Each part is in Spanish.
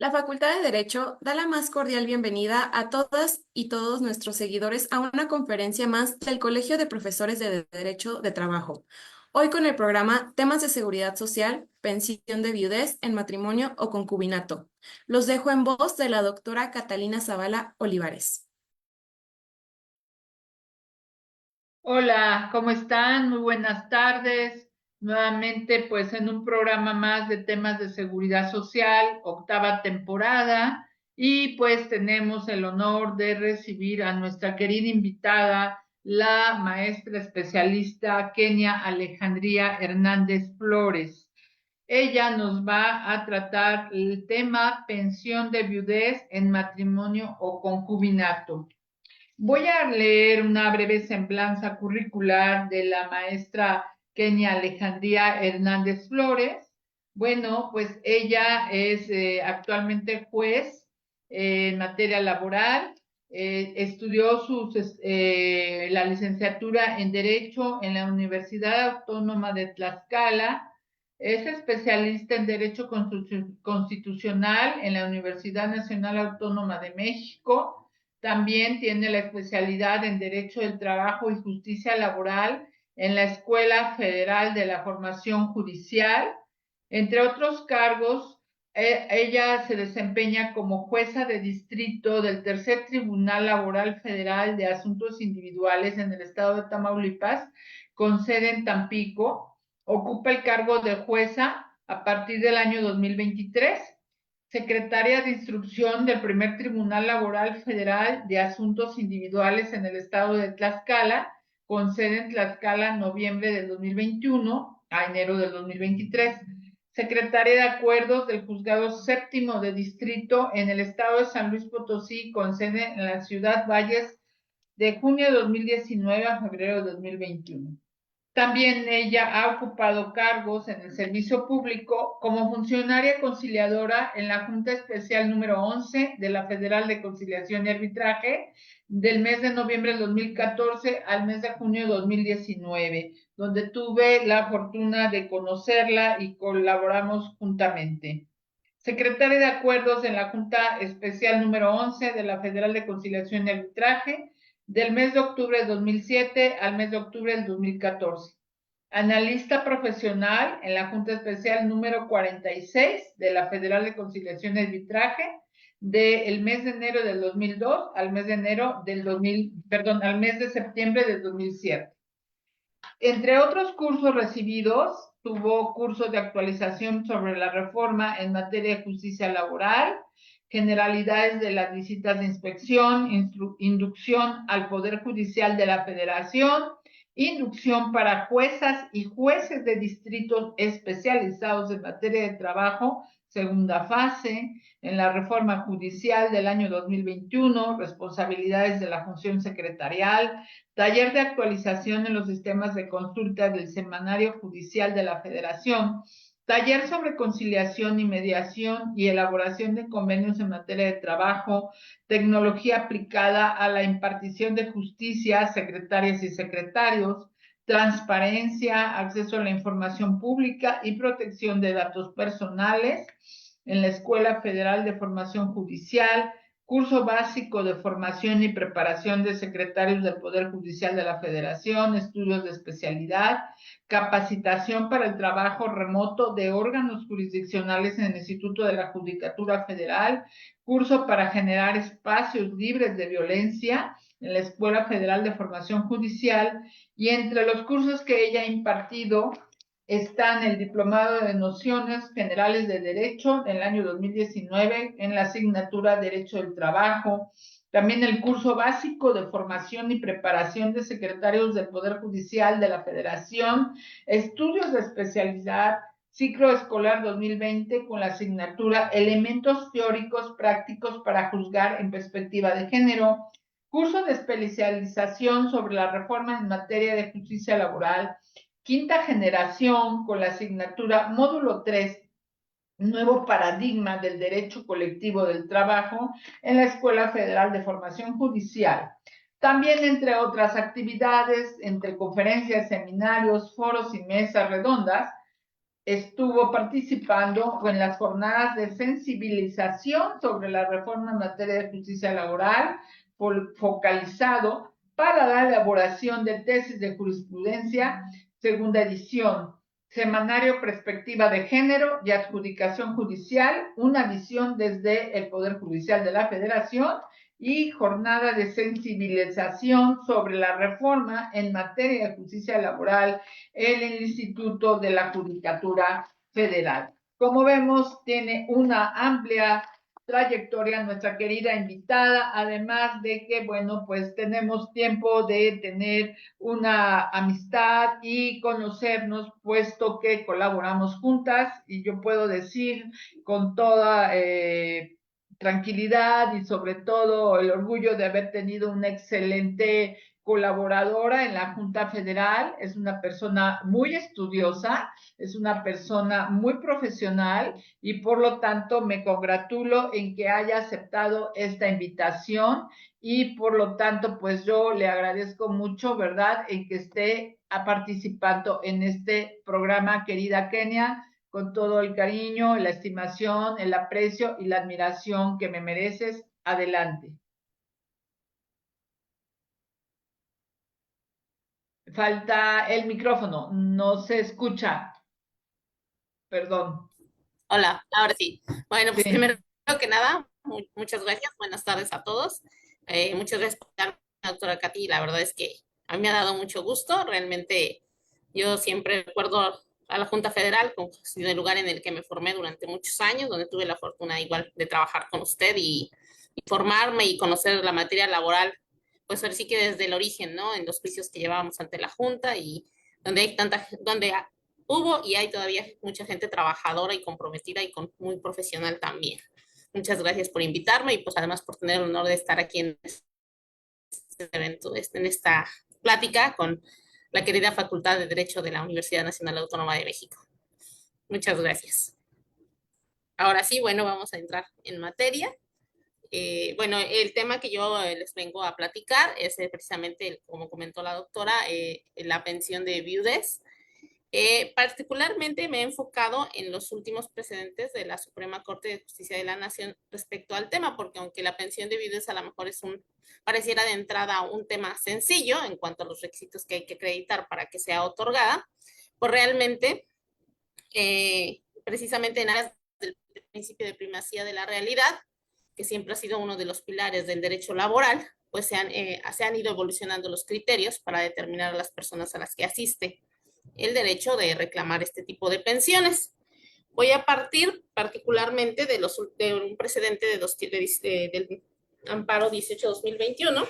La Facultad de Derecho da la más cordial bienvenida a todas y todos nuestros seguidores a una conferencia más del Colegio de Profesores de Derecho de Trabajo. Hoy con el programa Temas de Seguridad Social, Pensión de Viudez en Matrimonio o Concubinato. Los dejo en voz de la doctora Catalina Zavala Olivares. Hola, ¿cómo están? Muy buenas tardes. Nuevamente, pues en un programa más de temas de seguridad social, octava temporada, y pues tenemos el honor de recibir a nuestra querida invitada, la maestra especialista Kenia Alejandría Hernández Flores. Ella nos va a tratar el tema pensión de viudez en matrimonio o concubinato. Voy a leer una breve semblanza curricular de la maestra Kenia Alejandría Hernández Flores. Bueno, pues ella es actualmente juez en materia laboral. Estudió la licenciatura en Derecho en la Universidad Autónoma de Tlaxcala. Es especialista en Derecho Constitucional en la Universidad Nacional Autónoma de México. También tiene la especialidad en Derecho del Trabajo y Justicia Laboral en la Escuela Federal de la Formación Judicial. Entre otros cargos, ella se desempeña como jueza de distrito del Tercer Tribunal Laboral Federal de Asuntos Individuales en el estado de Tamaulipas, con sede en Tampico. Ocupa el cargo de jueza a partir del año 2023. Secretaria de Instrucción del Primer Tribunal Laboral Federal de Asuntos Individuales en el estado de Tlaxcala, con sede en Tlaxcala, noviembre del 2021 a enero del 2023. Secretaria de Acuerdos del Juzgado Séptimo de Distrito en el estado de San Luis Potosí, con sede en la ciudad Valles, de junio de 2019 a febrero de 2021. También ella ha ocupado cargos en el servicio público como funcionaria conciliadora en la Junta Especial número 11 de la Federal de Conciliación y Arbitraje del mes de noviembre del 2014 al mes de junio de 2019, donde tuve la fortuna de conocerla y colaboramos juntamente. Secretaria de Acuerdos en la Junta Especial número 11 de la Federal de Conciliación y Arbitraje del mes de octubre de 2007 al mes de octubre del 2014. Analista profesional en la Junta Especial número 46 de la Federal de Conciliación y Arbitraje del mes de enero del 2002 al mes de enero del 2000, perdón, al mes de septiembre del 2007. Entre otros cursos recibidos, tuvo cursos de actualización sobre la reforma en materia de justicia laboral, generalidades de las visitas de inspección, inducción al Poder Judicial de la Federación, inducción para juezas y jueces de distritos especializados en materia de trabajo, segunda fase, en la reforma judicial del año 2021, responsabilidades de la función secretarial, taller de actualización en los sistemas de consulta del Semanario Judicial de la Federación, taller sobre conciliación y mediación y elaboración de convenios en materia de trabajo, tecnología aplicada a la impartición de justicia, secretarias y secretarios, transparencia, acceso a la información pública y protección de datos personales en la Escuela Federal de Formación Judicial, curso básico de formación y preparación de secretarios del Poder Judicial de la Federación, estudios de especialidad, capacitación para el trabajo remoto de órganos jurisdiccionales en el Instituto de la Judicatura Federal, curso para generar espacios libres de violencia en la Escuela Federal de Formación Judicial, y entre los cursos que ella ha impartido están el Diplomado de Nociones Generales de Derecho en el año 2019 en la asignatura Derecho del Trabajo, también el curso básico de formación y preparación de secretarios del Poder Judicial de la Federación, estudios de especialidad, ciclo escolar 2020 con la asignatura Elementos Teóricos Prácticos para Juzgar en Perspectiva de Género, curso de especialización sobre la reforma en materia de justicia laboral, quinta generación con la asignatura Módulo 3, Nuevo Paradigma del Derecho Colectivo del Trabajo en la Escuela Federal de Formación Judicial. También, entre otras actividades, entre conferencias, seminarios, foros y mesas redondas, estuvo participando en las jornadas de sensibilización sobre la reforma en materia de justicia laboral, focalizado para la elaboración de tesis de jurisprudencia, segunda edición, semanario Perspectiva de Género y Adjudicación Judicial, una visión desde el Poder Judicial de la Federación, y jornada de sensibilización sobre la reforma en materia de justicia laboral en el Instituto de la Judicatura Federal. Como vemos, tiene una amplia trayectoria nuestra querida invitada, además de que, bueno, pues tenemos tiempo de tener una amistad y conocernos, puesto que colaboramos juntas, y yo puedo decir con toda tranquilidad y sobre todo el orgullo de haber tenido una excelente colaboradora en la Junta Federal. Es una persona muy estudiosa, es una persona muy profesional y por lo tanto me congratulo en que haya aceptado esta invitación y por lo tanto pues yo le agradezco mucho, ¿verdad?, en que esté participando en este programa, querida Kenia, con todo el cariño, la estimación, el aprecio y la admiración que me mereces. Adelante. Falta el micrófono, no se escucha, perdón. Hola, ahora sí. Bueno, pues primero Sí. que nada, muchas gracias. Buenas tardes a todos. Muchas gracias por invitarme, doctora Katy. La verdad es que a mí me ha dado mucho gusto. Realmente yo siempre recuerdo a la Junta Federal como el lugar en el que me formé durante muchos años, donde tuve la fortuna igual de trabajar con usted y formarme y conocer la materia laboral, pues ahora sí que desde el origen, ¿no? En los juicios que llevábamos ante la Junta y donde hay tanta, donde hubo y hay todavía mucha gente trabajadora y comprometida y muy profesional también. Muchas gracias por invitarme y pues además por tener el honor de estar aquí en este evento, en esta plática con la querida Facultad de Derecho de la Universidad Nacional Autónoma de México. Muchas gracias. Ahora sí, bueno, vamos a entrar en materia. Bueno, el tema que yo les vengo a platicar es precisamente, como comentó la doctora, la pensión de viudez. Particularmente me he enfocado en los últimos precedentes de la Suprema Corte de Justicia de la Nación respecto al tema, porque aunque la pensión de viudez a lo mejor pareciera de entrada un tema sencillo en cuanto a los requisitos que hay que acreditar para que sea otorgada, pues realmente, precisamente en aras del principio de primacía de la realidad, que siempre ha sido uno de los pilares del derecho laboral, pues se han ido evolucionando los criterios para determinar a las personas a las que asiste el derecho de reclamar este tipo de pensiones. Voy a partir particularmente de un precedente del amparo 18-2021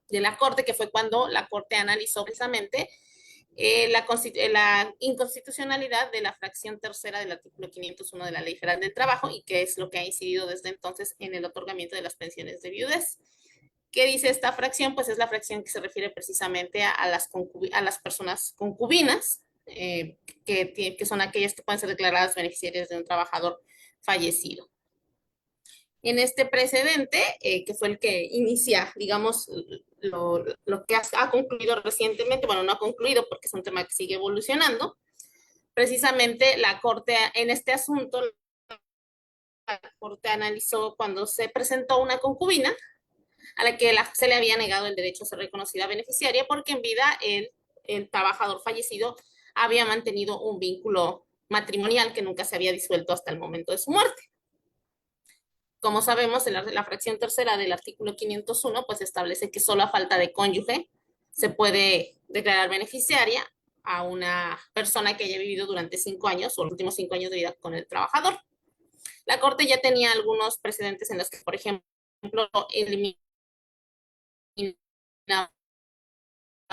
de la Corte, que fue cuando la Corte analizó precisamente la inconstitucionalidad de la fracción tercera del artículo 501 de la Ley Federal del Trabajo y que es lo que ha incidido desde entonces en el otorgamiento de las pensiones de viudez. ¿Qué dice esta fracción? Pues es la fracción que se refiere precisamente a las personas concubinas, que son aquellas que pueden ser declaradas beneficiarias de un trabajador fallecido. En este precedente, que fue el que inicia, digamos, lo que ha concluido recientemente, bueno, no ha concluido porque es un tema que sigue evolucionando, precisamente la Corte en este asunto, la Corte analizó cuando se presentó una concubina a la que se le había negado el derecho a ser reconocida beneficiaria porque en vida el trabajador fallecido había mantenido un vínculo matrimonial que nunca se había disuelto hasta el momento de su muerte. Como sabemos, la fracción tercera del artículo 501 pues establece que solo a falta de cónyuge se puede declarar beneficiaria a una persona que haya vivido durante 5 años o los últimos 5 años de vida con el trabajador. La Corte ya tenía algunos precedentes en los que, por ejemplo, eliminaba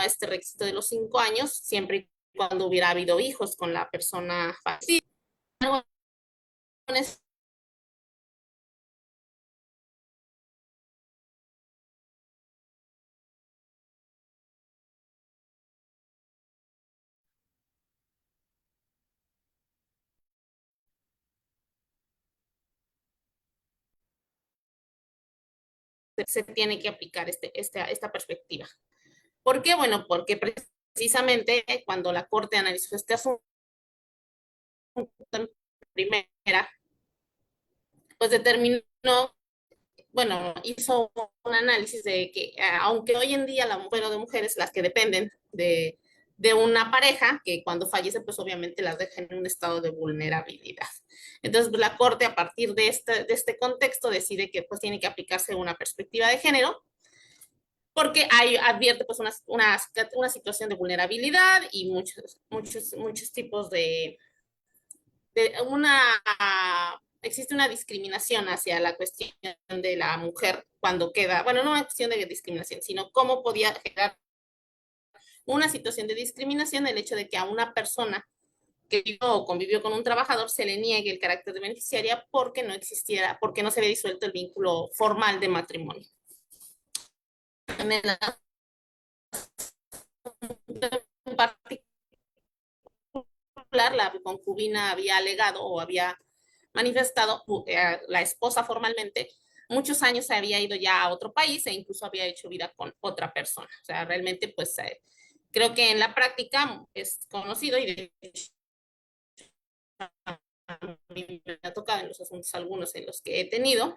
este requisito de los 5 años, siempre y cuando hubiera habido hijos con la persona fallecida. Se tiene que aplicar esta perspectiva. ¿Por qué? Bueno, porque precisamente cuando la Corte analizó este asunto, en primera, pues determinó, bueno, hizo un análisis de que aunque hoy en día la mujer de mujeres, las que dependen de una pareja, que cuando fallece, pues obviamente las deja en un estado de vulnerabilidad. Entonces, pues, la Corte, a partir de este contexto, decide que pues tiene que aplicarse una perspectiva de género, porque advierte pues una situación de vulnerabilidad y muchos tipos existe una discriminación hacia la cuestión de la mujer cuando queda, bueno, no una cuestión de discriminación, sino cómo podía generar una situación de discriminación el hecho de que a una persona que vivió o convivió con un trabajador se le niegue el carácter de beneficiaria porque no existiera, porque no se había disuelto el vínculo formal de matrimonio. En particular, la concubina había alegado o había manifestado, la esposa formalmente, muchos años se había ido ya a otro país e incluso había hecho vida con otra persona. O sea, realmente, pues creo que en la práctica es conocido y de hecho me ha tocado en los asuntos algunos en los que he tenido,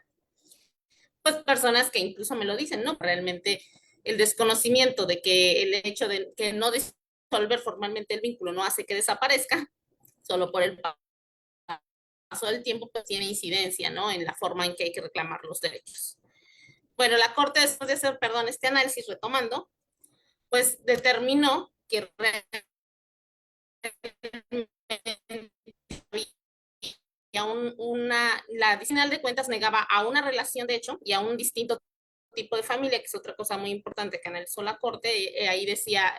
pues personas que incluso me lo dicen, ¿no? Realmente el desconocimiento de que el hecho de que no disolver formalmente el vínculo no hace que desaparezca, solo por el paso del tiempo, pues tiene incidencia, ¿no? En la forma en que hay que reclamar los derechos. Bueno, la Corte, después de hacer, perdón, este análisis, retomando, pues determinó que la final de cuentas negaba a una relación de hecho y a un distinto tipo de familia, que es otra cosa muy importante que analizó la Corte, ahí decía,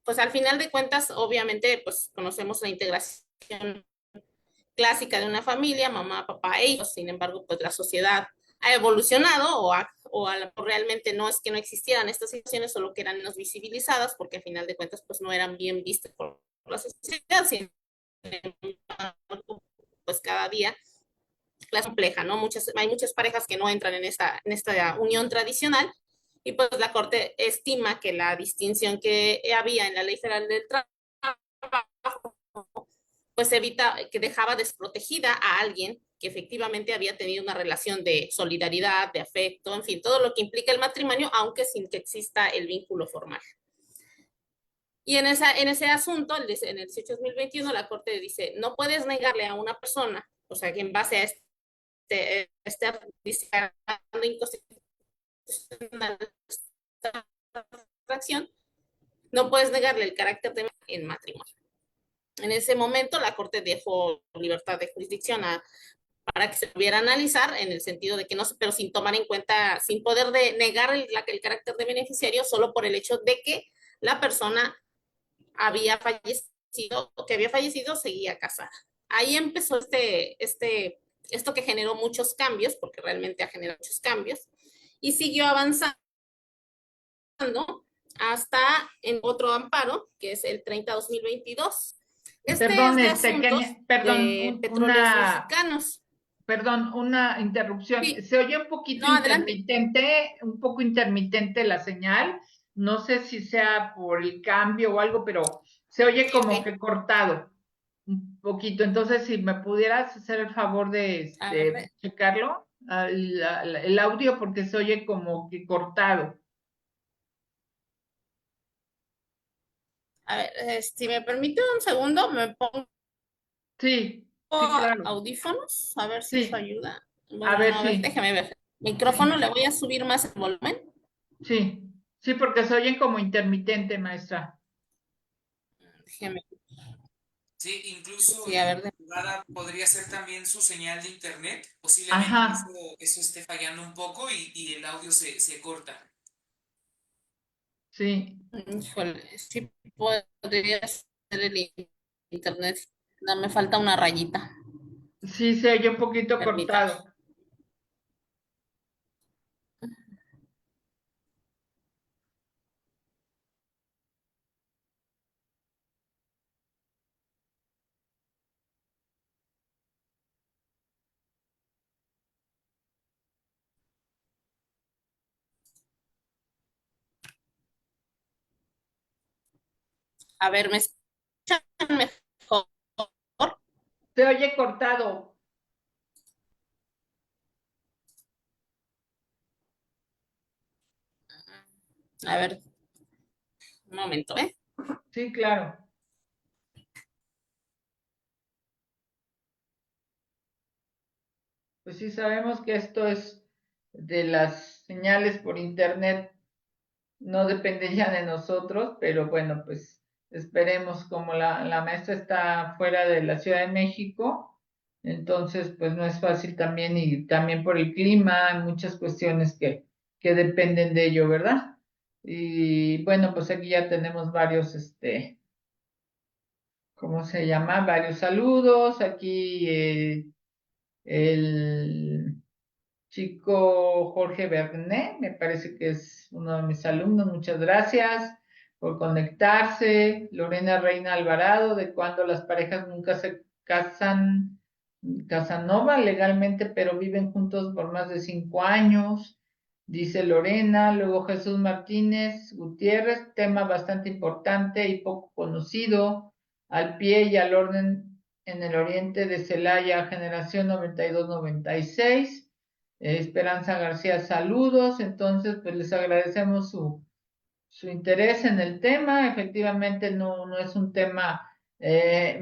pues al final de cuentas, obviamente, pues conocemos la integración clásica de una familia, mamá, papá e hijos, sin embargo, pues la sociedad ha evolucionado realmente no es que no existieran estas situaciones, solo que eran menos visibilizadas, porque al final de cuentas, pues no eran bien vistas por la sociedad, sin embargo, pues cada día es compleja, ¿no? Hay muchas parejas que no entran en esta unión tradicional y pues la Corte estima que la distinción que había en la Ley Federal del Trabajo pues evita que dejaba desprotegida a alguien que efectivamente había tenido una relación de solidaridad, de afecto, en fin, todo lo que implica el matrimonio, aunque sin que exista el vínculo formal. Y en ese asunto, en el 18-2021, la Corte dice, no puedes negarle a una persona, o sea, que en base a declarando inconstitucional esta fracción, no puedes negarle el carácter de en matrimonio. En ese momento, la Corte dejó libertad de jurisdicción para que se pudiera analizar en el sentido de que no, pero sin tomar en cuenta, sin poder negar el carácter de beneficiario solo por el hecho de que la persona había fallecido, o que había fallecido, seguía casada. Ahí empezó esto que generó muchos cambios, porque realmente ha generado muchos cambios, y siguió avanzando hasta en otro amparo, que es el 30-2022. Este es Perdón, de asuntos perdón, de petróleos mexicanos. perdón, una interrupción. Sí, Se oye un poquito no, adelante. intermitente, un poco intermitente la señal. No sé si sea por el cambio o algo, pero se oye como Okay. que cortado un poquito. Entonces, si me pudieras hacer el favor de A ver, checarlo, el audio, porque se oye como que cortado. si me permite un segundo, me pongo Sí, sí, claro. audífonos, a ver si eso Sí, ayuda. a Bueno, no, ver, a ver, sí, déjeme ver. Micrófono, sí, le voy a subir más el volumen. sí, sí, porque se oye como intermitente, maestra. Déjeme, Sí, incluso sí, a ver. podría ser también su señal de internet. Posiblemente Ajá, eso esté fallando un poco y el audio se corta. sí, Híjole, sí podría ser el internet. No, me falta una rayita. sí, se oye un poquito Permítame. cortado. A ver, ¿me escuchan mejor? Se oye cortado. A ver, un momento, ¿eh? Sí, claro. Pues sí, sabemos que esto es de las señales por internet, no depende ya de nosotros, pero bueno, pues esperemos, como la maestra está fuera de la Ciudad de México, entonces pues no es fácil también, y también por el clima, hay muchas cuestiones que dependen de ello, ¿verdad? Y bueno, pues aquí ya tenemos varios, ¿cómo se llama? Varios saludos, aquí el chico Jorge Bernet, me parece que es uno de mis alumnos, muchas gracias por conectarse. Lorena Reina Alvarado, de cuando las parejas nunca se casan, Casanova legalmente, pero viven juntos por más de 5 años, dice Lorena. Luego Jesús Martínez Gutiérrez, tema bastante importante y poco conocido, al pie y al orden en el oriente de Celaya, generación 92-96. Esperanza García, saludos. Entonces, pues les agradecemos su interés en el tema. Efectivamente, no es un tema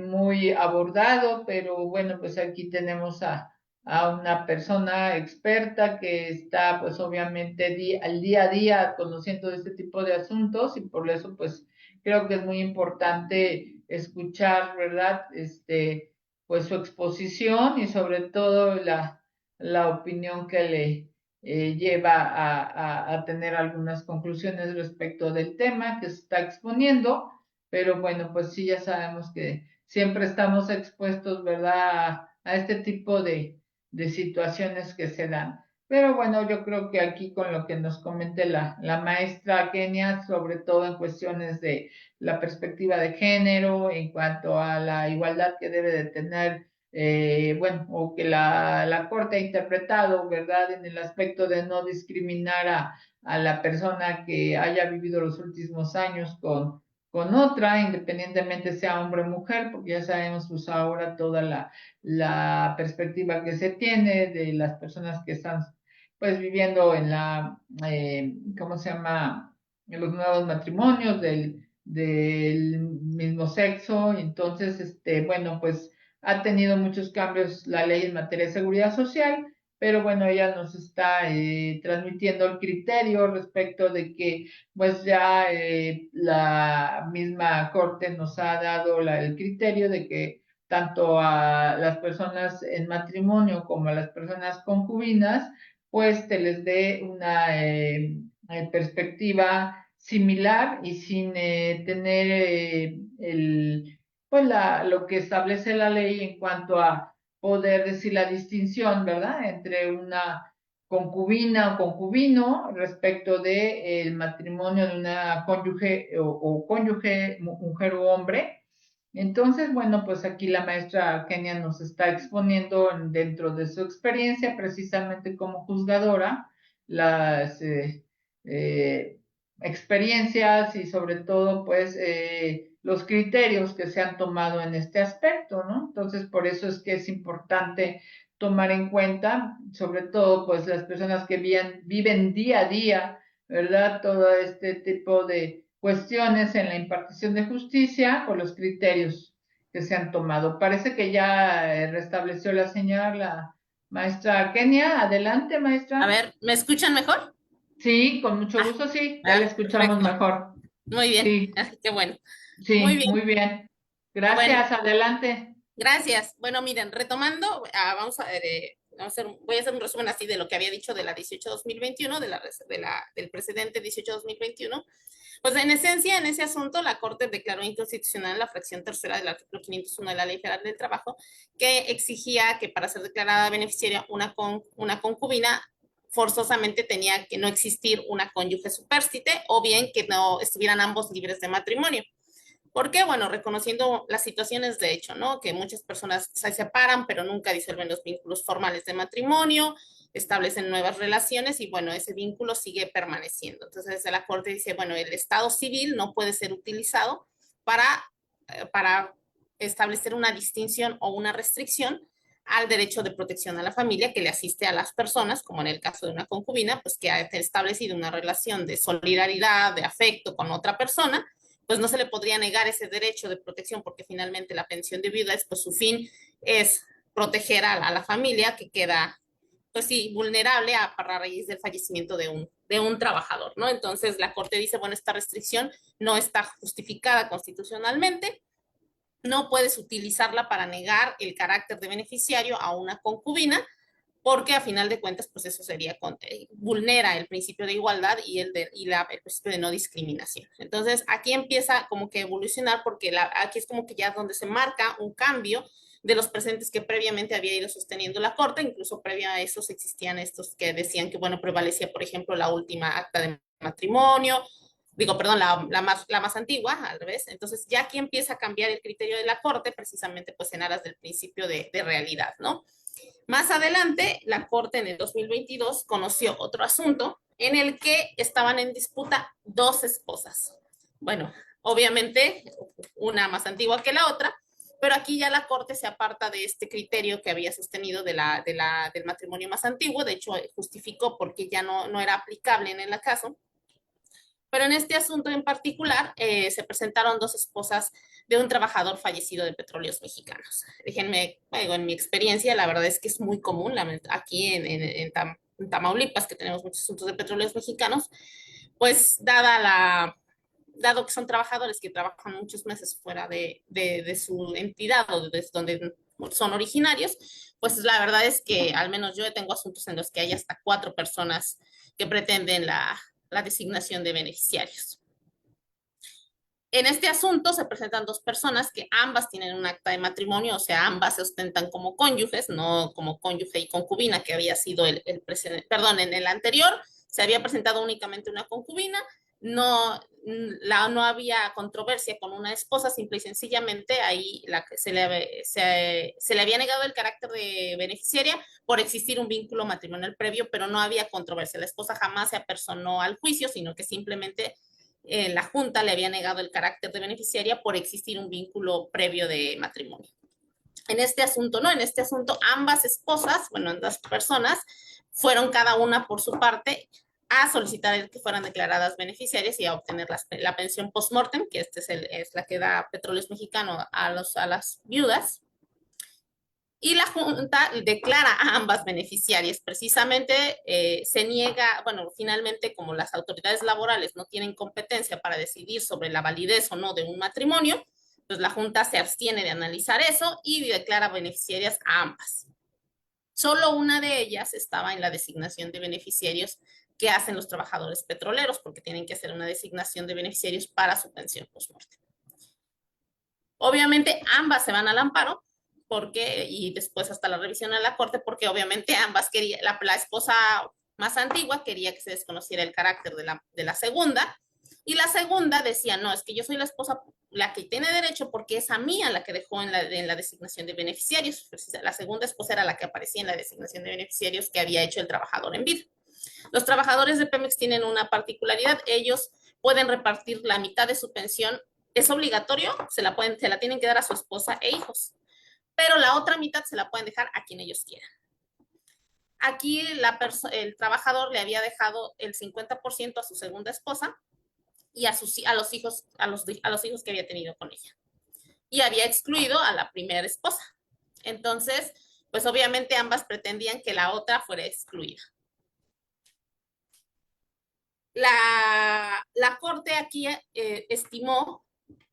muy abordado, pero bueno, pues aquí tenemos a una persona experta que está, pues obviamente, al día a día conociendo este tipo de asuntos, y por eso, pues creo que es muy importante escuchar, ¿verdad? Pues su exposición, y sobre todo la opinión que le lleva a tener algunas conclusiones respecto del tema que se está exponiendo, pero bueno, pues sí, ya sabemos que siempre estamos expuestos, ¿verdad?, a este tipo de situaciones que se dan. Pero bueno, yo creo que aquí con lo que nos comente la maestra Kenia, sobre todo en cuestiones de la perspectiva de género, en cuanto a la igualdad que debe de tener, bueno, o que la Corte ha interpretado, ¿verdad?, en el aspecto de no discriminar a la persona que haya vivido los últimos años con otra, independientemente sea hombre o mujer, porque ya sabemos pues ahora toda la perspectiva que se tiene de las personas que están pues viviendo en ¿cómo se llama?, en los nuevos matrimonios del mismo sexo. Entonces, bueno, pues ha tenido muchos cambios la ley en materia de seguridad social, pero bueno, ella nos está transmitiendo el criterio respecto de que pues ya la misma Corte nos ha dado el criterio de que tanto a las personas en matrimonio como a las personas concubinas, pues se les dé una perspectiva similar, y sin tener pues lo que establece la ley en cuanto a poder decir la distinción, ¿verdad?, entre una concubina o concubino respecto de el matrimonio de una cónyuge o cónyuge, mujer u hombre. Entonces, bueno, pues aquí la maestra Kenia nos está exponiendo dentro de su experiencia, precisamente como juzgadora, las eh, experiencias, y sobre todo, pues, los criterios que se han tomado en este aspecto, ¿no? Entonces, por eso es que es importante tomar en cuenta, sobre todo, pues, las personas que viven día a día, ¿verdad?, todo este tipo de cuestiones en la impartición de justicia, por los criterios que se han tomado. Parece que ya restableció la señal la maestra Kenia. Adelante, A maestra. ver, ¿me escuchan mejor? Sí, con mucho Ah, gusto, sí, ya la escuchamos perfecto. mejor. Muy bien. Sí, Qué bueno. Muy sí, bien. muy bien. Bueno, Gracias, adelante. gracias. Bueno, miren, retomando, voy a hacer un resumen así de lo que había dicho de la 18-2021, del precedente 18-2021. Pues en esencia, en ese asunto, la Corte declaró inconstitucional la fracción tercera del artículo 501 de la Ley Federal del Trabajo, que exigía que para ser declarada beneficiaria una concubina forzosamente tenía que no existir una cónyuge supérstite, o bien que no estuvieran ambos libres de matrimonio. ¿Por qué? Bueno, reconociendo las situaciones de hecho, ¿no? Que muchas personas se separan, pero nunca disuelven los vínculos formales de matrimonio, establecen nuevas relaciones, y bueno, ese vínculo sigue permaneciendo. Entonces, desde la Corte dice, bueno, el estado civil no puede ser utilizado para establecer una distinción o una restricción al derecho de protección a la familia que le asiste a las personas, como en el caso de una concubina, pues que ha establecido una relación de solidaridad, de afecto con otra persona, pues no se le podría negar ese derecho de protección porque finalmente la pensión de viuda, pues su fin es proteger a la familia que queda, pues sí, vulnerable a raíz del fallecimiento de un trabajador, ¿no? Entonces la Corte dice, bueno, esta restricción no está justificada constitucionalmente, no puedes utilizarla para negar el carácter de beneficiario a una concubina, porque a final de cuentas, pues eso sería, vulnera el principio de igualdad y el principio de no discriminación. Entonces, aquí empieza como que evolucionar porque aquí es como que ya donde se marca un cambio de los presentes que previamente había ido sosteniendo la Corte, incluso previo a esos existían estos que decían que, bueno, prevalecía, por ejemplo, la última acta de matrimonio, digo, perdón, la más antigua, al revés. Entonces, ya aquí empieza a cambiar el criterio de la Corte, precisamente pues en aras del principio de realidad, ¿no? Más adelante, la Corte en el 2022 conoció otro asunto en el que estaban en disputa dos esposas. Bueno, obviamente una más antigua que la otra, pero aquí ya la Corte se aparta de este criterio que había sostenido del matrimonio más antiguo, de hecho justificó porque ya no era aplicable en el caso. Pero en este asunto en particular se presentaron dos esposas de un trabajador fallecido de Petróleos Mexicanos. Déjenme, bueno, en mi experiencia, la verdad es que es muy común aquí en Tamaulipas, que tenemos muchos asuntos de Petróleos Mexicanos, pues dado que son trabajadores que trabajan muchos meses fuera de su entidad o de donde son originarios, pues la verdad es que al menos yo tengo asuntos en los que hay hasta 4 personas que pretenden la designación de beneficiarios. En este asunto se presentan dos personas que ambas tienen un acta de matrimonio, o sea, ambas se ostentan como cónyuges, no como cónyuge y concubina, que había sido el precedente, perdón, en el anterior se había presentado únicamente una concubina, no había controversia con una esposa, simple y sencillamente ahí se le había negado el carácter de beneficiaria por existir un vínculo matrimonial previo, pero no había controversia. La esposa jamás se apersonó al juicio, sino que simplemente la Junta le había negado el carácter de beneficiaria por existir un vínculo previo de matrimonio. En este asunto, no, en este asunto ambas esposas, bueno, ambas personas, fueron cada una por su parte a solicitar que fueran declaradas beneficiarias y a obtener la pensión post-mortem, que es la que da Petróleos Mexicanos a las viudas. Y la Junta declara a ambas beneficiarias. Precisamente se niega, bueno, finalmente como las autoridades laborales no tienen competencia para decidir sobre la validez o no de un matrimonio, pues la Junta se abstiene de analizar eso y declara beneficiarias a ambas. Solo una de ellas estaba en la designación de beneficiarios que hacen los trabajadores petroleros, porque tienen que hacer una designación de beneficiarios para su pensión post-mortem. Obviamente ambas se van al amparo, y después hasta la revisión a la Corte, porque obviamente ambas querían, la esposa más antigua quería que se desconociera el carácter de la segunda, y la segunda decía, no, es que yo soy la esposa, la que tiene derecho porque es a mí a la que dejó en la designación de beneficiarios. La segunda esposa era la que aparecía en la designación de beneficiarios que había hecho el trabajador en vida. Los trabajadores de Pemex tienen una particularidad, ellos pueden repartir la mitad de su pensión, es obligatorio, se la tienen que dar a su esposa e hijos, pero la otra mitad se la pueden dejar a quien ellos quieran. Aquí el trabajador le había dejado el 50% a su segunda esposa y a los hijos que había tenido con ella. Y había excluido a la primera esposa. Entonces, pues obviamente ambas pretendían que la otra fuera excluida. La Corte aquí estimó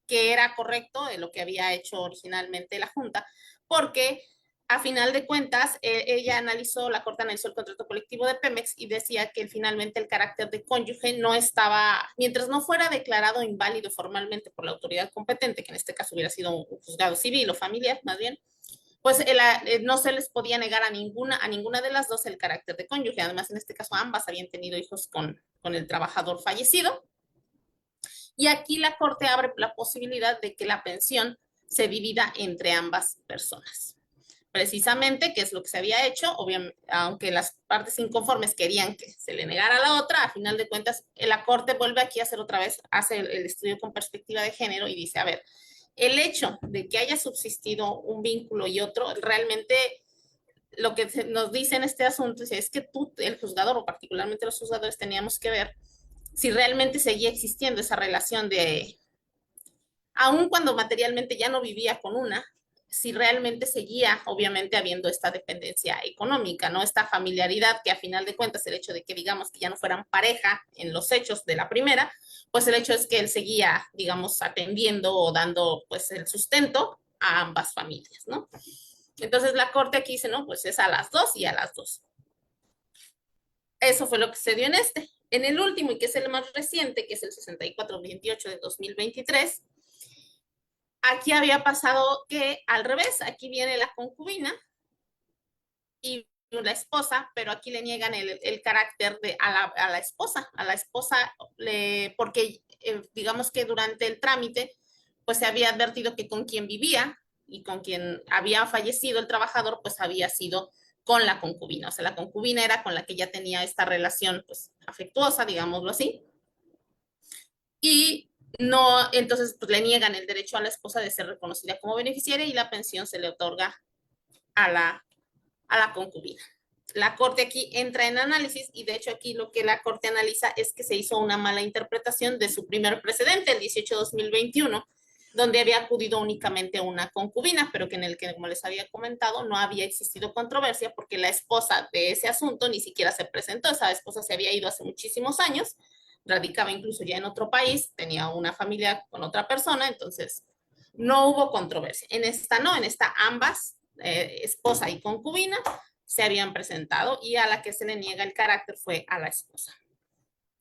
que era correcto lo que había hecho originalmente la Junta, porque a final de cuentas, la Corte analizó el contrato colectivo de Pemex y decía que finalmente el carácter de cónyuge no estaba, mientras no fuera declarado inválido formalmente por la autoridad competente, que en este caso hubiera sido un juzgado civil o familiar, más bien, pues no se les podía negar a ninguna de las dos el carácter de cónyuge. Además, en este caso, ambas habían tenido hijos con el trabajador fallecido. Y aquí la Corte abre la posibilidad de que la pensión se divida entre ambas personas. Precisamente, que es lo que se había hecho, obviamente, aunque las partes inconformes querían que se le negara a la otra, a final de cuentas, la Corte vuelve aquí a hacer otra vez, hace el estudio con perspectiva de género y dice, a ver, el hecho de que haya subsistido un vínculo y otro, realmente lo que nos dice en este asunto es que tú, el juzgador, o particularmente los juzgadores, teníamos que ver si realmente seguía existiendo esa relación de, aun cuando materialmente ya no vivía con una, si realmente seguía, obviamente, habiendo esta dependencia económica, ¿no? Esta familiaridad que a final de cuentas, el hecho de que digamos que ya no fueran pareja en los hechos de la primera, pues el hecho es que él seguía, digamos, atendiendo o dando pues el sustento a ambas familias, ¿no? Entonces la corte aquí dice, no, pues es a las dos y a las dos. Eso fue lo que se dio en este. En el último, y que es el más reciente, que es el 6428 de 2023, aquí había pasado que al revés, aquí viene la concubina y la esposa, pero aquí le niegan el carácter de, a la esposa, porque digamos que durante el trámite, pues se había advertido que con quien vivía y con quien había fallecido el trabajador, pues había sido con la concubina. O sea, la concubina era con la que ya tenía esta relación, pues, afectuosa, digámoslo así. Y no, entonces, pues le niegan el derecho a la esposa de ser reconocida como beneficiaria y la pensión se le otorga a la concubina. La corte aquí entra en análisis y de hecho aquí lo que la corte analiza es que se hizo una mala interpretación de su primer precedente, el 18/2021, donde había acudido únicamente una concubina, pero que en el que, como les había comentado, no había existido controversia porque la esposa de ese asunto ni siquiera se presentó. Esa esposa se había ido hace muchísimos años, radicaba incluso ya en otro país, tenía una familia con otra persona, entonces no hubo controversia. En esta no, en esta ambas, esposa y concubina, se habían presentado y a la que se le niega el carácter fue a la esposa.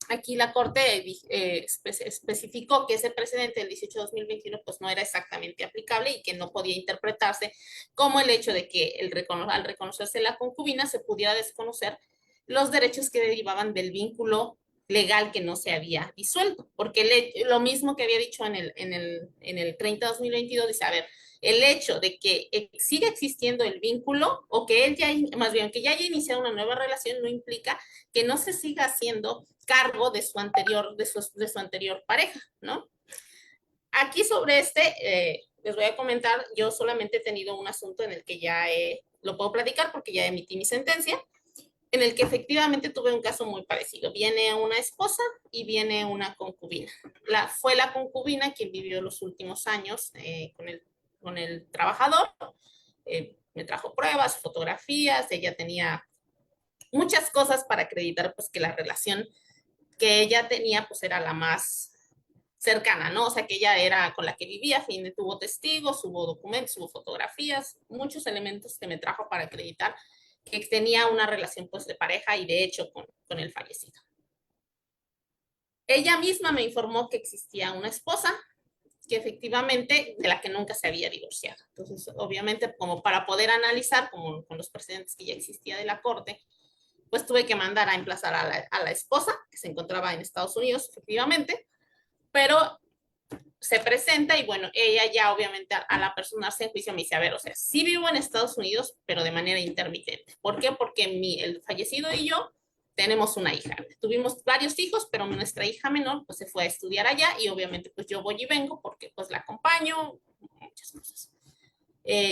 Aquí la Corte especificó que ese precedente del 18/2021 pues no era exactamente aplicable y que no podía interpretarse como el hecho de que al reconocerse la concubina se pudiera desconocer los derechos que derivaban del vínculo legal que no se había disuelto, porque lo mismo que había dicho en el 30/2022 dice, a ver, el hecho de que siga existiendo el vínculo o que él ya, más bien que ya haya iniciado una nueva relación no implica que no se siga haciendo cargo de su anterior pareja, ¿no? Aquí sobre les voy a comentar, yo solamente he tenido un asunto en el que ya lo puedo platicar porque ya emití mi sentencia, en el que efectivamente tuve un caso muy parecido. Viene una esposa y viene una concubina. Fue la concubina quien vivió los últimos años con el trabajador. Me trajo pruebas, fotografías, ella tenía muchas cosas para acreditar pues que la relación que ella tenía pues era la más cercana, ¿no? O sea, que ella era con la que vivía, tuvo testigos, hubo documentos, hubo fotografías, muchos elementos que me trajo para acreditar que tenía una relación pues de pareja y de hecho con el fallecido. Ella misma me informó que existía una esposa que efectivamente de la que nunca se había divorciado. Entonces, obviamente, como para poder analizar, como con los precedentes que ya existía de la corte, pues tuve que mandar a emplazar a la esposa, que se encontraba en Estados Unidos, efectivamente, pero se presenta y bueno, ella ya obviamente a la personarse en juicio me dice, a ver, o sea, sí vivo en Estados Unidos, pero de manera intermitente. ¿Por qué? Porque el fallecido y yo tenemos una hija. Tuvimos varios hijos, pero nuestra hija menor pues se fue a estudiar allá y obviamente pues yo voy y vengo porque pues la acompaño, muchas cosas.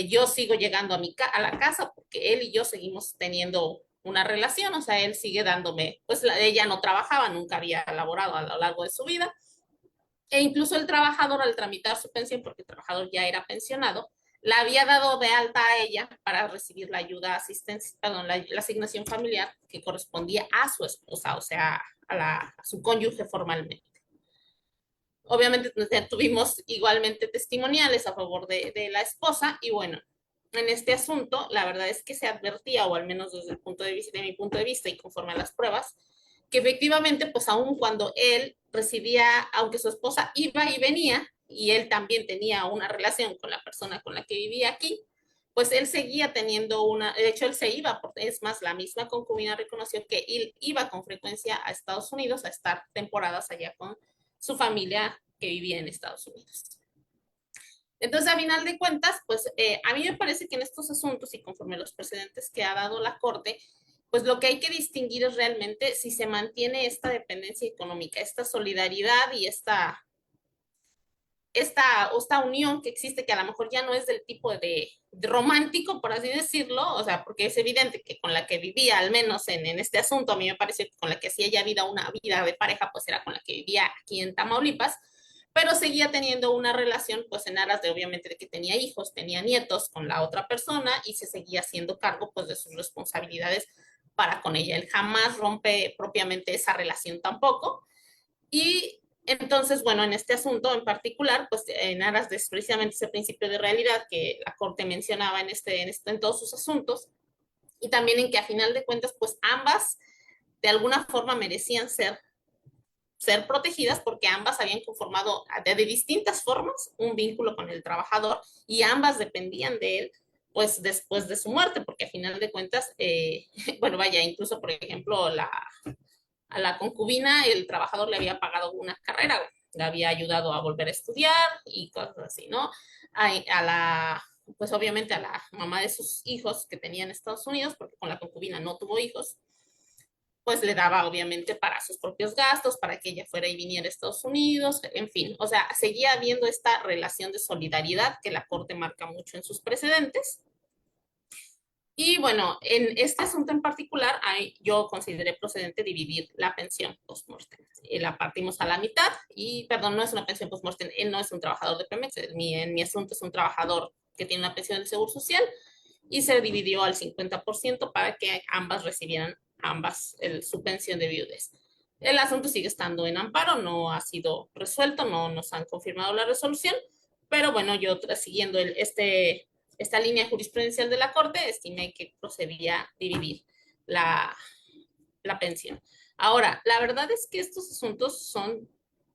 Yo sigo llegando a la casa porque él y yo seguimos teniendo una relación, o sea, él sigue dándome, pues ella no trabajaba, nunca había laborado a lo largo de su vida, e incluso el trabajador al tramitar su pensión, porque el trabajador ya era pensionado, la había dado de alta a ella para recibir la ayuda asistencia, perdón, la asignación familiar que correspondía a su esposa, o sea, a su cónyuge formalmente. Obviamente tuvimos igualmente testimoniales a favor de la esposa y bueno, en este asunto la verdad es que se advertía, o al menos desde el punto de vista, de mi punto de vista y conforme a las pruebas, que efectivamente pues aún cuando él residía, aunque su esposa iba y venía y él también tenía una relación con la persona con la que vivía aquí, pues él seguía teniendo de hecho él se iba, es más, la misma concubina reconoció que él iba con frecuencia a Estados Unidos a estar temporadas allá con su familia que vivía en Estados Unidos. Entonces, a final de cuentas, pues a mí me parece que en estos asuntos y conforme los precedentes que ha dado la Corte, pues lo que hay que distinguir es realmente si se mantiene esta dependencia económica, esta solidaridad y esta esta unión que existe, que a lo mejor ya no es del tipo de romántico, por así decirlo, o sea, porque es evidente que con la que vivía, al menos en este asunto, a mí me parece que con la que hacía ya vida, una vida de pareja, pues era con la que vivía aquí en Tamaulipas, pero seguía teniendo una relación, pues en aras de obviamente de que tenía hijos, tenía nietos con la otra persona y se seguía haciendo cargo pues de sus responsabilidades para con ella. Él jamás rompe propiamente esa relación tampoco. Y entonces, bueno, en este asunto en particular, pues en aras de precisamente ese principio de realidad que la Corte mencionaba en todos sus asuntos, y también en que a final de cuentas, pues ambas de alguna forma merecían ser protegidas porque ambas habían conformado de distintas formas un vínculo con el trabajador y ambas dependían de él pues después de su muerte, porque a final de cuentas, bueno, vaya, incluso por ejemplo, a la concubina el trabajador le había pagado una carrera, le había ayudado a volver a estudiar y cosas así, ¿no? Pues obviamente a la mamá de sus hijos que tenía en Estados Unidos, porque con la concubina no tuvo hijos, pues le daba obviamente para sus propios gastos, para que ella fuera y viniera a Estados Unidos, en fin, o sea, seguía habiendo esta relación de solidaridad que la Corte marca mucho en sus precedentes. Y bueno, en este asunto en particular, yo consideré procedente dividir la pensión post-mortem. La partimos a la mitad y, perdón, no es una pensión post-mortem, él no es un trabajador de Pemex, en mi asunto es un trabajador que tiene una pensión del Seguro Social y se dividió al 50% para que ambas recibieran su pensión de viudez. El asunto sigue estando en amparo, no ha sido resuelto, no nos han confirmado la resolución, pero bueno, yo siguiendo esta línea jurisprudencial de la Corte, estimé que procedía dividir la, la pensión. Ahora, la verdad es que estos asuntos son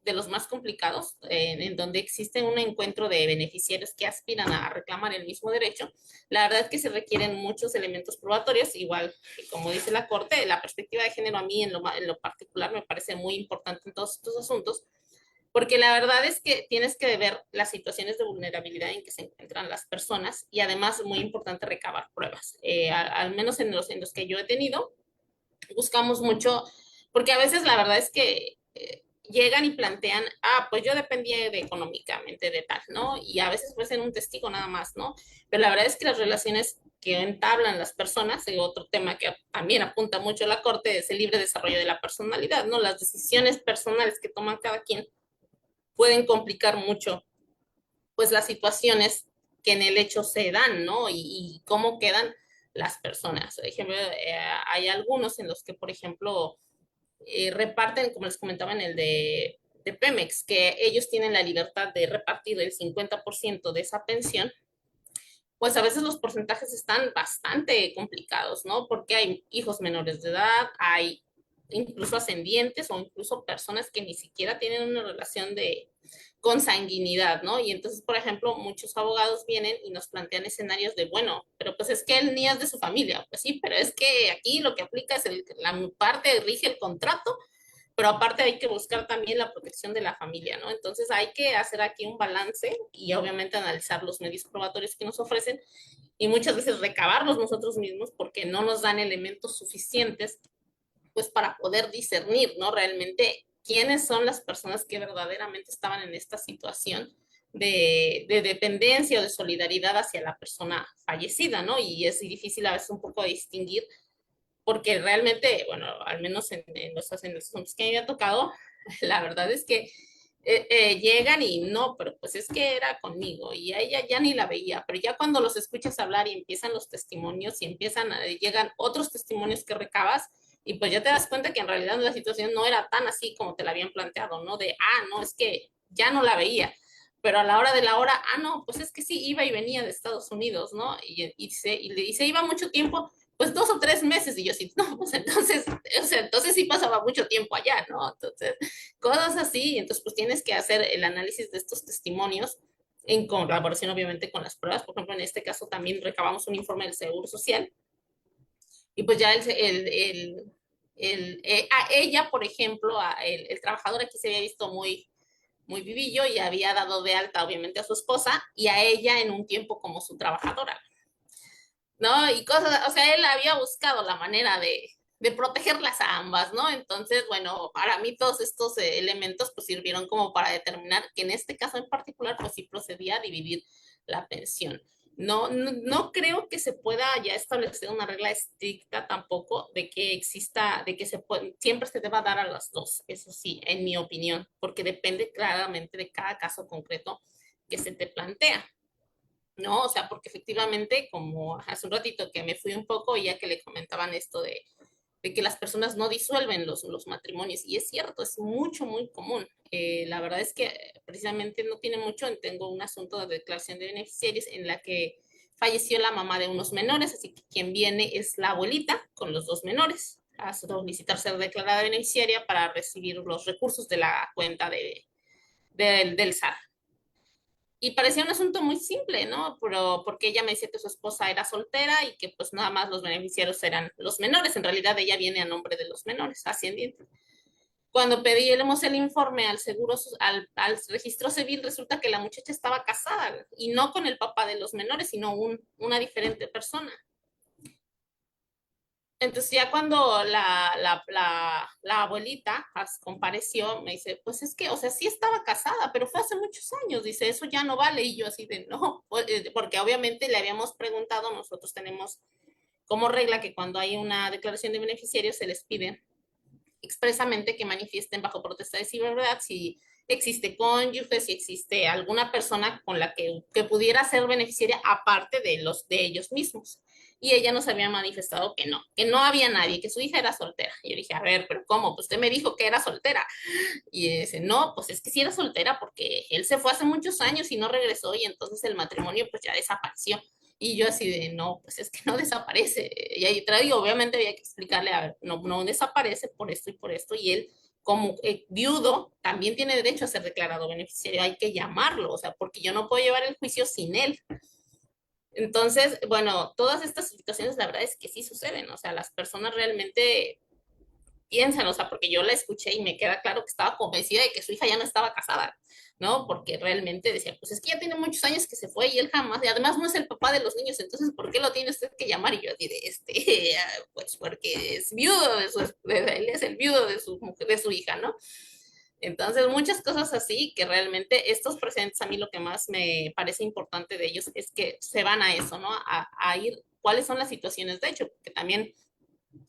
de los más complicados, en donde existe un encuentro de beneficiarios que aspiran a reclamar el mismo derecho. La verdad es que se requieren muchos elementos probatorios, igual que como dice la Corte, la perspectiva de género a mí en lo particular me parece muy importante en todos estos asuntos, porque la verdad es que tienes que ver las situaciones de vulnerabilidad en que se encuentran las personas y además es muy importante recabar pruebas. Al menos en los que yo he tenido, buscamos mucho, porque a veces la verdad es que llegan y plantean, pues yo dependía económicamente de tal, ¿no? Y a veces puede ser un testigo nada más, ¿no? Pero la verdad es que las relaciones que entablan las personas, y otro tema que también apunta mucho a la Corte, es el libre desarrollo de la personalidad, ¿no? Las decisiones personales que toman cada quien pueden complicar mucho, pues, las situaciones que en el hecho se dan, ¿no? Y cómo quedan las personas. Por ejemplo, hay algunos en los que, por ejemplo, reparten, como les comentaba en el de Pemex, que ellos tienen la libertad de repartir el 50% de esa pensión, pues a veces los porcentajes están bastante complicados, ¿no? Porque hay hijos menores de edad, hay incluso ascendientes o incluso personas que ni siquiera tienen una relación de consanguinidad, ¿no? Y entonces, por ejemplo, muchos abogados vienen y nos plantean escenarios de, bueno, pero pues es que él ni es de su familia, pues sí, pero es que aquí lo que aplica es la parte rige el contrato, pero aparte hay que buscar también la protección de la familia, ¿no? Entonces hay que hacer aquí un balance y obviamente analizar los medios probatorios que nos ofrecen y muchas veces recabarlos nosotros mismos porque no nos dan elementos suficientes pues para poder discernir, ¿no? Realmente quiénes son las personas que verdaderamente estaban en esta situación de dependencia o de solidaridad hacia la persona fallecida, ¿no? Y es difícil a veces un poco distinguir porque realmente, bueno, al menos en los asuntos que me había tocado, la verdad es que llegan y no, pero pues es que era conmigo y a ella ya ni la veía, pero ya cuando los escuchas hablar y empiezan los testimonios y llegan otros testimonios que recabas y pues ya te das cuenta que en realidad la situación no era tan así como te la habían planteado, ¿no? No, es que ya no la veía, pero a la hora de la hora, no, pues es que sí, iba y venía de Estados Unidos, ¿no? Y se iba mucho tiempo, pues 2 o 3 meses, y yo sí, no, pues entonces, o sea, entonces sí pasaba mucho tiempo allá, ¿no? Entonces, cosas así, entonces pues tienes que hacer el análisis de estos testimonios en colaboración obviamente con las pruebas. Por ejemplo, en este caso también recabamos un informe del Seguro Social y pues ya a ella, por ejemplo, el trabajador aquí se había visto muy vivillo y había dado de alta obviamente a su esposa y a ella en un tiempo como su trabajadora, ¿no? Y cosas, o sea, él había buscado la manera de protegerlas a ambas, ¿no? Entonces, bueno, para mí todos estos elementos pues sirvieron como para determinar que en este caso en particular pues sí procedía a dividir la pensión. No creo que se pueda ya establecer una regla estricta tampoco de que exista, de que siempre se deba dar a las dos, eso sí, en mi opinión, porque depende claramente de cada caso concreto que se te plantea. ¿No? O sea, porque efectivamente, como hace un ratito que me fui un poco, ya que le comentaban esto de que las personas no disuelven los matrimonios, y es cierto, es mucho, muy común. La verdad es que precisamente no tiene mucho, tengo un asunto de declaración de beneficiarios en la que falleció la mamá de unos menores, así que quien viene es la abuelita con los dos menores a solicitar ser declarada beneficiaria para recibir los recursos de la cuenta del SAR. Y parecía un asunto muy simple, ¿no? Pero porque ella me decía que su esposa era soltera y que pues nada más los beneficiarios eran los menores. En realidad ella viene a nombre de los menores ascendientes. Cuando pedimos el informe al seguro, al registro civil, resulta que la muchacha estaba casada y no con el papá de los menores, sino una diferente persona. Entonces ya cuando la abuelita compareció, me dice, pues es que, o sea, sí estaba casada, pero fue hace muchos años, dice, eso ya no vale. Y yo así de, no, porque obviamente le habíamos preguntado, nosotros tenemos como regla que cuando hay una declaración de beneficiarios se les pide expresamente que manifiesten bajo protesta de ciberverdad si existe cónyuge, si existe alguna persona con la que pudiera ser beneficiaria aparte de ellos mismos. Y ella nos había manifestado que no había nadie, que su hija era soltera. Y yo dije, a ver, pero ¿cómo? Pues usted me dijo que era soltera. Y dice, no, pues es que sí era soltera porque él se fue hace muchos años y no regresó y entonces el matrimonio pues ya desapareció. Y yo así de, no, pues es que no desaparece. Y ahí traigo, obviamente había que explicarle, a ver, no desaparece por esto, y él como viudo también tiene derecho a ser declarado beneficiario, hay que llamarlo, o sea, porque yo no puedo llevar el juicio sin él. Entonces, bueno, todas estas situaciones la verdad es que sí suceden, o sea, las personas realmente piensan, o sea, porque yo la escuché y me queda claro que estaba convencida de que su hija ya no estaba casada, ¿no? Porque realmente decía, pues es que ya tiene muchos años que se fue y él jamás, y además no es el papá de los niños, entonces, ¿por qué lo tiene usted que llamar? Y yo diré, pues porque es viudo él es el viudo de su hija, ¿no? Entonces, muchas cosas así que realmente estos presentes, a mí lo que más me parece importante de ellos es que se van a eso, ¿no? A ir, cuáles son las situaciones de hecho, porque también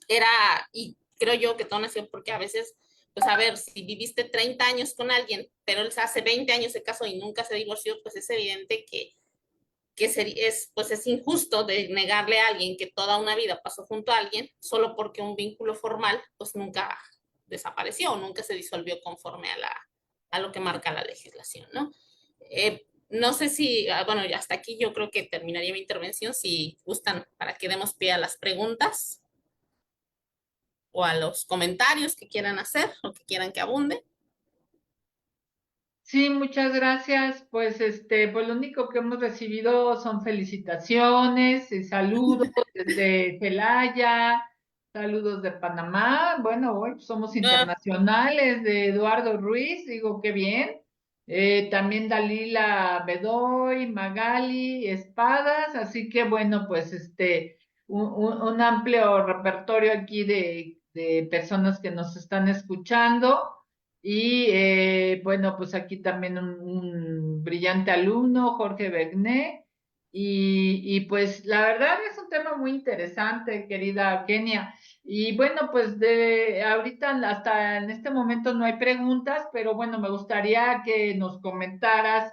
era, y creo yo que todo nació porque a veces, pues a ver, si viviste 30 años con alguien, pero él hace 20 años se casó y nunca se divorció, pues es evidente pues es injusto de negarle a alguien que toda una vida pasó junto a alguien solo porque un vínculo formal pues nunca desapareció o nunca se disolvió conforme a lo que marca la legislación, ¿no? No sé si, bueno, hasta aquí yo creo que terminaría mi intervención. Si gustan, para que demos pie a las preguntas o a los comentarios que quieran hacer o que quieran que abunde. Sí, muchas gracias. Pues pues lo único que hemos recibido son felicitaciones, saludos desde Celaya, saludos de Panamá. Bueno, hoy somos internacionales de Eduardo Ruiz, digo qué bien. También Dalila Bedoy, Magali, Espadas, así que bueno, pues un amplio repertorio aquí de personas que nos están escuchando. Y bueno, pues aquí también un brillante alumno, Jorge Begné. Y pues la verdad es un tema muy interesante, querida Kenia. Y bueno, pues de ahorita hasta en este momento no hay preguntas, pero bueno, me gustaría que nos comentaras,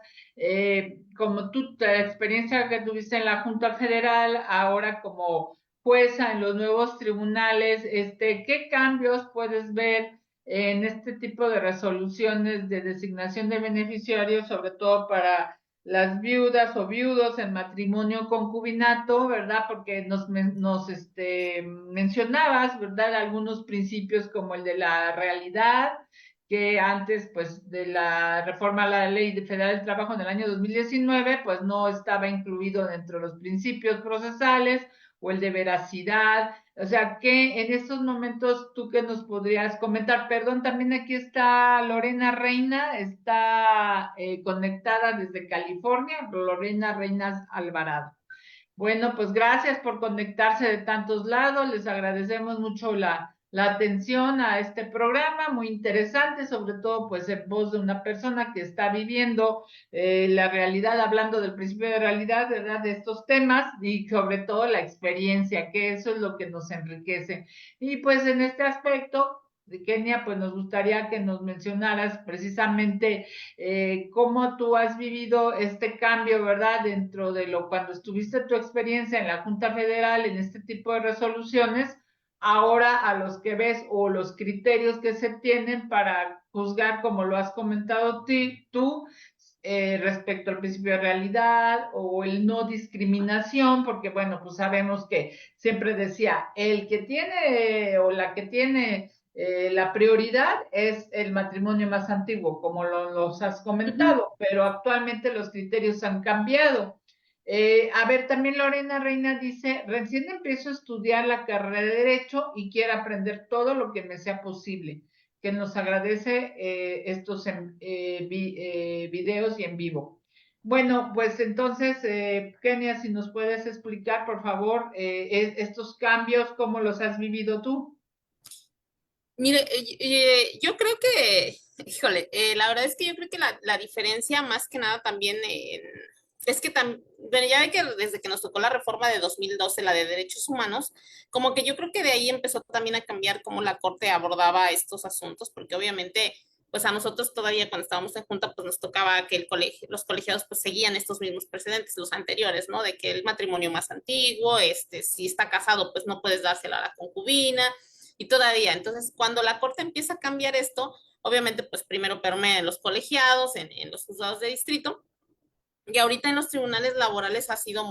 como tu experiencia que tuviste en la Junta Federal, ahora como jueza en los nuevos tribunales, ¿qué cambios puedes ver en este tipo de resoluciones de designación de beneficiarios, sobre todo para las viudas o viudos en matrimonio concubinato, ¿verdad? Porque mencionabas, ¿verdad? Algunos principios como el de la realidad, que antes, pues, de la reforma a la Ley Federal del Trabajo en el año 2019, pues no estaba incluido dentro de los principios procesales, o el de veracidad. O sea, que en estos momentos tú qué nos podrías comentar. Perdón, también aquí está Lorena Reina, está conectada desde California, Lorena Reinas Alvarado. Bueno, pues gracias por conectarse de tantos lados. Les agradecemos mucho la atención a este programa, muy interesante, sobre todo pues en voz de una persona que está viviendo la realidad, hablando del principio de realidad, ¿verdad? De estos temas y sobre todo la experiencia, que eso es lo que nos enriquece. Y pues en este aspecto, de Kenia, pues nos gustaría que nos mencionaras precisamente cómo tú has vivido este cambio, ¿verdad? Dentro de lo cuando estuviste tu experiencia en la Junta Federal en este tipo de resoluciones, ahora a los que ves o los criterios que se tienen para juzgar, como lo has comentado tú, respecto al principio de realidad o el no discriminación, porque bueno, pues sabemos que siempre decía, el que tiene o la que tiene la prioridad es el matrimonio más antiguo, como los has Ujú. comentado, pero actualmente los criterios han cambiado. A ver, también Lorena Reina dice, recién empiezo a estudiar la carrera de Derecho y quiero aprender todo lo que me sea posible, que nos agradece estos videos y en vivo. Bueno, pues entonces, Kenia, si nos puedes explicar, por favor, estos cambios, ¿cómo los has vivido tú? Mire, yo creo que, híjole, la verdad es que yo creo que la diferencia más que nada también es que bueno, ya ve que desde que nos tocó la reforma de 2012, la de derechos humanos, como que yo creo que de ahí empezó también a cambiar cómo la Corte abordaba estos asuntos, porque obviamente, pues a nosotros todavía cuando estábamos en junta, pues nos tocaba que los colegiados pues seguían estos mismos precedentes, los anteriores, ¿no? De que el matrimonio más antiguo, si está casado, pues no puedes dársela a la concubina y todavía. Entonces, cuando la Corte empieza a cambiar esto, obviamente, pues primero permea en los colegiados, en los juzgados de distrito, y ahorita en los tribunales laborales ha sido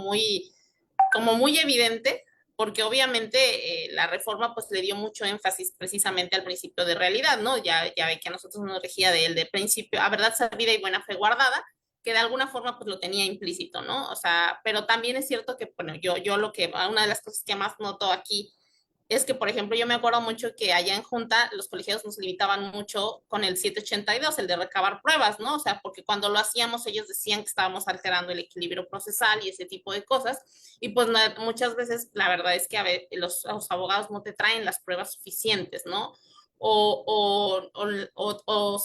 como muy evidente, porque obviamente la reforma pues le dio mucho énfasis precisamente al principio de realidad, ¿no? Ya ve que a nosotros nos regía de principio a verdad sabida y buena fe guardada, que de alguna forma pues lo tenía implícito, ¿no? O sea, pero también es cierto que, bueno, yo una de las cosas que más noto aquí es que, por ejemplo, yo me acuerdo mucho que allá en Junta los colegiados nos limitaban mucho con el 782, el de recabar pruebas, ¿no? O sea, porque cuando lo hacíamos ellos decían que estábamos alterando el equilibrio procesal y ese tipo de cosas. Y pues muchas veces la verdad es que los abogados no te traen las pruebas suficientes, ¿no? O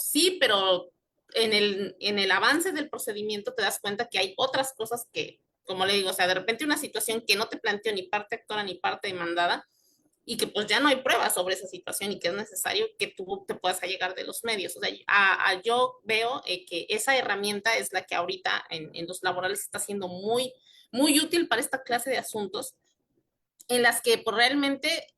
sí, pero en el avance del procedimiento te das cuenta que hay otras cosas que, como le digo, o sea, de repente una situación que no te planteó ni parte actora ni parte demandada y que pues ya no hay pruebas sobre esa situación y que es necesario que tú te puedas allegar de los medios. O sea, yo veo que esa herramienta es la que ahorita en los laborales está siendo muy útil para esta clase de asuntos en las que pues, realmente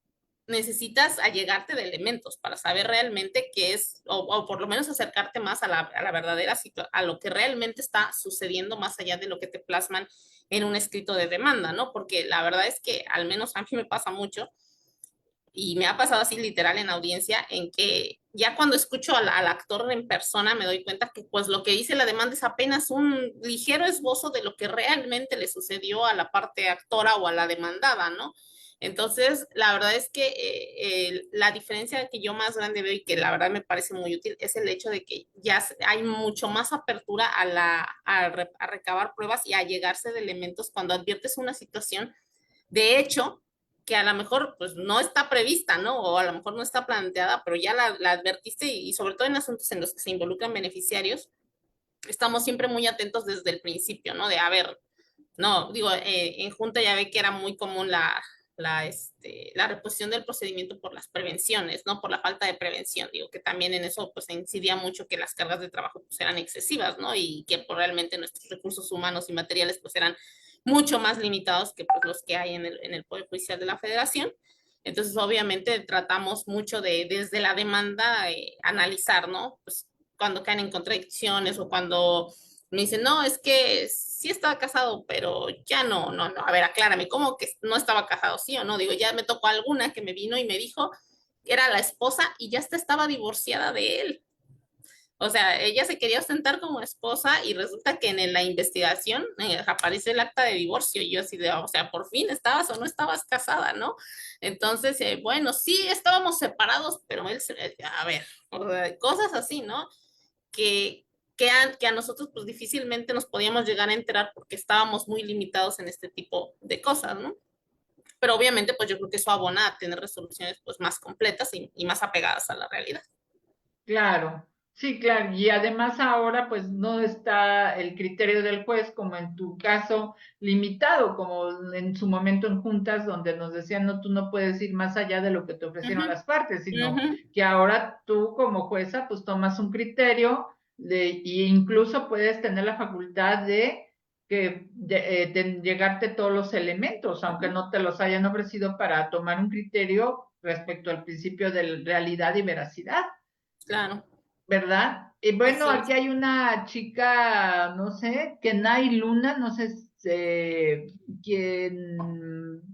necesitas allegarte de elementos para saber realmente qué es, o por lo menos acercarte más a la verdadera situación, a lo que realmente está sucediendo más allá de lo que te plasman en un escrito de demanda, ¿no? Porque la verdad es que al menos a mí me pasa mucho y me ha pasado así literal en audiencia, en que ya cuando escucho al actor en persona me doy cuenta que pues lo que dice la demanda es apenas un ligero esbozo de lo que realmente le sucedió a la parte actora o a la demandada, ¿no? Entonces, la verdad es que la diferencia que yo más grande veo y que la verdad me parece muy útil es el hecho de que ya hay mucho más apertura a recabar pruebas y a llegarse de elementos cuando adviertes una situación de hecho, que a lo mejor pues no está prevista, ¿no? O a lo mejor no está planteada, pero ya la advertiste y sobre todo en asuntos en los que se involucran beneficiarios, estamos siempre muy atentos desde el principio, ¿no? De, a ver, no, digo, en Junta ya ve que era muy común la reposición del procedimiento por las prevenciones, ¿no? Por la falta de prevención, digo, que también en eso pues incidía mucho que las cargas de trabajo pues eran excesivas, ¿no? Y que pues, realmente nuestros recursos humanos y materiales pues eran mucho más limitados que pues, los que hay en el Poder Judicial de la Federación. Entonces, obviamente, tratamos mucho desde la demanda, analizar, ¿no? Pues cuando caen en contradicciones o cuando me dicen, no, es que sí estaba casado, pero ya no. A ver, aclárame, ¿cómo que no estaba casado? ¿Sí o no? Digo, ya me tocó alguna que me vino y me dijo que era la esposa y ya estaba divorciada de él. O sea, ella se quería ostentar como esposa y resulta que en la investigación aparece el acta de divorcio y yo así de, o sea, por fin estabas o no estabas casada, ¿no? Entonces, bueno, sí estábamos separados, pero él, a ver, o sea, cosas así, ¿no? Que que a nosotros pues difícilmente nos podíamos llegar a enterar porque estábamos muy limitados en este tipo de cosas, ¿no? Pero obviamente pues yo creo que eso abona a tener resoluciones pues más completas y más apegadas a la realidad. Claro, sí, claro. Y además ahora pues no está el criterio del juez como en tu caso limitado, como en su momento en juntas donde nos decían, no, tú no puedes ir más allá de lo que te ofrecieron Ujú, las partes, sino ujú. que ahora tú como jueza pues tomas un criterio y incluso puedes tener la facultad de llegarte todos los elementos, aunque no te los hayan ofrecido para tomar un criterio respecto al principio de realidad y veracidad. Claro, ¿Verdad? Y bueno, así aquí es. hay una chica, no sé, Kenai Luna, no sé quién,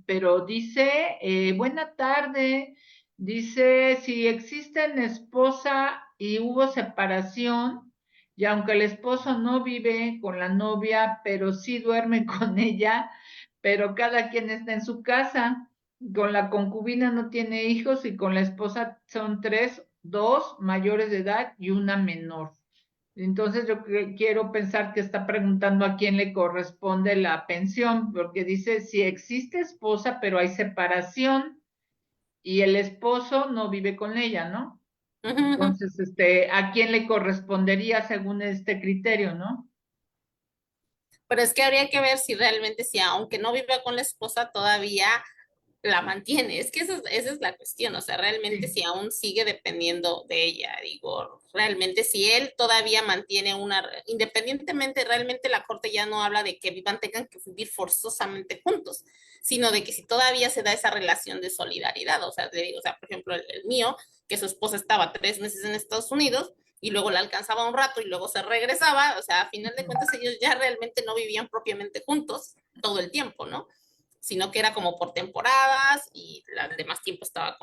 pero dice, buena tarde, dice, si existen esposa y hubo separación, y aunque el esposo no vive con la novia, pero sí duerme con ella, pero cada quien está en su casa, con la concubina no tiene hijos y con la esposa son tres, dos mayores de edad y una menor. Entonces yo quiero pensar que está preguntando a quién le corresponde la pensión, porque dice si existe esposa, pero hay separación y el esposo no vive con ella, ¿no? Ujú, ujú. Entonces, ¿a quién le correspondería según este criterio, no? Pero es que habría que ver si realmente, si aunque no viva con la esposa, todavía la mantiene. Es que esa es la cuestión, o sea, realmente Sí. si aún sigue dependiendo de ella, digo, realmente si él todavía mantiene independientemente, realmente la corte ya no habla de que vivan, tengan que vivir forzosamente juntos, sino de que si todavía se da esa relación de solidaridad, o sea, o sea, por ejemplo, el mío, que su esposa estaba 3 meses en Estados Unidos, y luego la alcanzaba un rato y luego se regresaba, o sea, a final de cuentas ellos ya realmente no vivían propiamente juntos todo el tiempo, ¿no? Sino que era como por temporadas y el demás tiempo estaba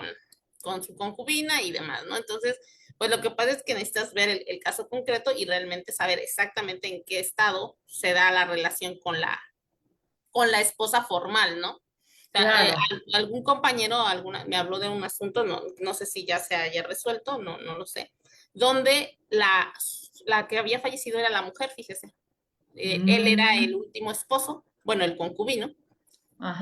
con su concubina y demás, ¿no? Entonces, pues lo que pasa es que necesitas ver el caso concreto y realmente saber exactamente en qué estado se da la relación con la esposa formal, ¿no? O sea, Claro. algún compañero me habló de un asunto, no sé si ya se haya resuelto, no lo sé, donde la que había fallecido era la mujer, fíjese. Él era el Mm, último esposo, bueno, el concubino,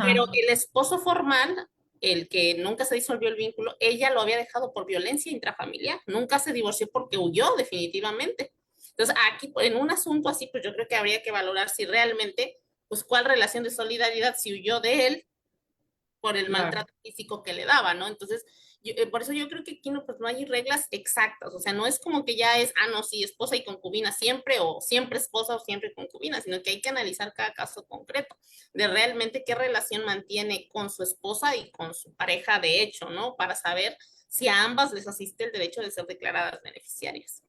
pero ajá. el esposo formal, el que nunca se disolvió el vínculo, ella lo había dejado por violencia intrafamiliar, nunca se divorció porque huyó definitivamente. Entonces, aquí en un asunto así, pues yo creo que habría que valorar si realmente, pues cuál relación de solidaridad, si huyó de él por el Claro. maltrato físico que le daba, ¿no? Entonces, por eso yo creo que aquí no, pues no hay reglas exactas, o sea, no es como que ya es, no, sí, esposa y concubina siempre, o siempre esposa o siempre concubina, sino que hay que analizar cada caso concreto, de realmente qué relación mantiene con su esposa y con su pareja de hecho, ¿no? Para saber si a ambas les asiste el derecho de ser declaradas beneficiarias.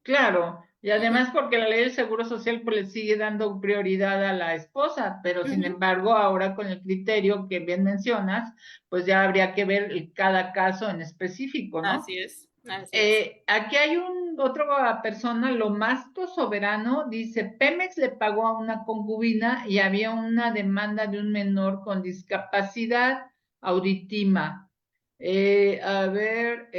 Claro, y Uh -huh, además porque la ley del Seguro Social pues le sigue dando prioridad a la esposa, pero uh sin -huh. embargo ahora con el criterio que bien mencionas, pues ya habría que ver cada caso en específico, ¿no? Así es, así es. Aquí hay otra persona, lo Masto Soberano, dice, Pemex le pagó a una concubina y había una demanda de un menor con discapacidad auditiva. A ver,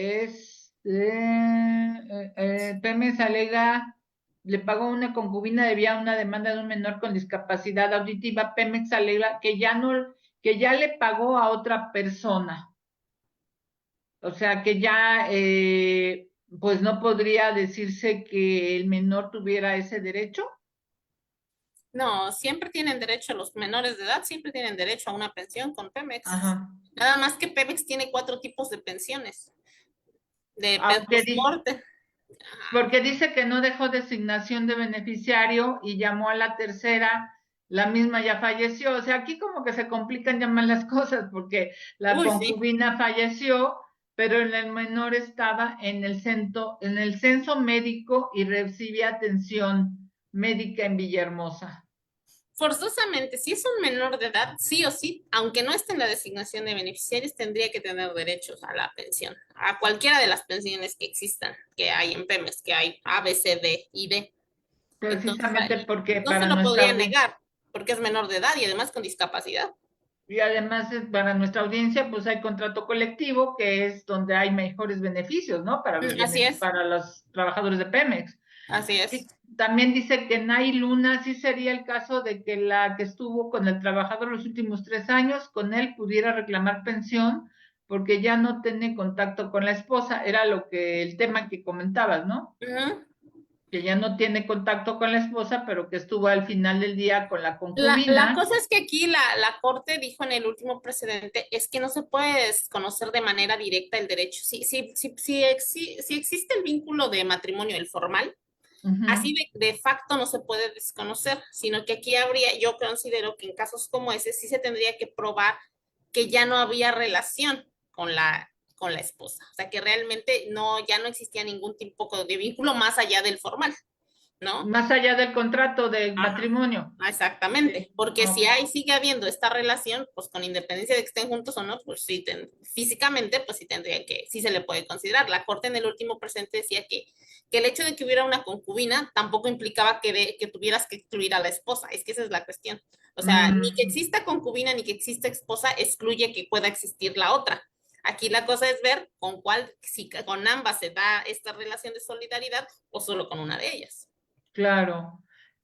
Pemex alega, le pagó a una concubina, debía una demanda de un menor con discapacidad auditiva. Pemex alega que ya no, que ya le pagó a otra persona. O sea que ya, pues no podría decirse que el menor tuviera ese derecho. No, siempre tienen derecho, los menores de edad siempre tienen derecho a una pensión con Pemex. Ajá. Nada más que Pemex tiene 4 tipos de pensiones, de Aunque transporte. porque dice que no dejó designación de beneficiario y llamó a la tercera, la misma ya falleció. O sea, aquí como que se complican ya más las cosas porque la Uy, sí. concubina falleció, pero el menor estaba en el censo médico y recibía atención médica en Villahermosa. Forzosamente, si es un menor de edad, sí o sí, aunque no esté en la designación de beneficiarios, tendría que tener derechos a la pensión, a cualquiera de las pensiones que existan, que hay en Pemex, que hay A, B, C, D y D. Entonces, Precisamente porque no se para lo nuestra podría audiencia, negar, porque es menor de edad y además con discapacidad. y además para nuestra audiencia, pues hay contrato colectivo, que es donde hay mejores beneficios, ¿no? Así es, Para los trabajadores de Pemex. Así Y es. también dice que Nay Luna sí sería el caso de que la que estuvo con el trabajador los últimos 3 años, con él pudiera reclamar pensión porque ya no tiene contacto con la esposa, era el tema que comentabas, ¿no? Ujú. Que ya no tiene contacto con la esposa, pero que estuvo al final del día con la La concubina. cosa es que aquí la Corte dijo en el último precedente es que no se puede desconocer de manera directa el derecho. Si existe el vínculo de matrimonio, el formal, así Ujú. de facto no se puede desconocer, sino que aquí habría, yo considero que en casos como ese sí se tendría que probar que ya no había relación con la esposa. O sea, que realmente no, ya no existía ningún tipo de vínculo más allá del formal, ¿no? Más allá del contrato de Ajá. matrimonio. Exactamente, porque si Ok. hay, sigue habiendo esta relación, pues con independencia de que estén juntos o no, pues sí, físicamente, pues sí tendría que, sí se le puede considerar. La Corte en el último presente decía que el hecho de que hubiera una concubina tampoco implicaba que tuvieras que excluir a la esposa, es que esa es la cuestión. O sea, ni que Mm, exista concubina ni que exista esposa excluye que pueda existir la otra. Aquí la cosa es ver con cuál, si con ambas se da esta relación de solidaridad o solo con una de ellas. claro.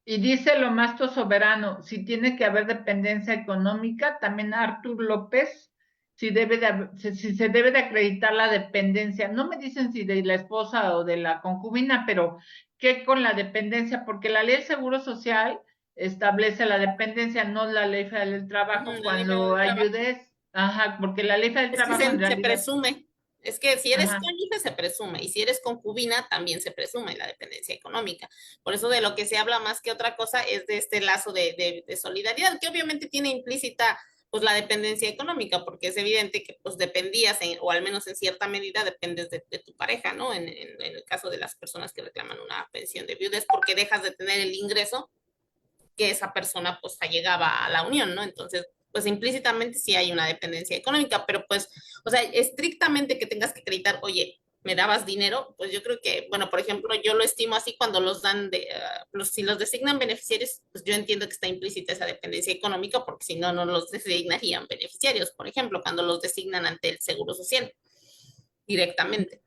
Y dice lo más soberano, si tiene que haber dependencia económica, también Artur López, si se debe de acreditar la dependencia. No me dicen si de la esposa o de la concubina, pero ¿qué con la dependencia? Porque la ley del Seguro Social establece la dependencia, no la ley federal del Ujú, trabajo, la ley federal cuando del trabajo. ayudes, ajá, porque la ley federal del Es que trabajo en se realidad, presume, es que si eres ajá. cónyuge se presume y si eres concubina también se presume la dependencia económica. Por eso de lo que se habla más que otra cosa es de este lazo de solidaridad, que obviamente tiene implícita pues la dependencia económica, porque es evidente que pues dependías, o al menos en cierta medida dependes de tu pareja, ¿no? En el caso de las personas que reclaman una pensión de viudez, porque dejas de tener el ingreso que esa persona pues allegaba a la unión, ¿no? Entonces, pues implícitamente sí hay una dependencia económica, pero pues, o sea, estrictamente que tengas que acreditar, oye, me dabas dinero, pues yo creo que, bueno, por ejemplo, yo lo estimo así cuando los dan si los designan beneficiarios, pues yo entiendo que está implícita esa dependencia económica, porque si no, no los designarían beneficiarios, por ejemplo, cuando los designan ante el Seguro Social directamente.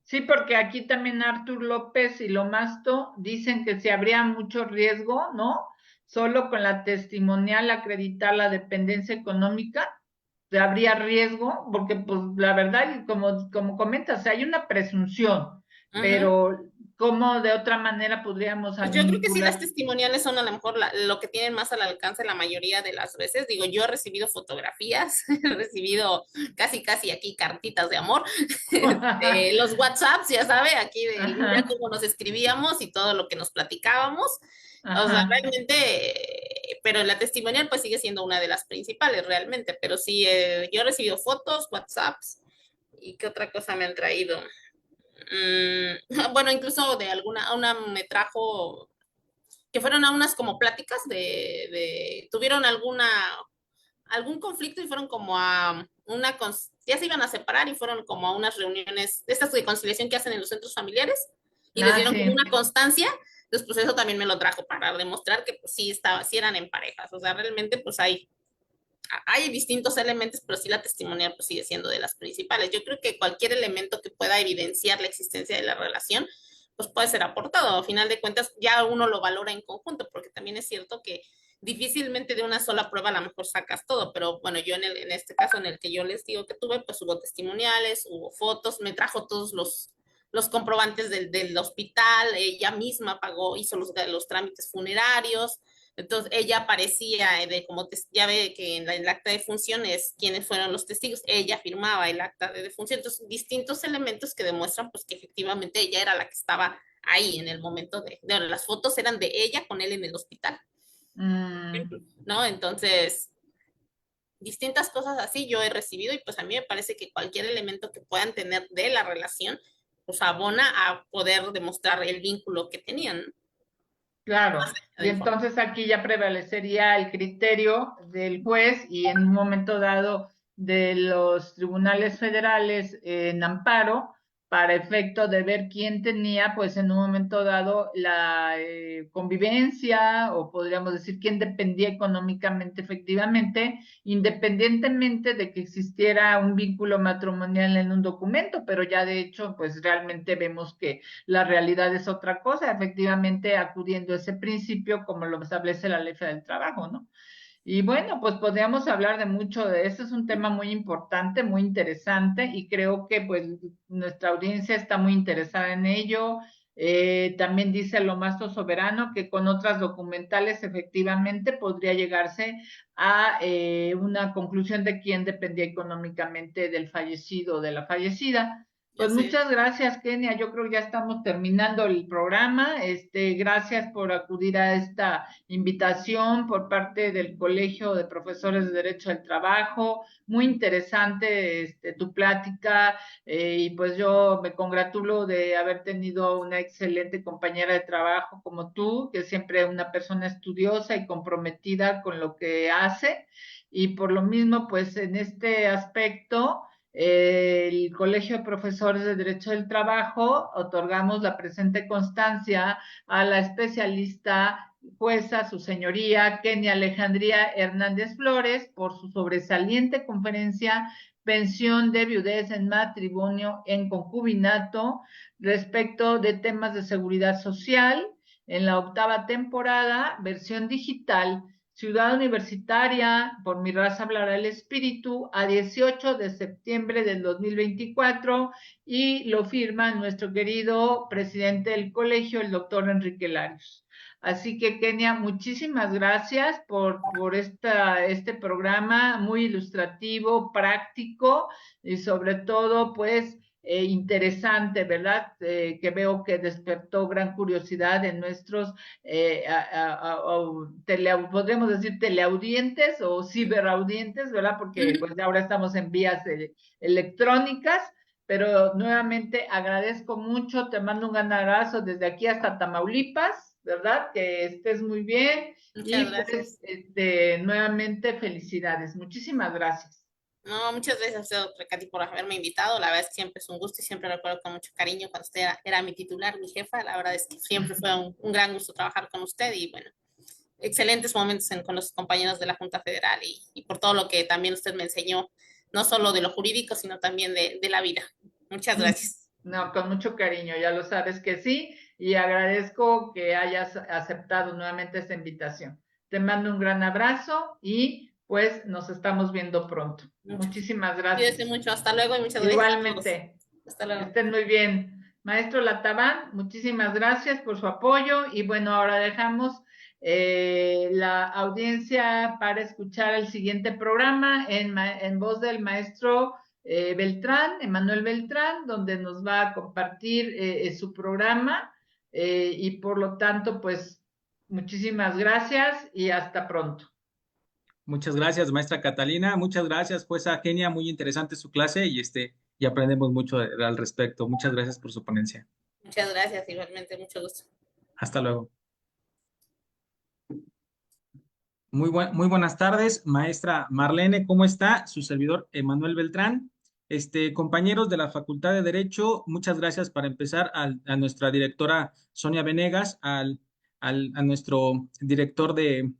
Sí, porque aquí también Artur López y Lomasto dicen que si habría mucho riesgo, ¿no? Solo con la testimonial acreditar la dependencia económica, habría riesgo, porque pues la verdad, y como comentas, hay una presunción, Uh -huh. pero ¿cómo de otra manera podríamos Pues yo creo que sí, las vincular? testimoniales son a lo mejor lo que tienen más al alcance la mayoría de las veces. Digo, yo he recibido fotografías, he recibido casi aquí cartitas de amor, los WhatsApps, ya sabe, aquí del día Ajá, cómo nos escribíamos y todo lo que nos platicábamos. O sea, ajá. realmente, pero la testimonial pues sigue siendo una de las principales realmente, pero sí, yo he recibido fotos, WhatsApps y qué otra cosa me han traído. Bueno, incluso de una me trajo que fueron a unas como pláticas tuvieron algún conflicto y fueron como a ya se iban a separar y fueron como a unas reuniones de estas de conciliación que hacen en los centros familiares y les Ah, dieron como sí. una constancia. Entonces, pues eso también me lo trajo para demostrar que pues, sí eran en parejas. O sea, realmente pues hay distintos elementos, pero sí la testimonial pues sigue siendo de las principales. Yo creo que cualquier elemento que pueda evidenciar la existencia de la relación, pues puede ser aportado. A final de cuentas, ya uno lo valora en conjunto, porque también es cierto que difícilmente de una sola prueba a lo mejor sacas todo, pero bueno, yo en este caso en el que yo les digo que tuve, pues hubo testimoniales, hubo fotos, me trajo todos los comprobantes del hospital, ella misma pagó, hizo los trámites funerarios, entonces ella aparecía como ya ve que en el acta de función es quiénes fueron los testigos, ella firmaba el acta de defunción, entonces distintos elementos que demuestran pues que efectivamente ella era la que estaba ahí en el momento las fotos eran de ella con él en el hospital, Mm, ¿no? Entonces, distintas cosas así yo he recibido y pues a mí me parece que cualquier elemento que puedan tener de la relación pues abona a poder demostrar el vínculo que tenían claro. Y del formal. entonces aquí ya prevalecería el criterio del juez y en un momento dado de los tribunales federales en amparo para efecto de ver quién tenía, pues en un momento dado, la convivencia, o podríamos decir quién dependía económicamente, efectivamente, independientemente de que existiera un vínculo matrimonial en un documento, pero ya de hecho, pues realmente vemos que la realidad es otra cosa, efectivamente acudiendo a ese principio como lo establece la Ley Federal del Trabajo, ¿no? Y bueno, pues podríamos hablar de mucho de eso, es un tema muy importante, muy interesante y creo que pues nuestra audiencia está muy interesada en ello. También dice lo Lomasto Soberano que con otras documentales efectivamente podría llegarse a una conclusión de quién dependía económicamente del fallecido o de la fallecida. Ya Pues sé. muchas gracias, Kenia. Yo creo que ya estamos terminando el programa. Gracias por acudir a esta invitación por parte del Colegio de Profesores de Derecho al Trabajo. Muy interesante tu plática y pues yo me congratulo de haber tenido una excelente compañera de trabajo como tú, que siempre es una persona estudiosa y comprometida con lo que hace. Y por lo mismo, pues en este aspecto el Colegio de Profesores de Derecho del Trabajo otorgamos la presente constancia a la especialista jueza, su señoría Kenia Alejandría Hernández Flores, por su sobresaliente conferencia Pensión de viudez en matrimonio en concubinato respecto de temas de seguridad social en la 8ª temporada, versión digital, Ciudad Universitaria, por mi raza hablará el espíritu, a 18 de septiembre del 2024 y lo firma nuestro querido presidente del colegio, el doctor Enrique Larios. Así que, Kenia, muchísimas gracias por este programa muy ilustrativo, práctico y sobre todo, pues, interesante, ¿verdad? Que veo que despertó gran curiosidad en nuestros podríamos decir teleaudientes o ciberaudientes, ¿verdad? Porque pues ahora estamos en vías electrónicas, pero nuevamente agradezco mucho, te mando un gran abrazo desde aquí hasta Tamaulipas, ¿verdad? Que estés muy bien Muchas y pues gracias. nuevamente felicidades. Muchísimas gracias. No, muchas gracias a usted, doctora Katy, por haberme invitado. La verdad es que siempre es un gusto y siempre recuerdo con mucho cariño cuando usted era mi titular, mi jefa. La verdad es que siempre fue un gran gusto trabajar con usted y bueno, excelentes momentos con los compañeros de la Junta Federal y por todo lo que también usted me enseñó, no solo de lo jurídico, sino también de la vida. Muchas gracias. No, con mucho cariño, ya lo sabes que sí, y agradezco que hayas aceptado nuevamente esta invitación. Te mando un gran abrazo y pues nos estamos viendo pronto. Muchas. Muchísimas Cuídese gracias. mucho. Hasta luego y muchas gracias a todos. Igualmente, Hasta que luego. estén muy bien. Maestro Latabán, muchísimas gracias por su apoyo y bueno, ahora dejamos la audiencia para escuchar el siguiente programa en voz del maestro Beltrán, Emanuel Beltrán, donde nos va a compartir su programa y por lo tanto, pues muchísimas gracias y hasta pronto. Muchas gracias, maestra Catalina. Muchas gracias, jueza Kenia. Muy interesante su clase y aprendemos mucho al respecto. Muchas gracias por su ponencia. Muchas gracias, igualmente, mucho gusto. Hasta luego. Muy buenas tardes, maestra Marlene. ¿Cómo está? Su servidor, Emanuel Beltrán. Compañeros de la Facultad de Derecho, muchas gracias para empezar a nuestra directora Sonia Venegas, a nuestro director de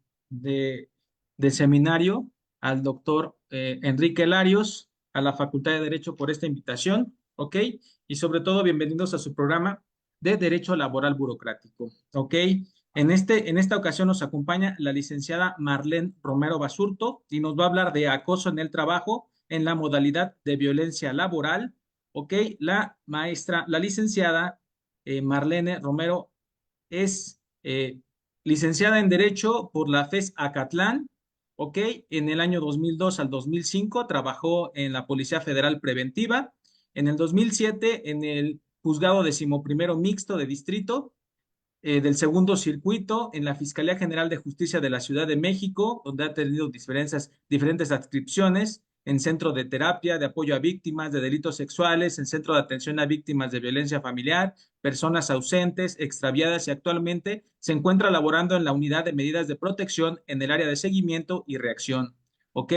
seminario, al doctor Enrique Larios, a la Facultad de Derecho por esta invitación, ¿ok? Y sobre todo, bienvenidos a su programa de Derecho Laboral Burocrático, ¿ok? En esta ocasión nos acompaña la licenciada Marlene Romero Basurto y nos va a hablar de acoso en el trabajo en la modalidad de violencia laboral, ¿ok? La licenciada Marlene Romero es licenciada en Derecho por la FES Acatlán, ¿ok? En el año 2002 al 2005 trabajó en la Policía Federal Preventiva, en el 2007 en el Juzgado Decimoprimero Mixto de Distrito, del segundo circuito en la Fiscalía General de Justicia de la Ciudad de México, donde ha tenido diferentes adscripciones en Centro de Terapia, de Apoyo a Víctimas de Delitos Sexuales, en Centro de Atención a Víctimas de Violencia Familiar, Personas Ausentes, Extraviadas y actualmente se encuentra laborando en la Unidad de Medidas de Protección en el área de seguimiento y reacción. ¿Ok?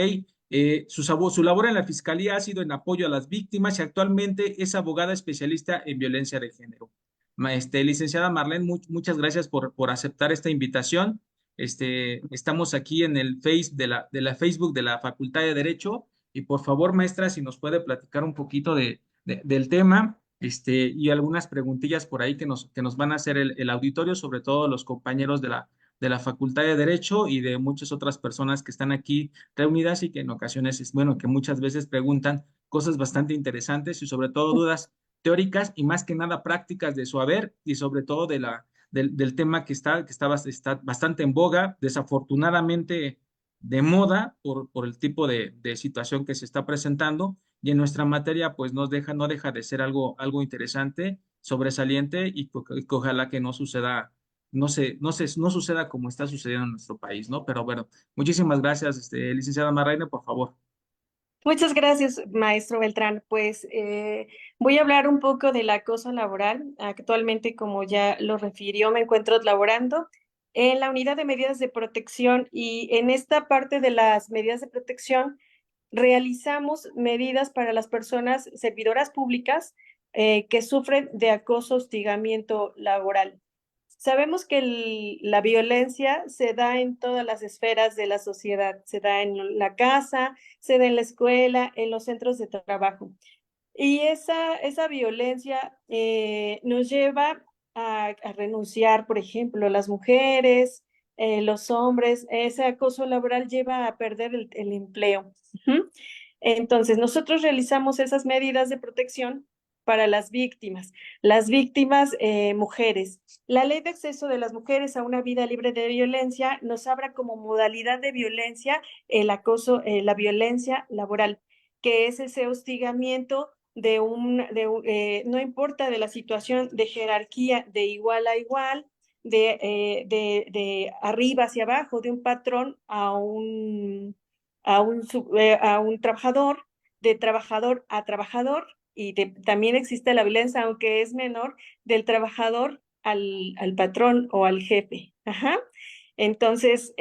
Su labor en la Fiscalía ha sido en apoyo a las víctimas y actualmente es abogada especialista en violencia de género. Licenciada Marlene, muchas gracias por aceptar esta invitación. Estamos aquí en el Face de la Facebook de la Facultad de Derecho y por favor, maestra, si nos puede platicar un poquito del tema, y algunas preguntillas por ahí que nos van a hacer el auditorio, sobre todo los compañeros de la Facultad de Derecho y de muchas otras personas que están aquí reunidas y que en ocasiones, bueno, que muchas veces preguntan cosas bastante interesantes y sobre todo dudas teóricas y más que nada prácticas de su haber y sobre todo del tema que está bastante en boga, desafortunadamente de moda por el tipo de situación que se está presentando y en nuestra materia pues no deja de ser algo interesante, sobresaliente y que ojalá que no suceda, no suceda como está sucediendo en nuestro país, ¿no? Pero bueno, muchísimas gracias, licenciada Marraine, por favor. Muchas gracias, maestro Beltrán. Pues voy a hablar un poco del acoso laboral. Actualmente, como ya lo refirió, me encuentro laborando en la unidad de medidas de protección y en esta parte de las medidas de protección realizamos medidas para las personas servidoras públicas que sufren de acoso, hostigamiento laboral. Sabemos que la violencia se da en todas las esferas de la sociedad, se da en la casa, se da en la escuela, en los centros de trabajo. Y esa violencia nos lleva a renunciar, por ejemplo, las mujeres, los hombres, ese acoso laboral lleva a perder el empleo. Uh-huh. Entonces, nosotros realizamos esas medidas de protección para las víctimas mujeres. La ley de acceso de las mujeres a una vida libre de violencia nos habla como modalidad de violencia el acoso, la violencia laboral, que es ese hostigamiento no importa de la situación de jerarquía de igual a igual, de arriba hacia abajo, de un patrón a un trabajador, de trabajador a trabajador, y también existe la violencia, aunque es menor, del trabajador al patrón o al jefe. Ajá. Entonces,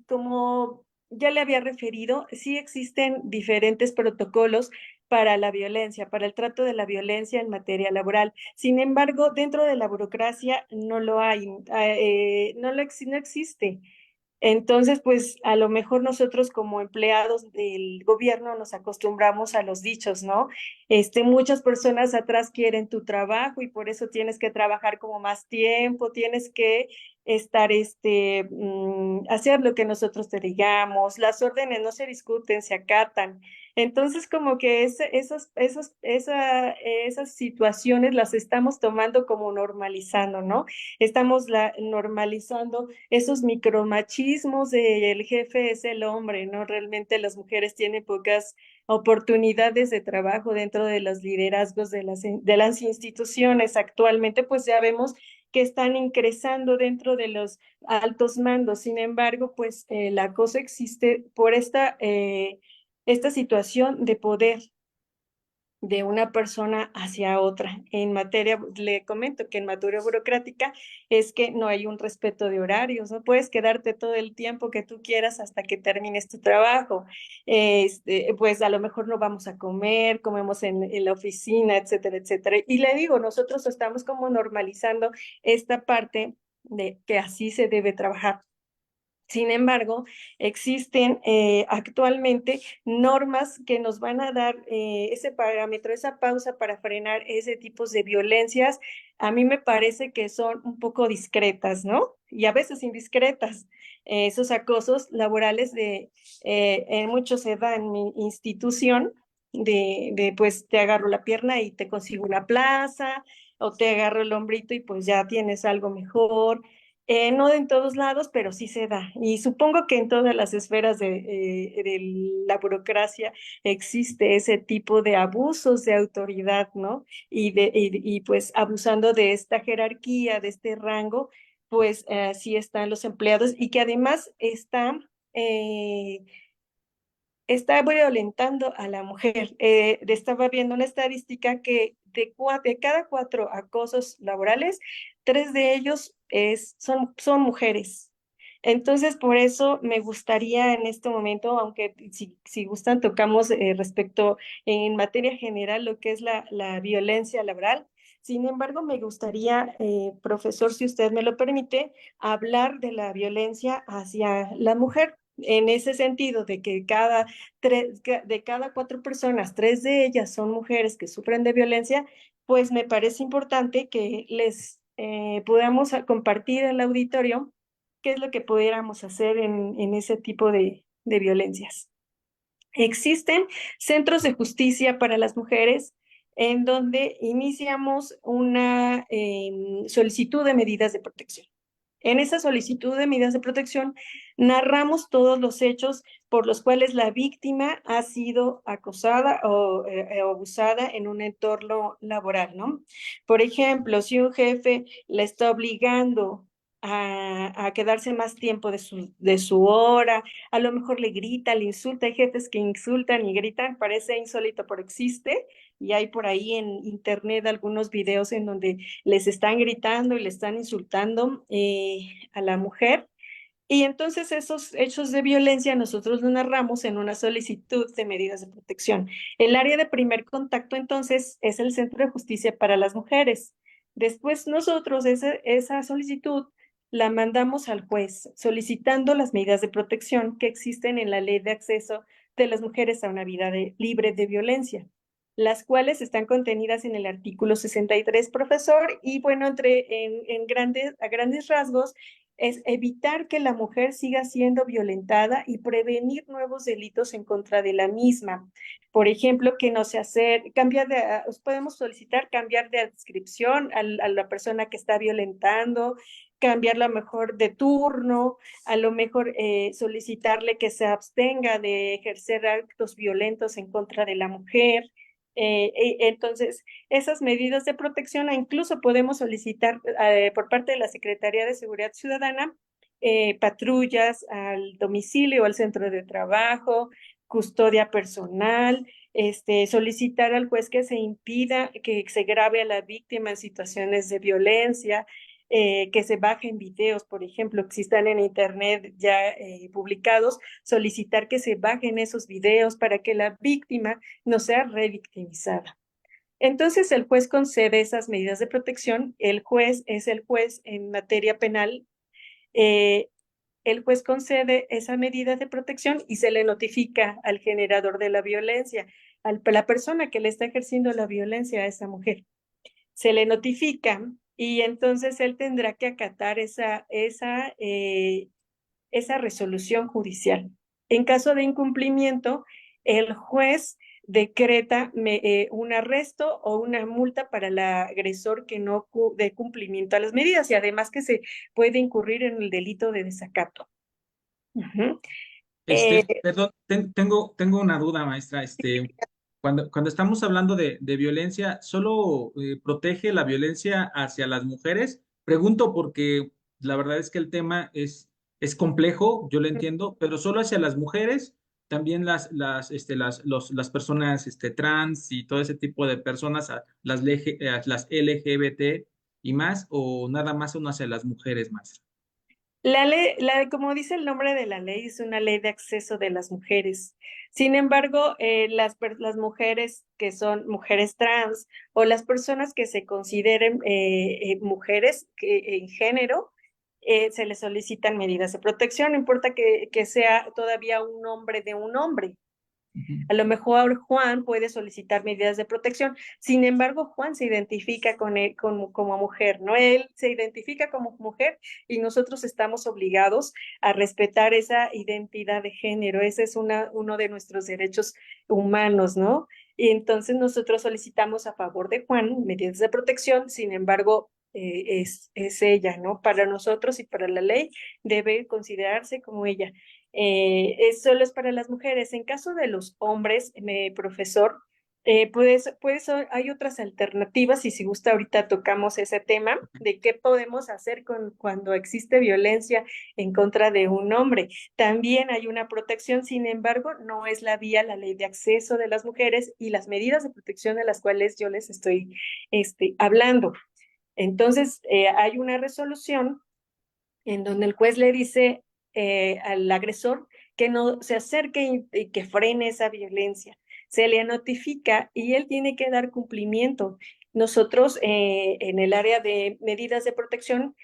como ya le había referido, sí existen diferentes protocolos para la violencia, para el trato de la violencia en materia laboral. Sin embargo, dentro de la burocracia no lo hay, no existe. Entonces, pues a lo mejor nosotros como empleados del gobierno nos acostumbramos a los dichos, ¿no? Muchas personas atrás quieren tu trabajo y por eso tienes que trabajar como más tiempo, tienes que estar, hacer lo que nosotros te digamos, las órdenes no se discuten, se acatan. Entonces, como que esas situaciones las estamos tomando como normalizando, ¿no? Estamos normalizando esos micromachismos del jefe es el hombre, ¿no? Realmente las mujeres tienen pocas oportunidades de trabajo dentro de los liderazgos de las instituciones. Actualmente, pues ya vemos que están ingresando dentro de los altos mandos. Sin embargo, pues el acoso existe por esta situación de poder de una persona hacia otra. En materia, le comento que en materia burocrática es que no hay un respeto de horarios, no puedes quedarte todo el tiempo que tú quieras hasta que termines tu trabajo. Pues a lo mejor no vamos a comer, comemos en la oficina, etcétera, etcétera. Y le digo, nosotros estamos como normalizando esta parte de que así se debe trabajar. Sin embargo, existen actualmente normas que nos van a dar ese parámetro, esa pausa para frenar ese tipo de violencias. A mí me parece que son un poco discretas, ¿no? Y a veces indiscretas. Esos acosos laborales en muchos se dan en mi institución, pues te agarro la pierna y te consigo una plaza, o te agarro el hombrito y pues ya tienes algo mejor. No en todos lados, pero sí se da. Y supongo que en todas las esferas de la burocracia existe ese tipo de abusos de autoridad, ¿no? Y pues abusando de esta jerarquía, de este rango, pues sí están los empleados y que además está violentando a la mujer. Estaba viendo una estadística que de cada 4 acosos laborales, 3 de ellos son mujeres. Entonces, por eso me gustaría en este momento, aunque si gustan, tocamos respecto en materia general lo que es la violencia laboral. Sin embargo, me gustaría, profesor, si usted me lo permite, hablar de la violencia hacia la mujer, en ese sentido de que de cada 4 personas, 3 de ellas son mujeres que sufren de violencia, pues me parece importante que les podamos compartir al auditorio qué es lo que pudiéramos hacer en ese tipo de violencias. Existen centros de justicia para las mujeres en donde iniciamos una solicitud de medidas de protección. En esa solicitud de medidas de protección narramos todos los hechos por los cuales la víctima ha sido acosada o abusada en un entorno laboral, ¿no? Por ejemplo, si un jefe la está obligando a quedarse más tiempo de su hora, a lo mejor le grita, le insulta. Hay jefes que insultan y gritan, parece insólito, pero existe, y hay por ahí en internet algunos videos en donde les están gritando y le están insultando a la mujer. Y entonces esos hechos de violencia nosotros los narramos en una solicitud de medidas de protección. El área de primer contacto entonces es el Centro de Justicia para las Mujeres. Después nosotros esa solicitud la mandamos al juez solicitando las medidas de protección que existen en la Ley de Acceso de las Mujeres a una Vida Libre de Violencia, las cuales están contenidas en el artículo 63, profesor, y bueno, a grandes rasgos, es evitar que la mujer siga siendo violentada y prevenir nuevos delitos en contra de la misma. Por ejemplo, que no se podemos solicitar cambiar de adscripción a la persona que está violentando, cambiar a lo mejor de turno, a lo mejor solicitarle que se abstenga de ejercer actos violentos en contra de la mujer. Entonces, esas medidas de protección incluso podemos solicitar por parte de la Secretaría de Seguridad Ciudadana patrullas al domicilio o al centro de trabajo, custodia personal, solicitar al juez que se impida que se grave a la víctima en situaciones de violencia, que se bajen videos, por ejemplo, que si están en internet ya publicados, solicitar que se bajen esos videos para que la víctima no sea revictimizada. Entonces el juez concede esas medidas de protección. El juez es el juez en materia penal. El juez concede esa medida de protección y se le notifica al generador de la violencia, a la persona que le está ejerciendo la violencia a esa mujer. Se le notifica y entonces él tendrá que acatar esa resolución judicial. En caso de incumplimiento, el juez decreta un arresto o una multa para el agresor que no dé cumplimiento a las medidas, y además que se puede incurrir en el delito de desacato. Uh-huh. Perdón, tengo una duda, maestra. Cuando estamos hablando de violencia, ¿solo protege la violencia hacia las mujeres? Pregunto porque la verdad es que el tema es complejo, yo lo entiendo, pero solo hacia las mujeres, también las personas trans y todo ese tipo de personas, las LGBT y más, o nada más uno hacia las mujeres, maestra. La ley, como dice el nombre de la ley, es una ley de acceso de las mujeres. Sin embargo, las mujeres que son mujeres trans o las personas que se consideren mujeres en género, se les solicitan medidas de protección, no importa que sea todavía un hombre de un hombre. A lo mejor Juan puede solicitar medidas de protección. Sin embargo, Juan se identifica como mujer, ¿no? Él se identifica como mujer y nosotros estamos obligados a respetar esa identidad de género. Ese es uno de nuestros derechos humanos, ¿no? Y entonces nosotros solicitamos a favor de Juan medidas de protección. Sin embargo, es ella, ¿no? Para nosotros y para la ley debe considerarse como ella. Solo es para las mujeres. En caso de los hombres, profesor, hay otras alternativas, y si gusta ahorita tocamos ese tema de qué podemos hacer cuando existe violencia en contra de un hombre. También hay una protección, sin embargo, no es la vía la ley de acceso de las mujeres y las medidas de protección de las cuales yo les estoy hablando. Entonces, hay una resolución en donde el juez le dice al agresor que no se acerque y que frene esa violencia. Se le notifica y él tiene que dar cumplimiento. Nosotros en el área de medidas de protección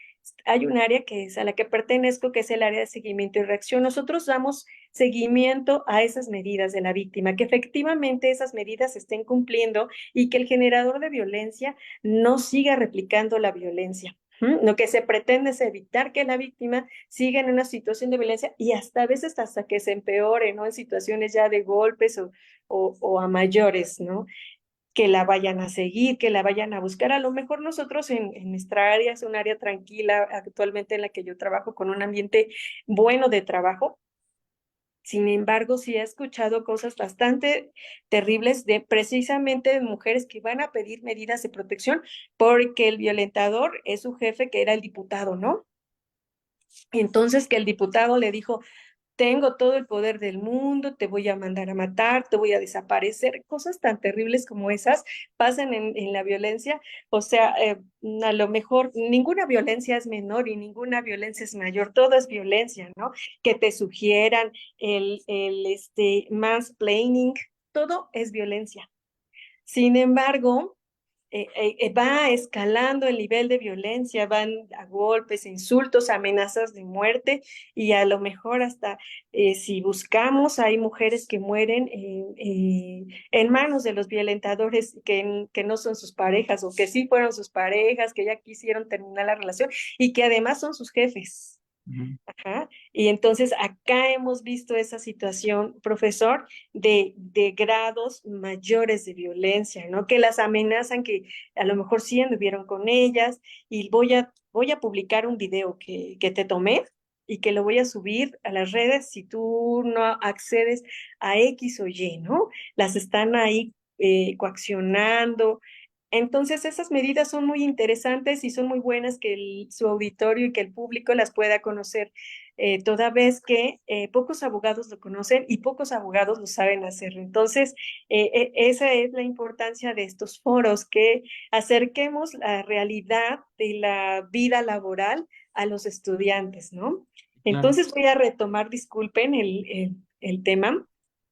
hay un área que es a la que pertenezco, que es el área de seguimiento y reacción. Nosotros damos seguimiento a esas medidas de la víctima, que efectivamente esas medidas se estén cumpliendo y que el generador de violencia no siga replicando la violencia. Lo que se pretende es evitar que la víctima siga en una situación de violencia y hasta a veces hasta que se empeore, ¿no? En situaciones ya de golpes o a mayores, ¿no? Que la vayan a seguir, que la vayan a buscar. A lo mejor nosotros en nuestra área es un área tranquila actualmente en la que yo trabajo con un ambiente bueno de trabajo. Sin embargo, sí he escuchado cosas bastante terribles de precisamente de mujeres que van a pedir medidas de protección porque el violentador es su jefe, que era el diputado, ¿no? Entonces que el diputado le dijo, tengo todo el poder del mundo, te voy a mandar a matar, te voy a desaparecer. Cosas tan terribles como esas pasan en la violencia. O sea, a lo mejor ninguna violencia es menor y ninguna violencia es mayor, todo es violencia, ¿no? Que te sugieran mansplaining, todo es violencia. Sin embargo, va escalando el nivel de violencia, van a golpes, insultos, amenazas de muerte y a lo mejor hasta si buscamos, hay mujeres que mueren en manos de los violentadores que no son sus parejas o que sí fueron sus parejas, que ya quisieron terminar la relación y que además son sus jefes. Ajá. Y entonces acá hemos visto esa situación, profesor, de grados mayores de violencia, ¿no? Que las amenazan, que a lo mejor sí anduvieron con ellas y voy a publicar un video que te tomé y que lo voy a subir a las redes si tú no accedes a X o Y, ¿no? Las están ahí coaccionando. Entonces, esas medidas son muy interesantes y son muy buenas que su auditorio y que el público las pueda conocer, toda vez que pocos abogados lo conocen y pocos abogados lo saben hacer. Entonces, esa es la importancia de estos foros, que acerquemos la realidad de la vida laboral a los estudiantes, ¿no? Claro. Entonces, voy a retomar, disculpen, el tema.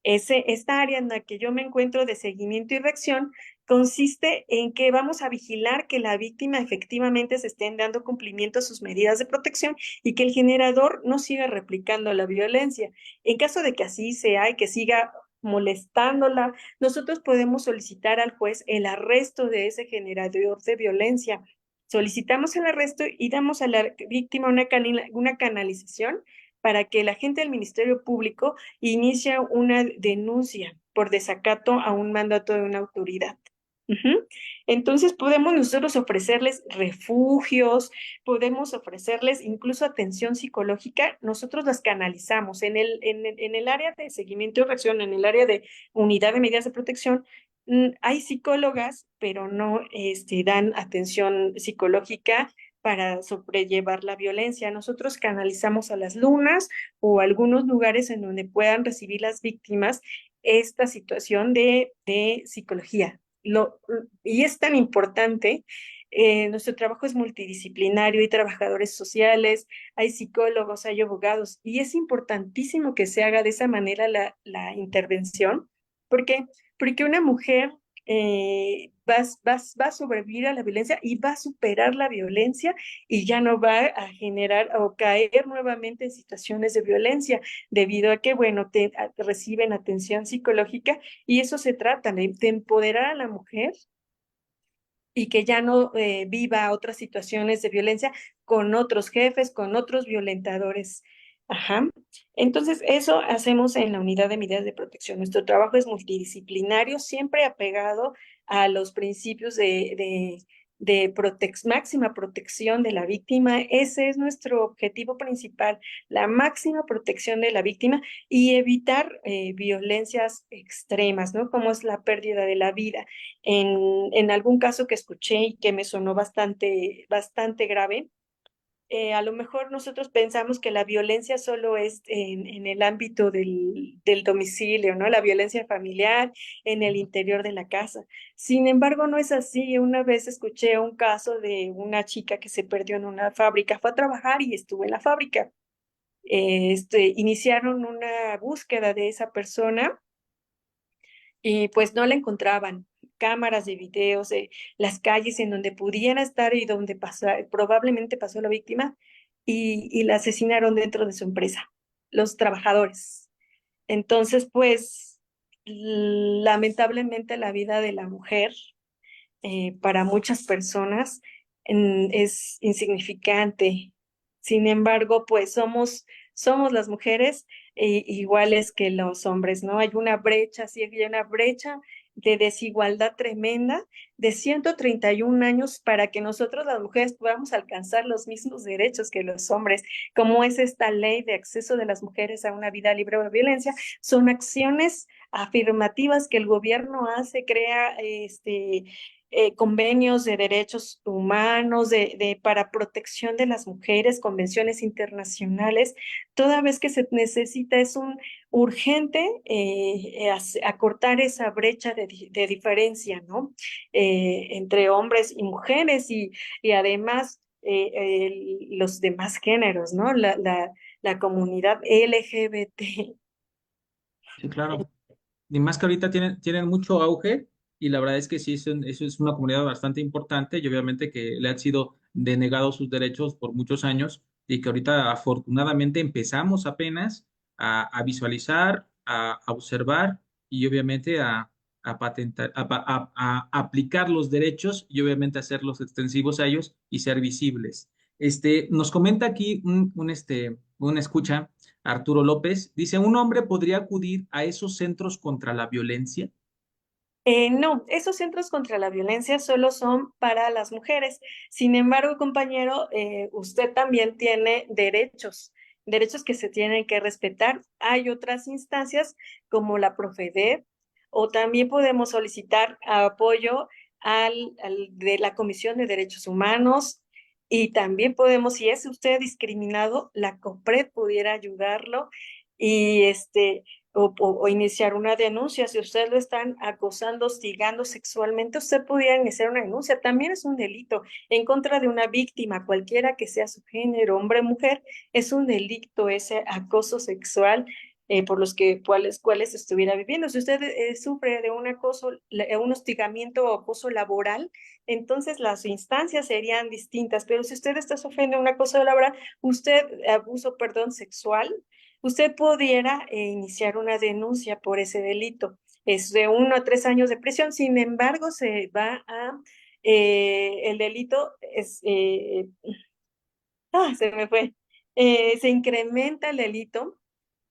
Esta área en la que yo me encuentro de seguimiento y reacción consiste en que vamos a vigilar que la víctima efectivamente se estén dando cumplimiento a sus medidas de protección y que el generador no siga replicando la violencia. En caso de que así sea y que siga molestándola, nosotros podemos solicitar al juez el arresto de ese generador de violencia. Solicitamos el arresto y damos a la víctima una canalización para que el agente del Ministerio Público inicie una denuncia por desacato a un mandato de una autoridad. Entonces podemos nosotros ofrecerles refugios, podemos ofrecerles incluso atención psicológica, nosotros las canalizamos en el área de seguimiento y reacción, en el área de unidad de medidas de protección. Hay psicólogas, pero no dan atención psicológica para sobrellevar la violencia. Nosotros canalizamos a las lunas o a algunos lugares en donde puedan recibir las víctimas esta situación de psicología. Y es tan importante, nuestro trabajo es multidisciplinario, hay trabajadores sociales, hay psicólogos, hay abogados, y es importantísimo que se haga de esa manera la intervención, porque, porque una mujer va a sobrevivir a la violencia y va a superar la violencia y ya no va a generar o caer nuevamente en situaciones de violencia, debido a que, bueno, reciben atención psicológica y eso se trata, de empoderar a la mujer y que ya no viva otras situaciones de violencia con otros jefes, con otros violentadores. Ajá. Entonces, eso hacemos en la unidad de medidas de protección. Nuestro trabajo es multidisciplinario, siempre apegado a los principios de máxima protección de la víctima. Ese es nuestro objetivo principal, la máxima protección de la víctima y evitar violencias extremas, ¿no? Como es la pérdida de la vida. En algún caso que escuché y que me sonó bastante grave, a lo mejor nosotros pensamos que la violencia solo es en el ámbito del domicilio, ¿no? La violencia familiar en el interior de la casa. Sin embargo, no es así. Una vez escuché un caso de una chica que se perdió en una fábrica, fue a trabajar y estuvo en la fábrica. iniciaron una búsqueda de esa persona y pues no la encontraban. Cámaras de videos de las calles en donde pudiera estar y donde probablemente pasó la víctima y la asesinaron dentro de su empresa, los trabajadores. Entonces, pues, lamentablemente la vida de la mujer para muchas personas es insignificante. Sin embargo, pues somos las mujeres iguales que los hombres, ¿no? Hay una brecha, sí, hay una brecha de desigualdad tremenda de 131 años para que nosotros las mujeres podamos alcanzar los mismos derechos que los hombres, como es esta ley de acceso de las mujeres a una vida libre de violencia. Son acciones afirmativas que el gobierno hace, crea convenios de derechos humanos, para protección de las mujeres, convenciones internacionales, toda vez que se necesita es un urgente acortar esa brecha de diferencia, ¿no? Entre hombres y mujeres y además los demás géneros, ¿no? La comunidad LGBT. Sí, claro. Y más que ahorita tienen mucho auge y la verdad es que sí, eso es una comunidad bastante importante y obviamente que le han sido denegados sus derechos por muchos años y que ahorita afortunadamente empezamos apenas a visualizar, a observar y obviamente a patentar, a aplicar los derechos y obviamente hacerlos extensivos a ellos y ser visibles. Nos comenta aquí un escucha. Arturo López dice, ¿un hombre podría acudir a esos centros contra la violencia? No, esos centros contra la violencia solo son para las mujeres. Sin embargo, compañero, usted también tiene derechos, derechos que se tienen que respetar. Hay otras instancias como la Profedet o también podemos solicitar apoyo de la Comisión de Derechos Humanos y también podemos, si es usted discriminado, la COPRED pudiera ayudarlo y o iniciar una denuncia. Si usted lo están acosando, hostigando sexualmente, usted pudiera iniciar una denuncia. También es un delito en contra de una víctima, cualquiera que sea su género, hombre o mujer, es un delito ese acoso sexual por los cuales estuviera viviendo. Si usted sufre de un acoso, un hostigamiento o acoso laboral, entonces las instancias serían distintas, pero si usted está sufriendo un acoso laboral, abuso, perdón, sexual, usted pudiera iniciar una denuncia por ese delito. Es de 1 a 3 años de prisión. Sin embargo, el delito se me fue. Se incrementa el delito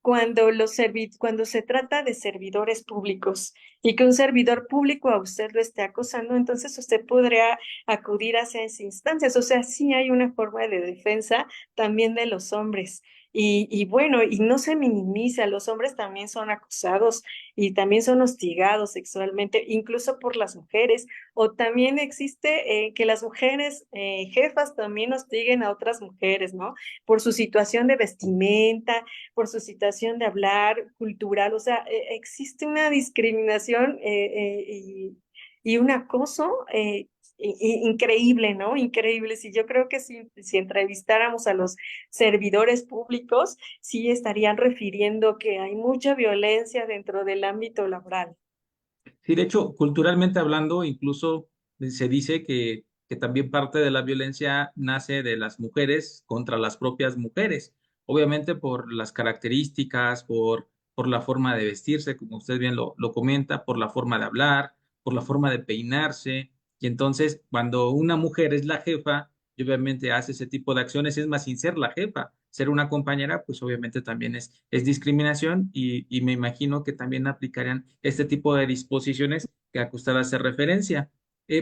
cuando se trata de servidores públicos y que un servidor público a usted lo esté acosando, entonces usted podría acudir a esas instancias. O sea, sí hay una forma de defensa también de los hombres. Y bueno, y no se minimiza, los hombres también son acosados y también son hostigados sexualmente, incluso por las mujeres. O también existe que las mujeres jefas también hostiguen a otras mujeres, ¿no? Por su situación de vestimenta, por su situación de hablar cultural, o sea, existe una discriminación y un acoso increíble, ¿no? Increíble. Sí, yo creo que si entrevistáramos a los servidores públicos, sí estarían refiriendo que hay mucha violencia dentro del ámbito laboral. Sí, de hecho, culturalmente hablando, incluso se dice que también parte de la violencia nace de las mujeres contra las propias mujeres, obviamente por las características, por la forma de vestirse, como usted bien lo comenta, por la forma de hablar, por la forma de peinarse. Y entonces, cuando una mujer es la jefa y obviamente hace ese tipo de acciones, es más, sin ser la jefa, ser una compañera, pues obviamente también es discriminación y me imagino que también aplicarían este tipo de disposiciones que a que usted hace referencia.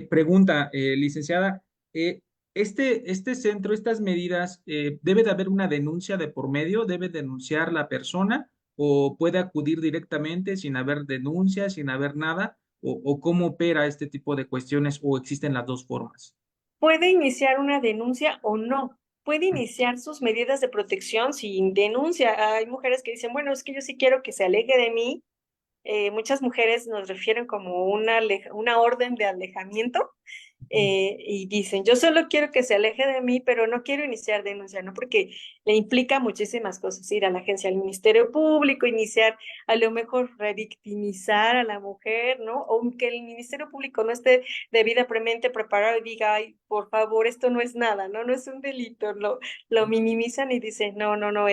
Pregunta, licenciada, eh, este centro, estas medidas, ¿debe de haber una denuncia de por medio? ¿Debe denunciar la persona o puede acudir directamente sin haber denuncia, sin haber nada? O cómo opera este tipo de cuestiones o existen las dos formas? Puede iniciar una denuncia o no. Puede iniciar sus medidas de protección sin denuncia. Hay mujeres que dicen, bueno, es que yo sí quiero que se aleje de mí. Muchas mujeres nos refieren como una orden de alejamiento y dicen, yo solo quiero que se aleje de mí, pero no quiero iniciar denuncia, ¿no? Porque le implica muchísimas cosas, ir a la agencia del Ministerio Público, iniciar, a lo mejor revictimizar a la mujer, ¿no? O que el Ministerio Público no esté debidamente preparado y diga, ay, por favor, esto no es nada, ¿no? No es un delito, lo minimizan y dicen, no, no, no,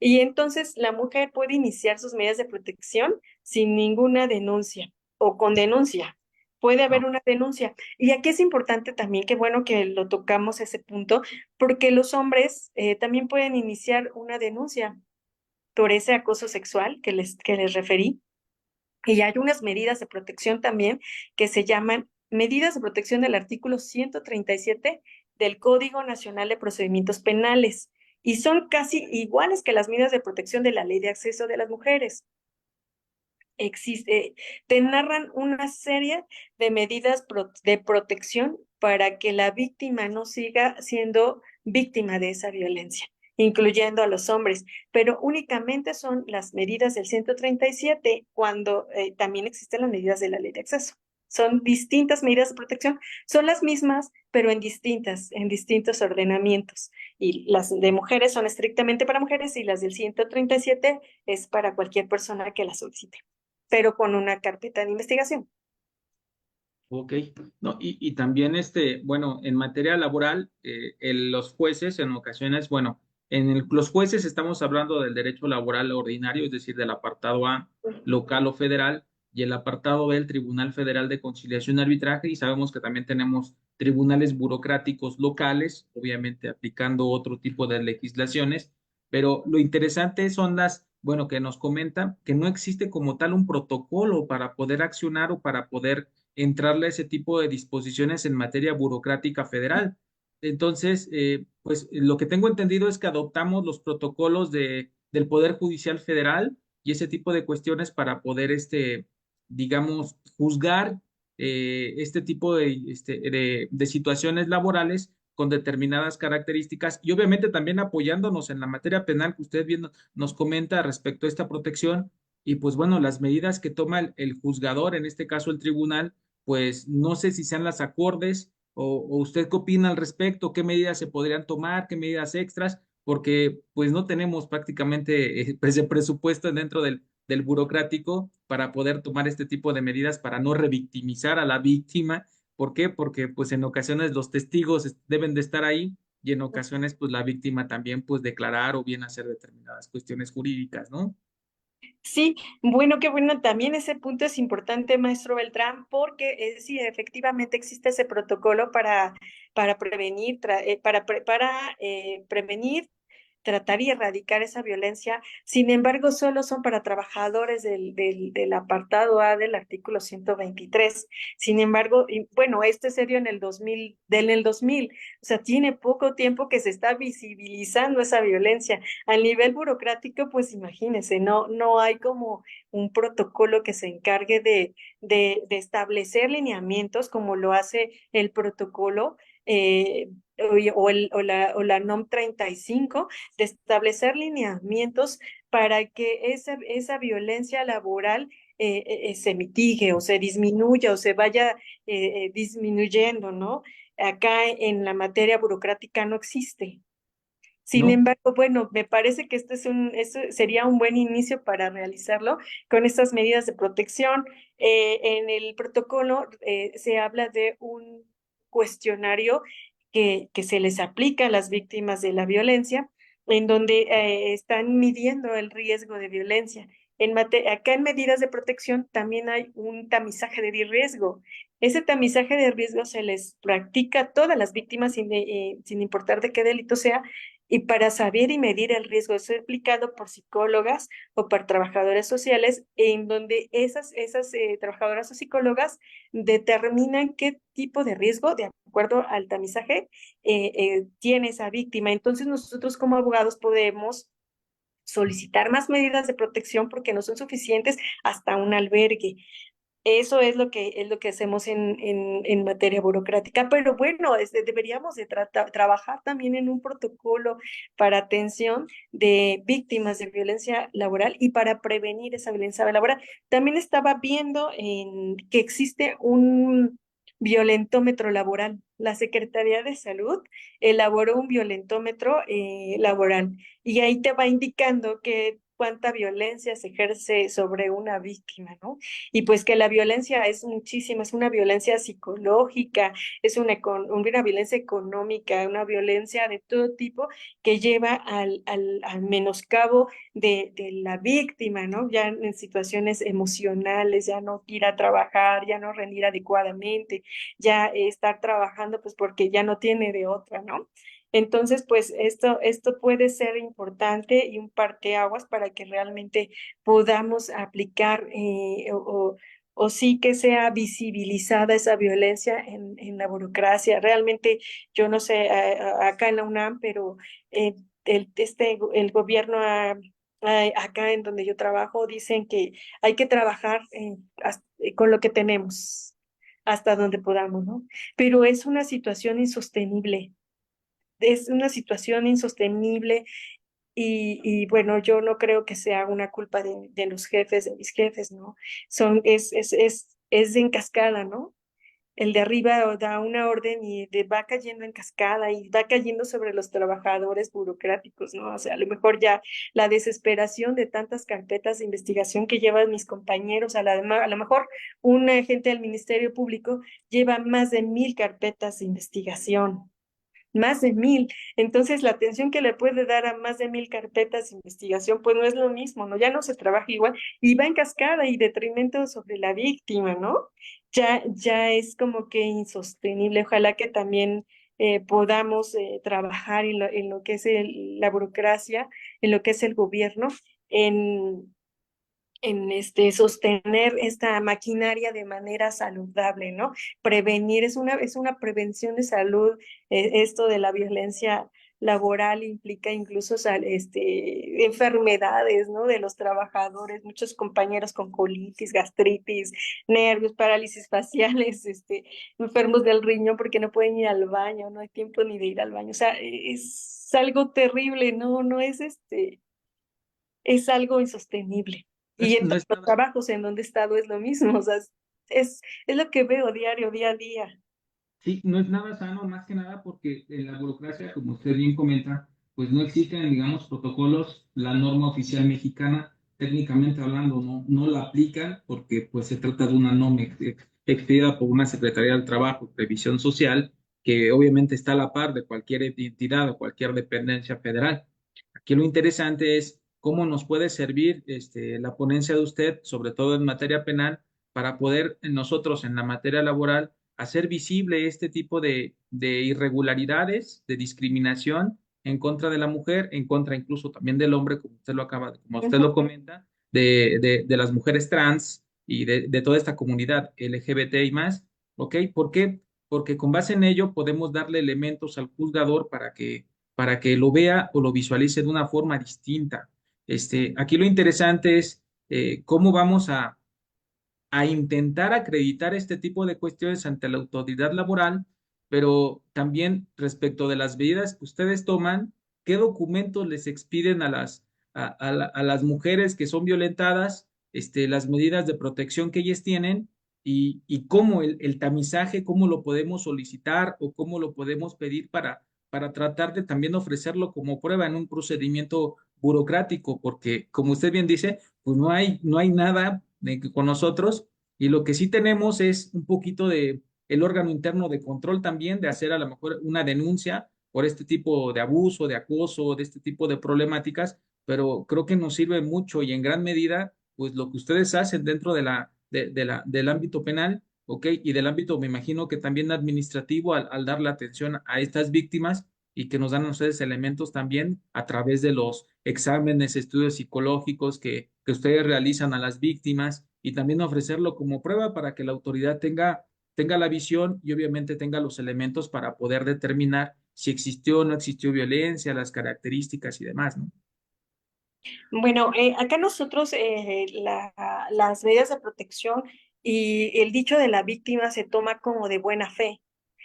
Y entonces la mujer puede iniciar sus medidas de protección sin ninguna denuncia o con denuncia. Puede haber una denuncia. Y aquí es importante también, que bueno que lo tocamos ese punto, porque los hombres también pueden iniciar una denuncia por ese acoso sexual que les referí. Y hay unas medidas de protección también que se llaman medidas de protección del artículo 137 del Código Nacional de Procedimientos Penales. Y son casi iguales que las medidas de protección de la Ley de Acceso de las Mujeres. Te narran una serie de medidas de protección para que la víctima no siga siendo víctima de esa violencia, incluyendo a los hombres, pero únicamente son las medidas del 137 cuando también existen las medidas de la Ley de Acceso. Son distintas medidas de protección, son las mismas, pero en distintos ordenamientos. Y las de mujeres son estrictamente para mujeres y las del 137 es para cualquier persona que la solicite, pero con una carpeta de investigación. Ok, no, y también bueno, en materia laboral, los jueces en ocasiones, bueno, los jueces estamos hablando del derecho laboral ordinario, es decir, del apartado A, local o federal, y el apartado B, el Tribunal Federal de Conciliación y Arbitraje, y sabemos que también tenemos tribunales burocráticos locales, obviamente aplicando otro tipo de legislaciones, pero lo interesante son bueno, que nos comentan que no existe como tal un protocolo para poder accionar o para poder entrarle a ese tipo de disposiciones en materia burocrática federal. Entonces, pues lo que tengo entendido es que adoptamos los protocolos del Poder Judicial Federal y ese tipo de cuestiones para poder, digamos, juzgar este tipo de situaciones laborales con determinadas características y obviamente también apoyándonos en la materia penal que usted bien nos comenta respecto a esta protección y pues bueno, las medidas que toma el juzgador, en este caso el tribunal, pues no sé si sean las acordes o usted qué opina al respecto, qué medidas se podrían tomar, qué medidas extras, porque pues no tenemos prácticamente pues, de presupuesto dentro del burocrático para poder tomar este tipo de medidas para no revictimizar a la víctima. ¿Por qué? Porque pues en ocasiones los testigos deben de estar ahí y en ocasiones pues la víctima también pues declarar o bien hacer determinadas cuestiones jurídicas, ¿no? Sí, bueno, qué bueno, también ese punto es importante, maestro Beltrán, porque sí, efectivamente existe ese protocolo para prevenir, prevenir, tratar y erradicar esa violencia. Sin embargo, solo son para trabajadores del apartado A del artículo 123. Sin embargo, bueno, este se dio en el 2000, o sea, tiene poco tiempo que se está visibilizando esa violencia. A nivel burocrático, pues imagínense, no hay como un protocolo que se encargue de establecer lineamientos como lo hace el protocolo o la NOM 35, de establecer lineamientos para que esa violencia laboral se mitigue o se disminuya o se vaya disminuyendo, ¿no? Acá en la materia burocrática no existe. Sin ¿No? embargo, bueno, me parece que eso sería un buen inicio para realizarlo con estas medidas de protección. En el protocolo se habla de un cuestionario que se les aplica a las víctimas de la violencia, en donde están midiendo el riesgo de violencia. Acá en medidas de protección también hay un tamizaje de riesgo. Ese tamizaje de riesgo se les practica a todas las víctimas sin importar de qué delito sea, y para saber y medir el riesgo es aplicado por psicólogas o por trabajadores sociales, en donde esas trabajadoras o psicólogas determinan qué tipo de riesgo, de acuerdo al tamizaje, tiene esa víctima. Entonces nosotros como abogados podemos solicitar más medidas de protección porque no son suficientes hasta un albergue. Eso es lo que hacemos en materia burocrática, pero bueno, deberíamos de trabajar también en un protocolo para atención de víctimas de violencia laboral y para prevenir esa violencia laboral. También estaba viendo que existe violentómetro laboral. La Secretaría de Salud elaboró un violentómetro laboral y ahí te va indicando que cuánta violencia se ejerce sobre una víctima, ¿no? Y pues que la violencia es muchísima, es una violencia psicológica, es una violencia económica, una violencia de todo tipo que lleva al menoscabo de la víctima, ¿no? Ya en situaciones emocionales, ya no ir a trabajar, ya no rendir adecuadamente, ya estar trabajando pues porque ya no tiene de otra, ¿no? Entonces, pues esto puede ser importante y un parteaguas para que realmente podamos aplicar o sí que sea visibilizada esa violencia en la burocracia. Realmente, yo no sé, acá en la UNAM, pero el gobierno acá en donde yo trabajo dicen que hay que trabajar con lo que tenemos hasta donde podamos, ¿no? Pero es una situación insostenible, es una situación insostenible y bueno, yo no creo que sea una culpa de los jefes, de mis jefes, ¿no? Es en cascada, ¿no? El de arriba da una orden y va cayendo en cascada y va cayendo sobre los trabajadores burocráticos, ¿no? O sea, a lo mejor ya la desesperación de tantas carpetas de investigación que llevan mis compañeros, a lo mejor un agente del Ministerio Público lleva más de 1000 carpetas de investigación, más de 1000. Entonces, la atención que le puede dar a más de 1000 carpetas de investigación, pues no es lo mismo, ¿no? Ya no se trabaja igual y va en cascada y detrimento sobre la víctima, ¿no? Ya es como que insostenible. Ojalá que también podamos trabajar en lo que es la burocracia, en lo que es el gobierno, en sostener esta maquinaria de manera saludable, ¿no? Prevenir, es una prevención de salud, esto de la violencia laboral implica incluso enfermedades, ¿no? De los trabajadores, muchos compañeros con colitis, gastritis, nervios, parálisis faciales, enfermos del riñón porque no pueden ir al baño, no hay tiempo ni de ir al baño, o sea, es algo terrible, no es es algo insostenible. Y en No todos es los nada. trabajos en donde he estado es lo mismo, o sea, es lo que veo diario, día a día. Sí, no es nada sano, más que nada porque en la burocracia, como usted bien comenta, pues no existen, digamos, protocolos, la norma oficial mexicana, técnicamente hablando, no la aplican porque pues se trata de una norma expedida por una Secretaría del Trabajo, Previsión Social, que obviamente está a la par de cualquier entidad o cualquier dependencia federal. Aquí lo interesante es cómo nos puede servir la ponencia de usted, sobre todo en materia penal, para poder nosotros en la materia laboral hacer visible este tipo de irregularidades, de discriminación en contra de la mujer, en contra incluso también del hombre, como usted lo acaba, como usted Ujú. lo comenta, de las mujeres trans y de toda esta comunidad LGBT y más, ¿ok? ¿Por qué? Porque con base en ello podemos darle elementos al juzgador para que lo vea o lo visualice de una forma distinta. Aquí lo interesante es cómo vamos a intentar acreditar este tipo de cuestiones ante la autoridad laboral, pero también respecto de las medidas que ustedes toman, qué documentos les expiden a las mujeres que son violentadas, las medidas de protección que ellas tienen y cómo el tamizaje, cómo lo podemos solicitar o cómo lo podemos pedir para tratar de también ofrecerlo como prueba en un procedimiento burocrático, porque como usted bien dice, pues no hay nada con nosotros y lo que sí tenemos es un poquito de el órgano interno de control también, de hacer a lo mejor una denuncia por este tipo de abuso, de acoso, de este tipo de problemáticas, pero creo que nos sirve mucho y en gran medida, pues lo que ustedes hacen dentro del ámbito penal, ¿ok? Y del ámbito, me imagino que también administrativo, al dar la atención a estas víctimas y que nos dan a ustedes elementos también a través de los exámenes, estudios psicológicos que ustedes realizan a las víctimas y también ofrecerlo como prueba para que la autoridad tenga la visión y obviamente tenga los elementos para poder determinar si existió o no existió violencia, las características y demás, ¿no? Bueno, acá nosotros las medidas de protección y el dicho de la víctima se toma como de buena fe.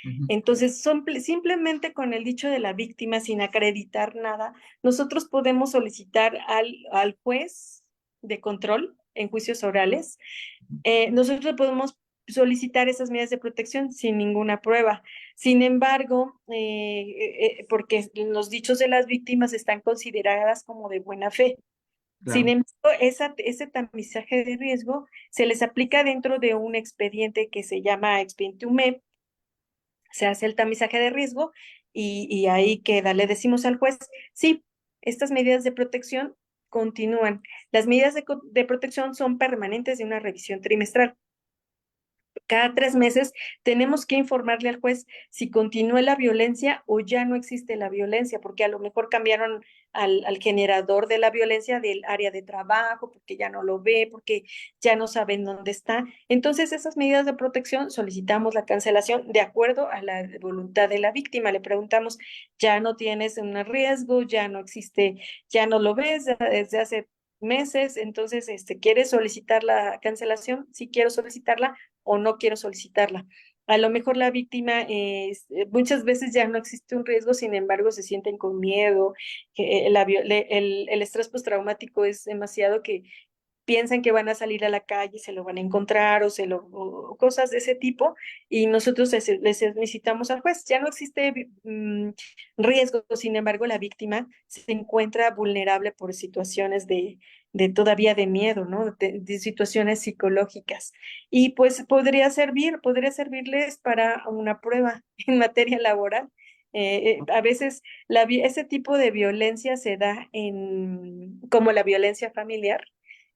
Ujú. Entonces, simplemente con el dicho de la víctima, sin acreditar nada, nosotros podemos solicitar al juez de control en juicios orales, nosotros podemos solicitar esas medidas de protección sin ninguna prueba. Sin embargo, porque los dichos de las víctimas están consideradas como de buena fe. Sin Claro. embargo, ese tamizaje de riesgo se les aplica dentro de un expediente que se llama expediente UMEP. Se hace el tamizaje de riesgo y ahí queda. Le decimos al juez, sí, estas medidas de protección continúan. Las medidas de protección son permanentes de una revisión trimestral. Cada 3 meses tenemos que informarle al juez si continúa la violencia o ya no existe la violencia, porque a lo mejor cambiaron al generador de la violencia del área de trabajo, porque ya no lo ve, porque ya no saben dónde está. Entonces, esas medidas de protección solicitamos la cancelación de acuerdo a la voluntad de la víctima. Le preguntamos, ya no tienes un riesgo, ya no existe, ya no lo ves desde hace meses, entonces, ¿quieres solicitar la cancelación? Sí quiero solicitarla o no quiero solicitarla. A lo mejor la víctima muchas veces ya no existe un riesgo, sin embargo se sienten con miedo, que el estrés postraumático es demasiado que piensan que van a salir a la calle, se lo van a encontrar o cosas de ese tipo, y nosotros les necesitamos al juez. Ya no existe riesgo, sin embargo, la víctima se encuentra vulnerable por situaciones de todavía de miedo, ¿no? De situaciones psicológicas. Y pues podría servirles para una prueba en materia laboral. A veces ese tipo de violencia se da como la violencia familiar,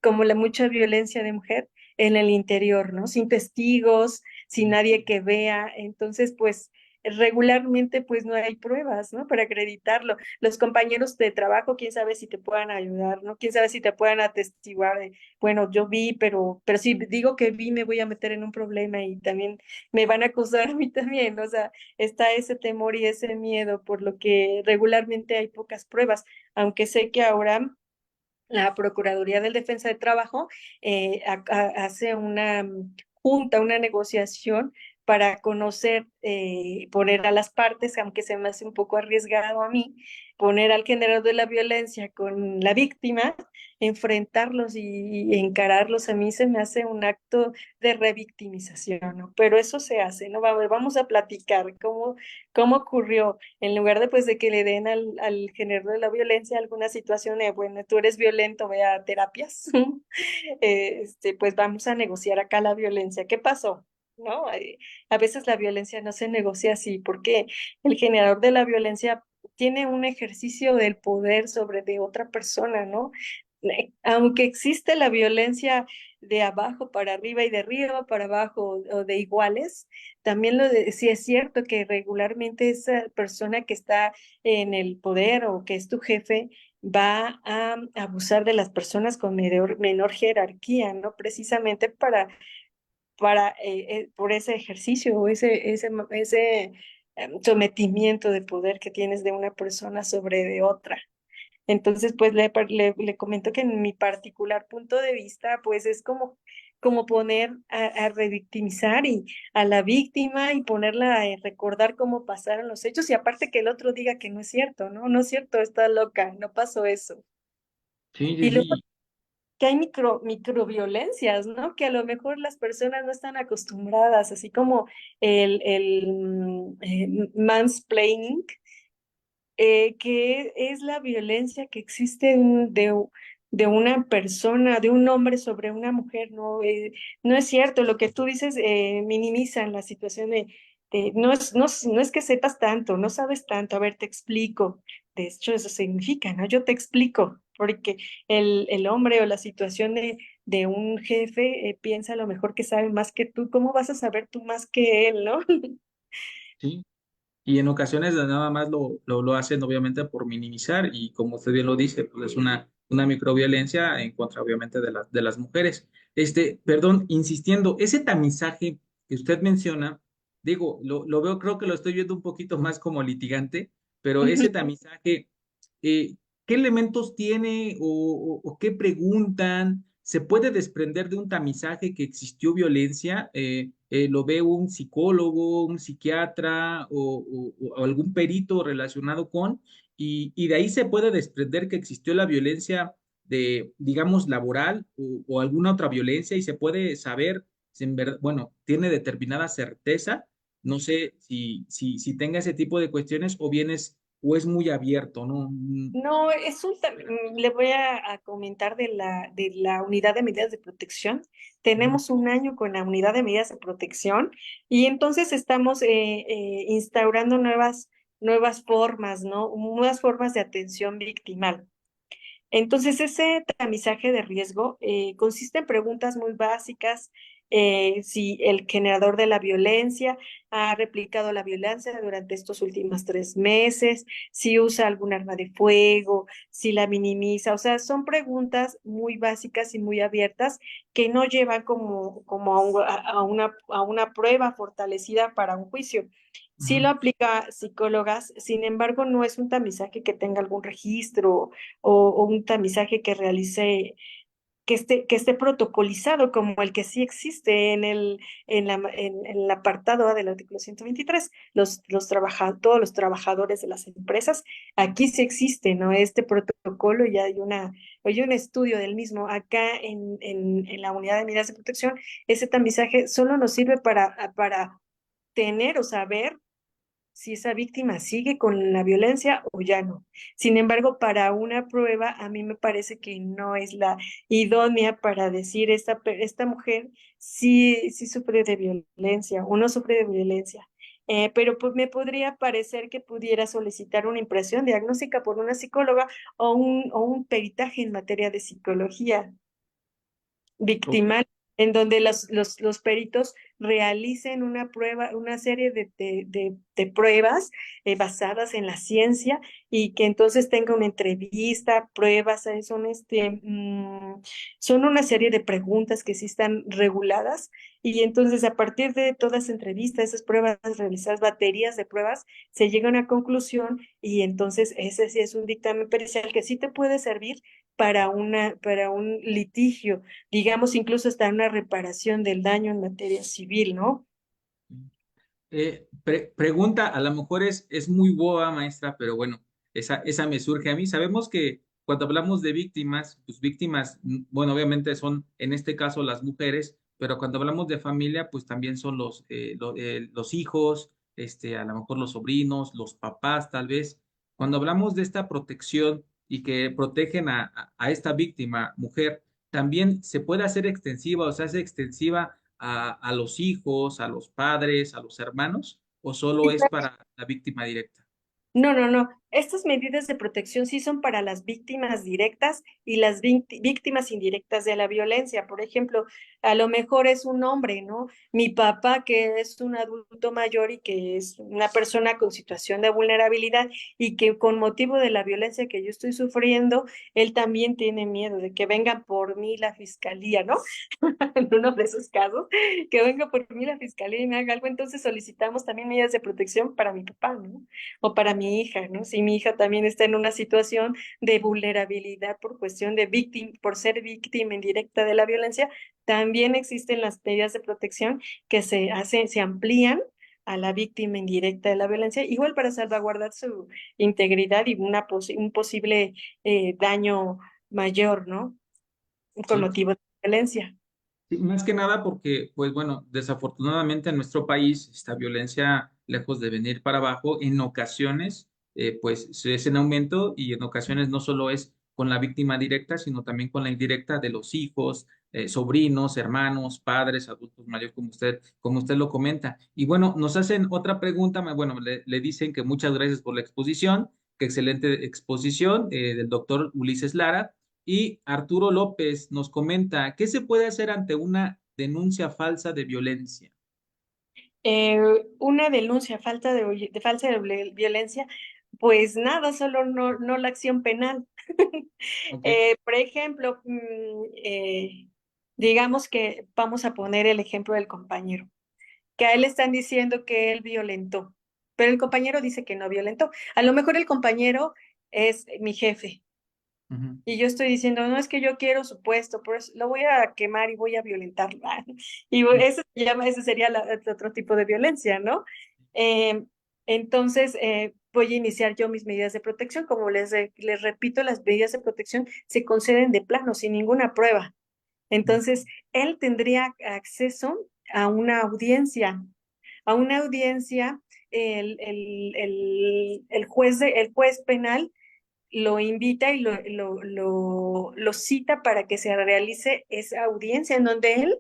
como la mucha violencia de mujer en el interior, ¿no? Sin testigos, sin nadie que vea. Entonces, pues regularmente pues no hay pruebas, ¿no? Para acreditarlo. Los compañeros de trabajo, quién sabe si te puedan ayudar, ¿no? Quién sabe si te puedan atestiguar de, bueno, yo vi, pero si digo que vi, me voy a meter en un problema y también me van a acusar a mí también. O sea, está ese temor y ese miedo, por lo que regularmente hay pocas pruebas, aunque sé que ahora la Procuraduría del Defensa del Trabajo hace una junta, una negociación para conocer, poner a las partes, aunque se me hace un poco arriesgado a mí, poner al generador de la violencia con la víctima, enfrentarlos y encararlos, a mí se me hace un acto de revictimización, ¿no? Pero eso se hace, ¿no? Vamos a platicar cómo ocurrió, en lugar de, pues, de que le den al generador de la violencia alguna situación de, bueno, tú eres violento, ve a terapias, pues vamos a negociar acá la violencia. ¿Qué pasó? ¿No? A veces la violencia no se negocia así, porque el generador de la violencia tiene un ejercicio del poder sobre de otra persona, ¿no? Aunque existe la violencia de abajo para arriba y de arriba para abajo o de iguales, también sí es cierto que regularmente esa persona que está en el poder o que es tu jefe va a abusar de las personas con menor jerarquía, ¿no? Precisamente por ese ejercicio o ese sometimiento de poder que tienes de una persona sobre de otra. Entonces, pues le comento que en mi particular punto de vista, pues es como poner a revictimizar y a la víctima y ponerla a recordar cómo pasaron los hechos y aparte que el otro diga que no es cierto, ¿no? No es cierto, está loca, no pasó eso. Sí, sí, Y luego sí. que hay microviolencias, ¿no? Que a lo mejor las personas no están acostumbradas, así como el mansplaining, que es la violencia que existe de una persona, de un hombre sobre una mujer, ¿no? No es cierto, lo que tú dices minimizan la situación no es que sepas tanto, no sabes tanto, a ver, te explico. De hecho, eso significa, ¿no? Yo te explico, porque el hombre o la situación de un jefe piensa a lo mejor que sabe más que tú, ¿cómo vas a saber tú más que él, no? Sí. Y en ocasiones nada más lo hacen obviamente por minimizar y como usted bien lo dice, pues es una microviolencia en contra obviamente de las mujeres. Perdón, insistiendo, ese tamizaje que usted menciona, digo, lo veo, creo que lo estoy viendo un poquito más como litigante, pero ese tamizaje, ¿qué elementos tiene o qué preguntan? ¿Se puede desprender de un tamizaje que existió violencia? ¿Lo ve un psicólogo, un psiquiatra o algún perito relacionado con? Y de ahí se puede desprender que existió la violencia de, digamos, laboral o alguna otra violencia y se puede saber si en verdad, bueno, tiene determinada certeza. No sé si tenga ese tipo de cuestiones o bien o es muy abierto, ¿no? No, le voy a comentar de la unidad de medidas de protección. Ujú. Tenemos un año con la unidad de medidas de protección y entonces estamos instaurando nuevas formas, ¿no? Nuevas formas de atención victimal. Entonces, ese tamizaje de riesgo consiste en preguntas muy básicas, si el generador de la violencia ha replicado la violencia durante estos últimos 3 meses, si usa algún arma de fuego, si la minimiza, o sea, son preguntas muy básicas y muy abiertas que no llevan como a una prueba fortalecida para un juicio. Sí lo Ujú. aplica psicólogas, sin embargo, no es un tamizaje que tenga algún registro o un tamizaje que realice, que esté protocolizado como el que sí existe en el apartado A del artículo 123. Todos los trabajadores de las empresas, aquí sí existe, ¿no? Este protocolo y hay un estudio del mismo. Acá en la unidad de medidas de protección, ese tamizaje solo nos sirve para tener o saber si esa víctima sigue con la violencia o ya no. Sin embargo, para una prueba, a mí me parece que no es la idónea para decir esta mujer sí sufre de violencia o no sufre de violencia. Pero pues me podría parecer que pudiera solicitar una impresión diagnóstica por una psicóloga o un peritaje en materia de psicología Ok. victimal, en donde los peritos realicen una prueba, una serie de pruebas basadas en la ciencia y que entonces tenga una entrevista, pruebas, son una serie de preguntas que sí están reguladas y entonces a partir de todas las entrevistas, esas pruebas realizadas, baterías de pruebas, se llega a una conclusión y entonces ese sí es un dictamen pericial que sí te puede servir para un litigio, digamos, incluso hasta una reparación del daño en materia civil, ¿no? Pregunta, a lo mejor es muy boba, maestra, pero bueno, esa me surge a mí. Sabemos que cuando hablamos de víctimas, pues víctimas, bueno, obviamente son en este caso las mujeres, pero cuando hablamos de familia, pues también son los hijos, a lo mejor los sobrinos, los papás, tal vez. Cuando hablamos de esta protección y que protegen a esta víctima, mujer, también se puede hacer extensiva, o sea, hace extensiva a los hijos, a los padres, a los hermanos, o solo es para la víctima directa? No, no, no. Estas medidas de protección sí son para las víctimas directas y las víctimas indirectas de la violencia. Por ejemplo, a lo mejor es un hombre, ¿no? Mi papá, que es un adulto mayor y que es una persona con situación de vulnerabilidad y que con motivo de la violencia que yo estoy sufriendo, él también tiene miedo de que vengan por mí la fiscalía, ¿no? En uno de esos casos, que venga por mí la fiscalía y me haga algo. Entonces solicitamos también medidas de protección para mi papá, ¿no? O para mi hija, ¿no? Si mi hija también está en una situación de vulnerabilidad por cuestión de víctima, por ser víctima indirecta de la violencia, también existen las medidas de protección que se amplían a la víctima indirecta de la violencia, igual para salvaguardar su integridad y un posible daño mayor, ¿no? Con Sí. motivo de violencia. Sí, más que nada porque, pues bueno, desafortunadamente en nuestro país esta violencia, lejos de venir para abajo, en ocasiones, pues es en aumento y en ocasiones no solo es con la víctima directa, sino también con la indirecta de los hijos, sobrinos, hermanos, padres, adultos mayores, como usted lo comenta. Y bueno, nos hacen otra pregunta, bueno, le dicen que muchas gracias por la exposición, que excelente exposición del doctor Ulises Lara. Y Arturo López nos comenta, ¿qué se puede hacer ante una denuncia falsa de violencia? eh, una denuncia de falsa violencia, pues nada, solo no la acción penal. Ok. Por ejemplo, digamos que vamos a poner el ejemplo del compañero, que a él le están diciendo que él violentó, pero el compañero dice que no violentó. A lo mejor el compañero es mi jefe. Ujú. Y yo estoy diciendo, no es que yo quiero su puesto, pues lo voy a quemar y voy a violentarlo. Y ese sería otro tipo de violencia, ¿no? Eh, entonces, voy a iniciar yo mis medidas de protección. Como les repito, las medidas de protección se conceden de plano, sin ninguna prueba. Entonces, él tendría acceso a una audiencia. A una audiencia, el juez penal lo invita y lo cita para que se realice esa audiencia en donde él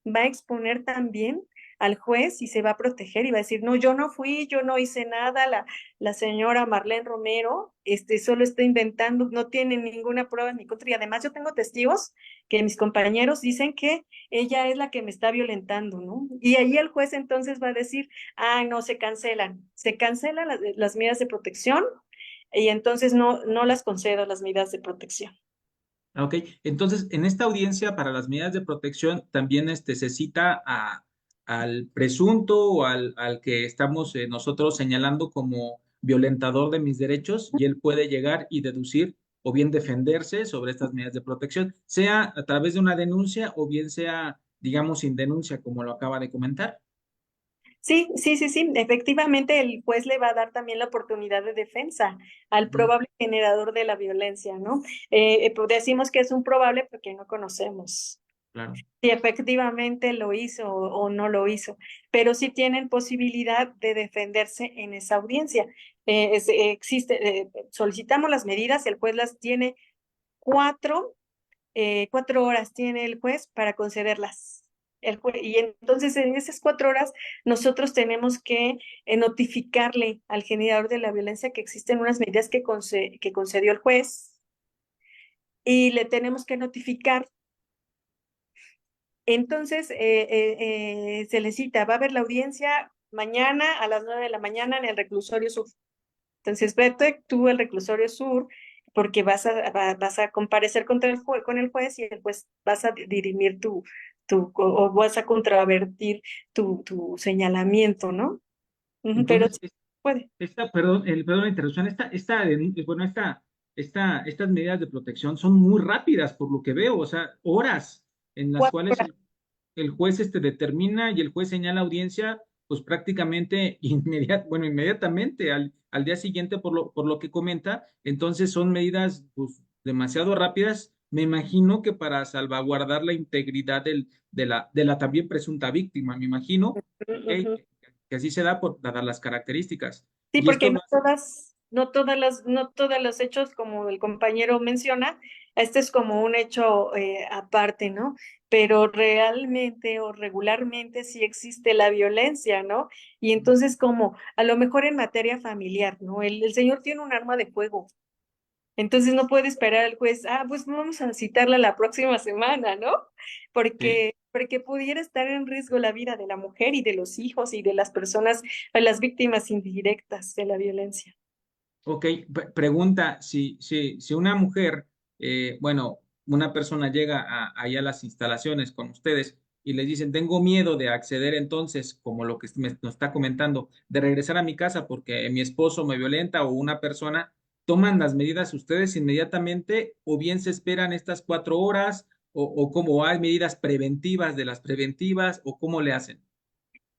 va a exponer también al juez y se va a proteger y va a decir, no, yo no fui, yo no hice nada, la señora Marlene Romero solo está inventando, no tiene ninguna prueba en mi contra y además yo tengo testigos que mis compañeros dicen que ella es la que me está violentando, ¿no? Y ahí el juez entonces va a decir, ah, no, se cancelan las medidas de protección y entonces no las concedo las medidas de protección. Ok, entonces en esta audiencia para las medidas de protección también se cita al presunto o al que estamos nosotros señalando como violentador de mis derechos y él puede llegar y deducir o bien defenderse sobre estas medidas de protección, sea a través de una denuncia o bien sea, digamos, sin denuncia, como lo acaba de comentar. Sí, efectivamente el juez le va a dar también la oportunidad de defensa al probable generador de la violencia, ¿no? Pues decimos que es un probable porque no conocemos Claro. si efectivamente lo hizo o no lo hizo, pero sí tienen posibilidad de defenderse en esa audiencia. Solicitamos las medidas, el juez las tiene 4 horas tiene el juez para concederlas. Y entonces en esas 4 horas nosotros tenemos que notificarle al generador de la violencia que existen unas medidas que concedió el juez y le tenemos que notificar. Entonces se le cita, va a haber la audiencia mañana a las 9 de la mañana en el reclusorio sur. Entonces vete tú al reclusorio sur porque vas a comparecer con el juez y el juez vas a dirimir o vas a contravertir tu señalamiento, ¿no? Pero Entonces, sí puede. perdón la interrupción, estas medidas de protección son muy rápidas por lo que veo, o sea, horas en las 4 horas. cuales el juez determina y el juez señala audiencia, pues prácticamente inmediatamente al día siguiente por lo que comenta, entonces son medidas pues demasiado rápidas, me imagino que para salvaguardar la integridad de la también presunta víctima, me imagino, Ujú. ¿ok? Que así se da por dadas las características. Sí, Y porque esto lo no todos los hechos, como el compañero menciona, este es como un hecho aparte, ¿no? Pero realmente o regularmente sí existe la violencia, ¿no? Y entonces como a lo mejor en materia familiar, ¿no? El señor tiene un arma de fuego, entonces no puede esperar al juez, pues vamos a citarla la próxima semana, ¿no? sí. Porque pudiera estar en riesgo la vida de la mujer y de los hijos y de las personas, las víctimas indirectas de la violencia. Ok, pregunta, si una mujer, bueno, una persona llega allá a las instalaciones con ustedes y les dicen, tengo miedo de acceder entonces, como lo que nos está comentando, de regresar a mi casa porque mi esposo me violenta o una persona, ¿toman las medidas ustedes inmediatamente o bien se esperan estas 4 horas o cómo hay medidas preventivas de las preventivas o cómo le hacen?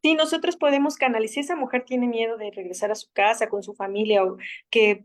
Sí, nosotros podemos canalizar, si esa mujer tiene miedo de regresar a su casa con su familia o que,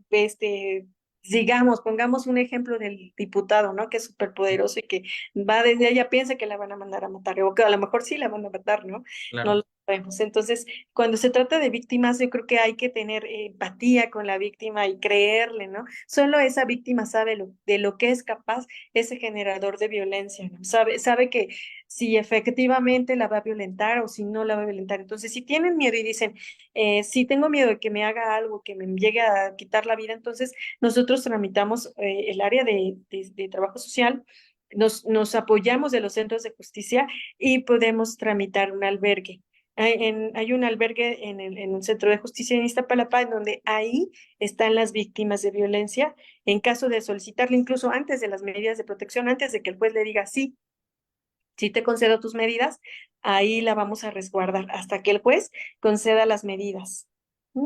digamos, pongamos un ejemplo del diputado, ¿no? Que es súper poderoso y que va desde ella, piensa que la van a mandar a matar, o que a lo mejor sí la van a matar, ¿no? No Claro. lo sabemos. Entonces, cuando se trata de víctimas, yo creo que hay que tener empatía con la víctima y creerle, ¿no? Solo esa víctima sabe de lo que es capaz ese generador de violencia, ¿no? Sabe que si efectivamente la va a violentar o si no la va a violentar. Entonces, si tienen miedo y dicen, si tengo miedo de que me haga algo, que me llegue a quitar la vida, entonces nosotros tramitamos el área de trabajo social, nos apoyamos de los centros de justicia y podemos tramitar un albergue. Hay un albergue en un centro de justicia en Iztapalapa, en donde ahí están las víctimas de violencia, en caso de solicitarle, incluso antes de las medidas de protección, antes de que el juez le diga sí, si te concedo tus medidas, ahí la vamos a resguardar hasta que el juez conceda las medidas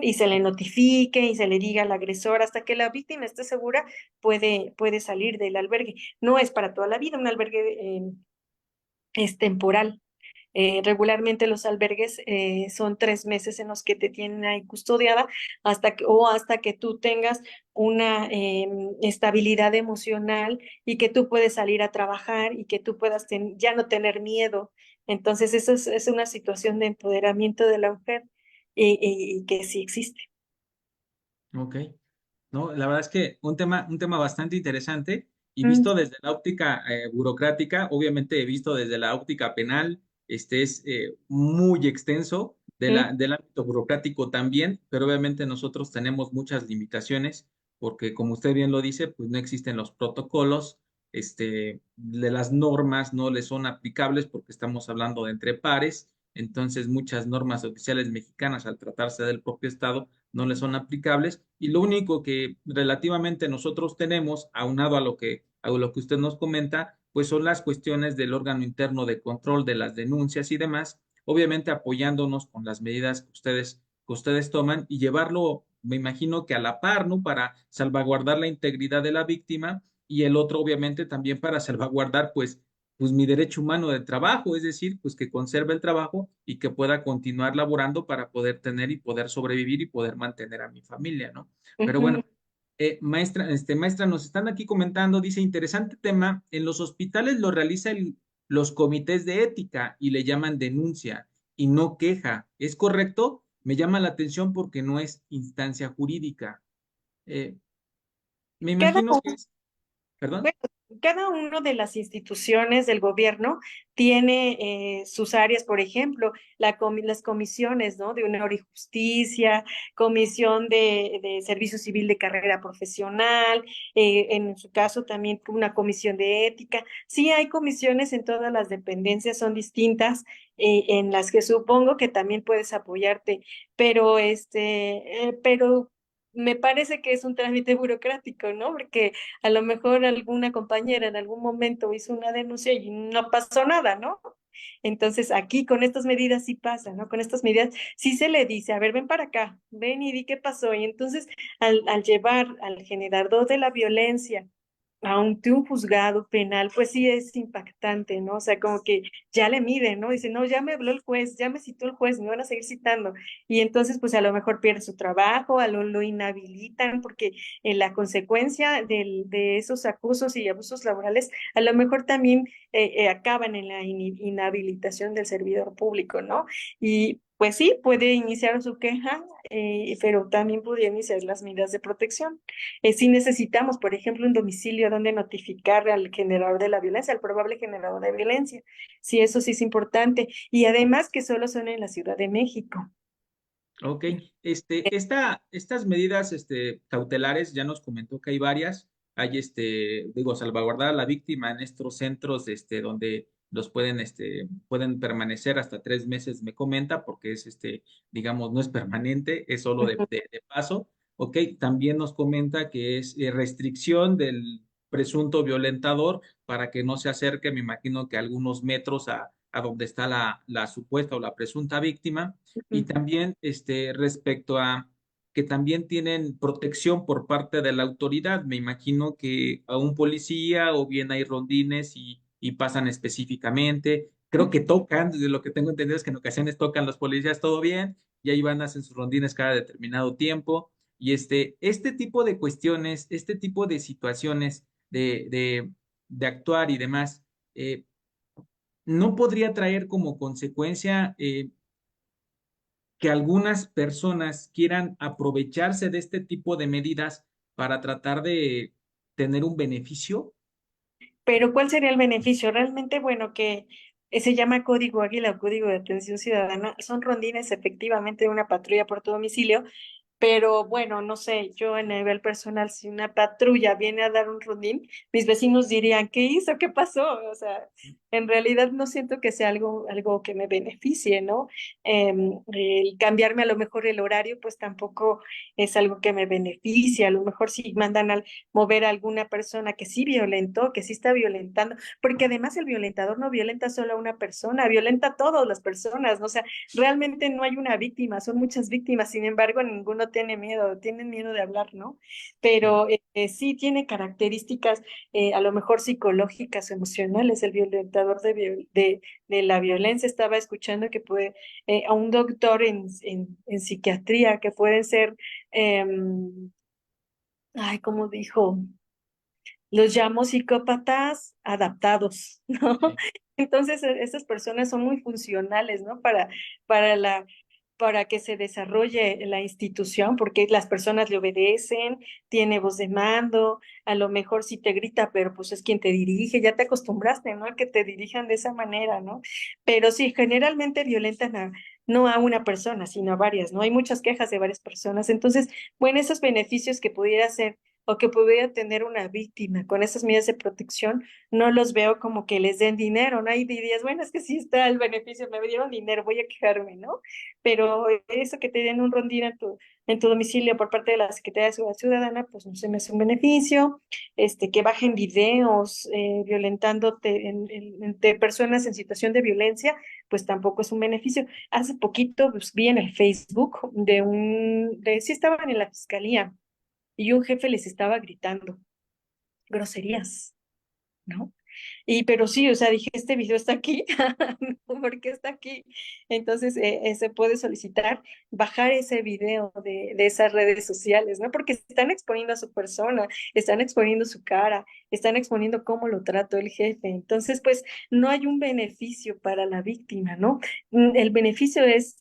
y se le notifique y se le diga al agresor hasta que la víctima esté segura, puede salir del albergue. No es para toda la vida, un albergue es temporal. Regularmente los albergues son 3 meses en los que te tienen ahí custodiada hasta que tú tengas una estabilidad emocional y que tú puedes salir a trabajar y que tú puedas ya no tener miedo. Entonces, eso es una situación de empoderamiento de la mujer y que sí existe. Ok. No, la verdad es que un tema bastante interesante y Mm, visto desde la óptica burocrática, obviamente visto desde la óptica penal, este es muy extenso, mm, del ámbito burocrático también, pero obviamente nosotros tenemos muchas limitaciones porque como usted bien lo dice, pues no existen los protocolos, de las normas no les son aplicables porque estamos hablando de entre pares, entonces muchas normas oficiales mexicanas al tratarse del propio estado no le son aplicables y lo único que relativamente nosotros tenemos, aunado a lo que usted nos comenta, pues son las cuestiones del órgano interno de control de las denuncias y demás, obviamente apoyándonos con las medidas que ustedes toman y llevarlo, me imagino que a la par, ¿no? Para salvaguardar la integridad de la víctima y el otro, obviamente, también para salvaguardar, pues mi derecho humano de trabajo, es decir, pues que conserve el trabajo y que pueda continuar laborando para poder tener y poder sobrevivir y poder mantener a mi familia, ¿no? Pero ujú. bueno, maestra, nos están aquí comentando, dice, interesante tema, en los hospitales lo realiza los comités de ética y le llaman denuncia y no queja. ¿Es correcto? Me llama la atención porque no es instancia jurídica. Eh, me Cada imagino que es, perdón. Bueno, cada una de las instituciones del gobierno tiene sus áreas, por ejemplo, las comisiones, ¿no? De honor y justicia, comisión de servicio civil de carrera profesional, en su caso también una comisión de ética. Sí hay comisiones en todas las dependencias, son distintas, en las que supongo que también puedes apoyarte, pero me parece que es un trámite burocrático, ¿no? Porque a lo mejor alguna compañera en algún momento hizo una denuncia y no pasó nada, ¿no? Entonces aquí con estas medidas sí pasa, ¿no? Con estas medidas sí se le dice, a ver, ven para acá, ven y di qué pasó. Y entonces al llevar al generador de la violencia ante un juzgado penal, pues sí es impactante, ¿no? O sea, como que ya le miden, ¿no? Dice, no, ya me habló el juez, ya me citó el juez, me van a seguir citando. Y entonces, pues a lo mejor pierde su trabajo, a lo inhabilitan, porque en la consecuencia de esos acusos y abusos laborales, a lo mejor también acaban en la inhabilitación del servidor público, ¿no? Y pues sí, puede iniciar su queja, pero también podría iniciar las medidas de protección. Si necesitamos, por ejemplo, un domicilio donde notificar al generador de la violencia, al probable generador de violencia. Sí, eso sí es importante. Y además que solo son en la Ciudad de México. Ok, estas medidas cautelares, ya nos comentó que hay varias, hay digo, salvaguardar a la víctima en estos centros donde los pueden permanecer hasta 3 meses, me comenta, porque es digamos, no es permanente, es solo de paso. Ok, también nos comenta que es restricción del presunto violentador para que no se acerque, me imagino que algunos metros a donde está la supuesta o la presunta víctima y Ujú. también respecto a que también tienen protección por parte de la autoridad. Me imagino que a un policía o bien hay rondines y pasan específicamente. Creo que tocan, de lo que tengo entendido es que en ocasiones tocan los policías todo bien y ahí van, hacen sus rondines cada determinado tiempo. Y este tipo de cuestiones, este tipo de situaciones de actuar y demás, no podría traer como consecuencia que algunas personas quieran aprovecharse de este tipo de medidas para tratar de tener un beneficio. Pero ¿cuál sería el beneficio? Realmente, bueno, que se llama Código Águila o Código de Atención Ciudadana, son rondines efectivamente de una patrulla por tu domicilio. Pero bueno, no sé, yo a nivel personal, si una patrulla viene a dar un rondín, mis vecinos dirían, ¿qué hizo? ¿Qué pasó? O sea, en realidad no siento que sea algo que me beneficie, ¿no? El cambiarme a lo mejor el horario, pues tampoco es algo que me beneficie. A lo mejor si mandan a mover a alguna persona que sí violentó, que sí está violentando, porque además el violentador no violenta solo a una persona, violenta a todas las personas, ¿no? O sea, realmente no hay una víctima, son muchas víctimas, sin embargo, ninguno no tiene miedo, tienen miedo de hablar, ¿no? Pero sí tiene características a lo mejor psicológicas, emocionales. El violentador de la violencia, estaba escuchando que puede, a un doctor en psiquiatría, que pueden ser, ay, ¿cómo dijo? Los llamo psicópatas adaptados, ¿no? Sí. Entonces, estas personas son muy funcionales, ¿no? Para para que se desarrolle la institución, porque las personas le obedecen, tiene voz de mando, a lo mejor sí te grita, pero pues es quien te dirige, ya te acostumbraste, ¿no? A que te dirijan de esa manera, ¿no? Pero sí, generalmente violentan no a una persona, sino a varias, ¿no? Hay muchas quejas de varias personas. Entonces, bueno, esos beneficios que pudiera ser o que pudiera tener una víctima con esas medidas de protección, no los veo como que les den dinero, ¿no? Hay dirías, bueno, es que sí está el beneficio, me dieron dinero, voy a quejarme, ¿no? Pero eso que te den un rondín en tu domicilio por parte de la Secretaría de Seguridad Ciudadana, pues no se me hace un beneficio. Que bajen videos violentándote entre personas en situación de violencia, pues tampoco es un beneficio. Hace poquito pues, vi en el Facebook sí estaban en la fiscalía y un jefe les estaba gritando groserías, ¿no? Pero sí, o sea, dije, este video está aquí, ¿por qué está aquí? Entonces, se puede solicitar bajar ese video de esas redes sociales, ¿no? Porque están exponiendo a su persona, están exponiendo su cara, están exponiendo cómo lo trató el jefe. Entonces, pues, no hay un beneficio para la víctima, ¿no? El beneficio es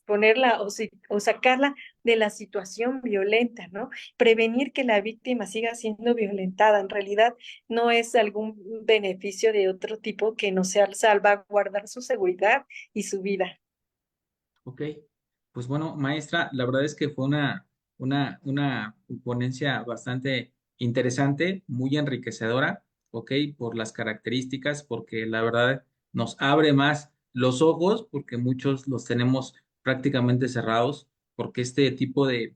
ponerla o sacarla de la situación violenta, ¿no? Prevenir que la víctima siga siendo violentada. En realidad, no es algún beneficio de otro tipo que no sea salvaguardar su seguridad y su vida. Ok, pues bueno, maestra, la verdad es que fue una ponencia bastante interesante, muy enriquecedora, ok, por las características, porque la verdad nos abre más los ojos, porque muchos los tenemos prácticamente cerrados, porque este tipo de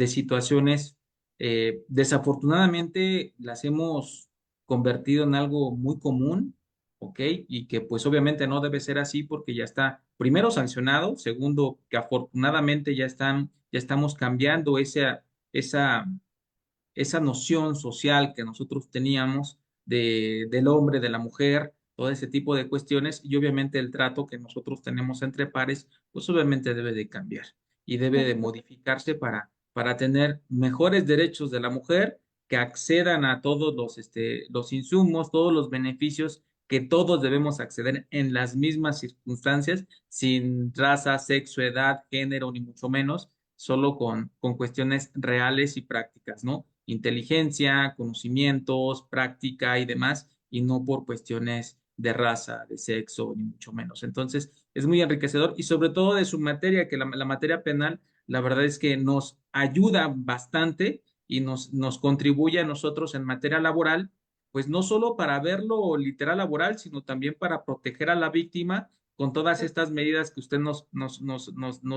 situaciones, desafortunadamente, las hemos convertido en algo muy común, ¿ok? Y que pues obviamente no debe ser así porque ya está, primero, sancionado, segundo, que afortunadamente ya estamos cambiando esa, esa noción social que nosotros teníamos del hombre, de la mujer, todo ese tipo de cuestiones y obviamente el trato que nosotros tenemos entre pares, pues obviamente debe de cambiar y debe de modificarse para tener mejores derechos de la mujer que accedan a todos los insumos, todos los beneficios que todos debemos acceder en las mismas circunstancias, sin raza, sexo, edad, género, ni mucho menos, solo con cuestiones reales y prácticas, ¿no? Inteligencia, conocimientos, práctica y demás, y no por cuestiones de raza, de sexo, ni mucho menos. Entonces, es muy enriquecedor y sobre todo de su materia, que la materia penal, la verdad es que nos ayuda bastante y nos contribuye a nosotros en materia laboral, pues no solo para verlo literal laboral, sino también para proteger a la víctima con todas estas medidas que usted nos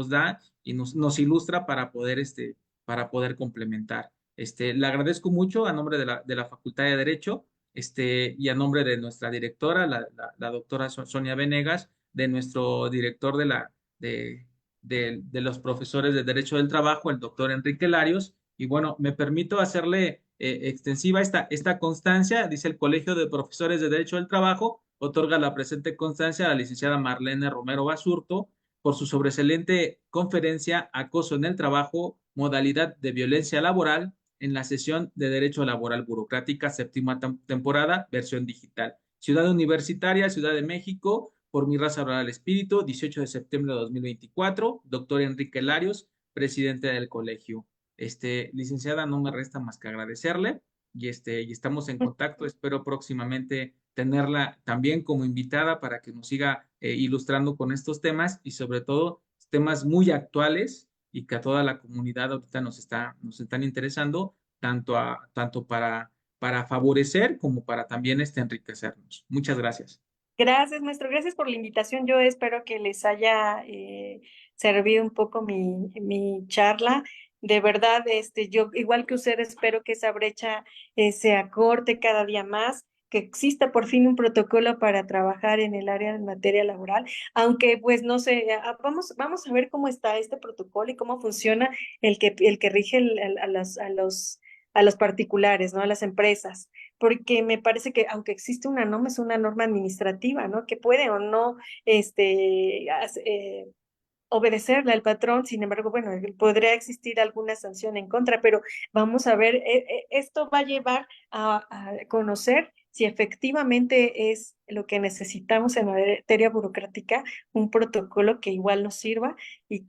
da y nos ilustra para poder complementar. Le agradezco mucho a nombre de la Facultad de Derecho, y a nombre de nuestra directora, la doctora Sonia Venegas, de nuestro director de los profesores de Derecho del Trabajo, el doctor Enrique Larios. Y bueno, me permito hacerle extensiva esta constancia. Dice: el Colegio de Profesores de Derecho del Trabajo otorga la presente constancia a la licenciada Marlene Romero Basurto por su sobresaliente conferencia Acoso en el Trabajo, modalidad de violencia laboral, en la sesión de Derecho Laboral Burocrática, séptima temporada, versión digital. Ciudad Universitaria, Ciudad de México, por mi raza oral espíritu, 18 de septiembre de 2024, doctor Enrique Larios, presidente del colegio. Licenciada, no me resta más que agradecerle y estamos en contacto. Espero próximamente tenerla también como invitada para que nos siga ilustrando con estos temas y sobre todo temas muy actuales y que a toda la comunidad ahorita nos están interesando, tanto para favorecer como para también enriquecernos. Muchas gracias. Gracias, maestro. Gracias por la invitación. Yo espero que les haya servido un poco mi charla. De verdad, yo, igual que usted, espero que esa brecha se acorte cada día más, que exista por fin un protocolo para trabajar en el área de materia laboral, aunque pues no sé, vamos a ver cómo está este protocolo y cómo funciona el que rige a los particulares, ¿no? A las empresas, porque me parece que aunque existe una norma, es una norma administrativa, ¿no? Que puede o no, obedecerle al patrón, sin embargo, bueno, podría existir alguna sanción en contra, pero vamos a ver, esto va a llevar a conocer si efectivamente es lo que necesitamos en materia burocrática, un protocolo que igual nos sirva y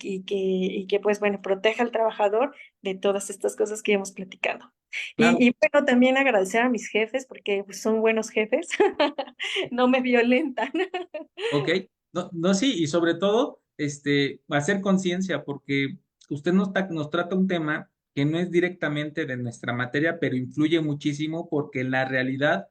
que pues bueno, proteja al trabajador de todas estas cosas que hemos platicado. Claro. Y bueno, también agradecer a mis jefes porque pues, son buenos jefes, no me violentan. Ok, no, no, sí, y sobre todo, hacer conciencia, porque usted nos trata un tema que no es directamente de nuestra materia, pero influye muchísimo porque en la realidad,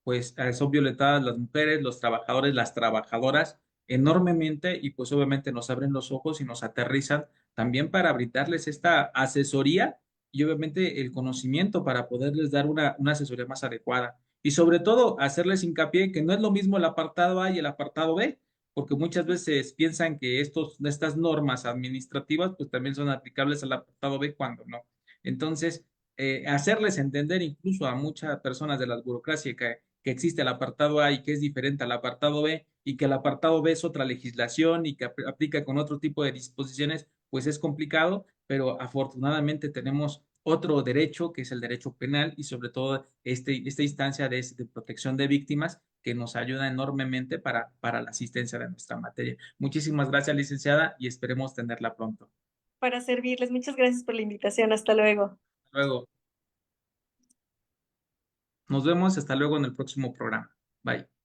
pues, son violentadas las mujeres, los trabajadores, las trabajadoras enormemente y pues obviamente nos abren los ojos y nos aterrizan también para brindarles esta asesoría y obviamente el conocimiento para poderles dar una asesoría más adecuada. Y sobre todo, hacerles hincapié que no es lo mismo el apartado A y el apartado B, porque muchas veces piensan que estas normas administrativas pues también son aplicables al apartado B cuando no. Entonces, hacerles entender incluso a muchas personas de la burocracia que existe el apartado A y que es diferente al apartado B y que el apartado B es otra legislación y que aplica con otro tipo de disposiciones, pues es complicado, pero afortunadamente tenemos otro derecho, que es el derecho penal y sobre todo esta instancia de protección de víctimas que nos ayuda enormemente para la asistencia de nuestra materia. Muchísimas gracias, licenciada, y esperemos tenerla pronto. Para servirles, muchas gracias por la invitación, hasta luego. Hasta luego. Nos vemos, hasta luego en el próximo programa. Bye.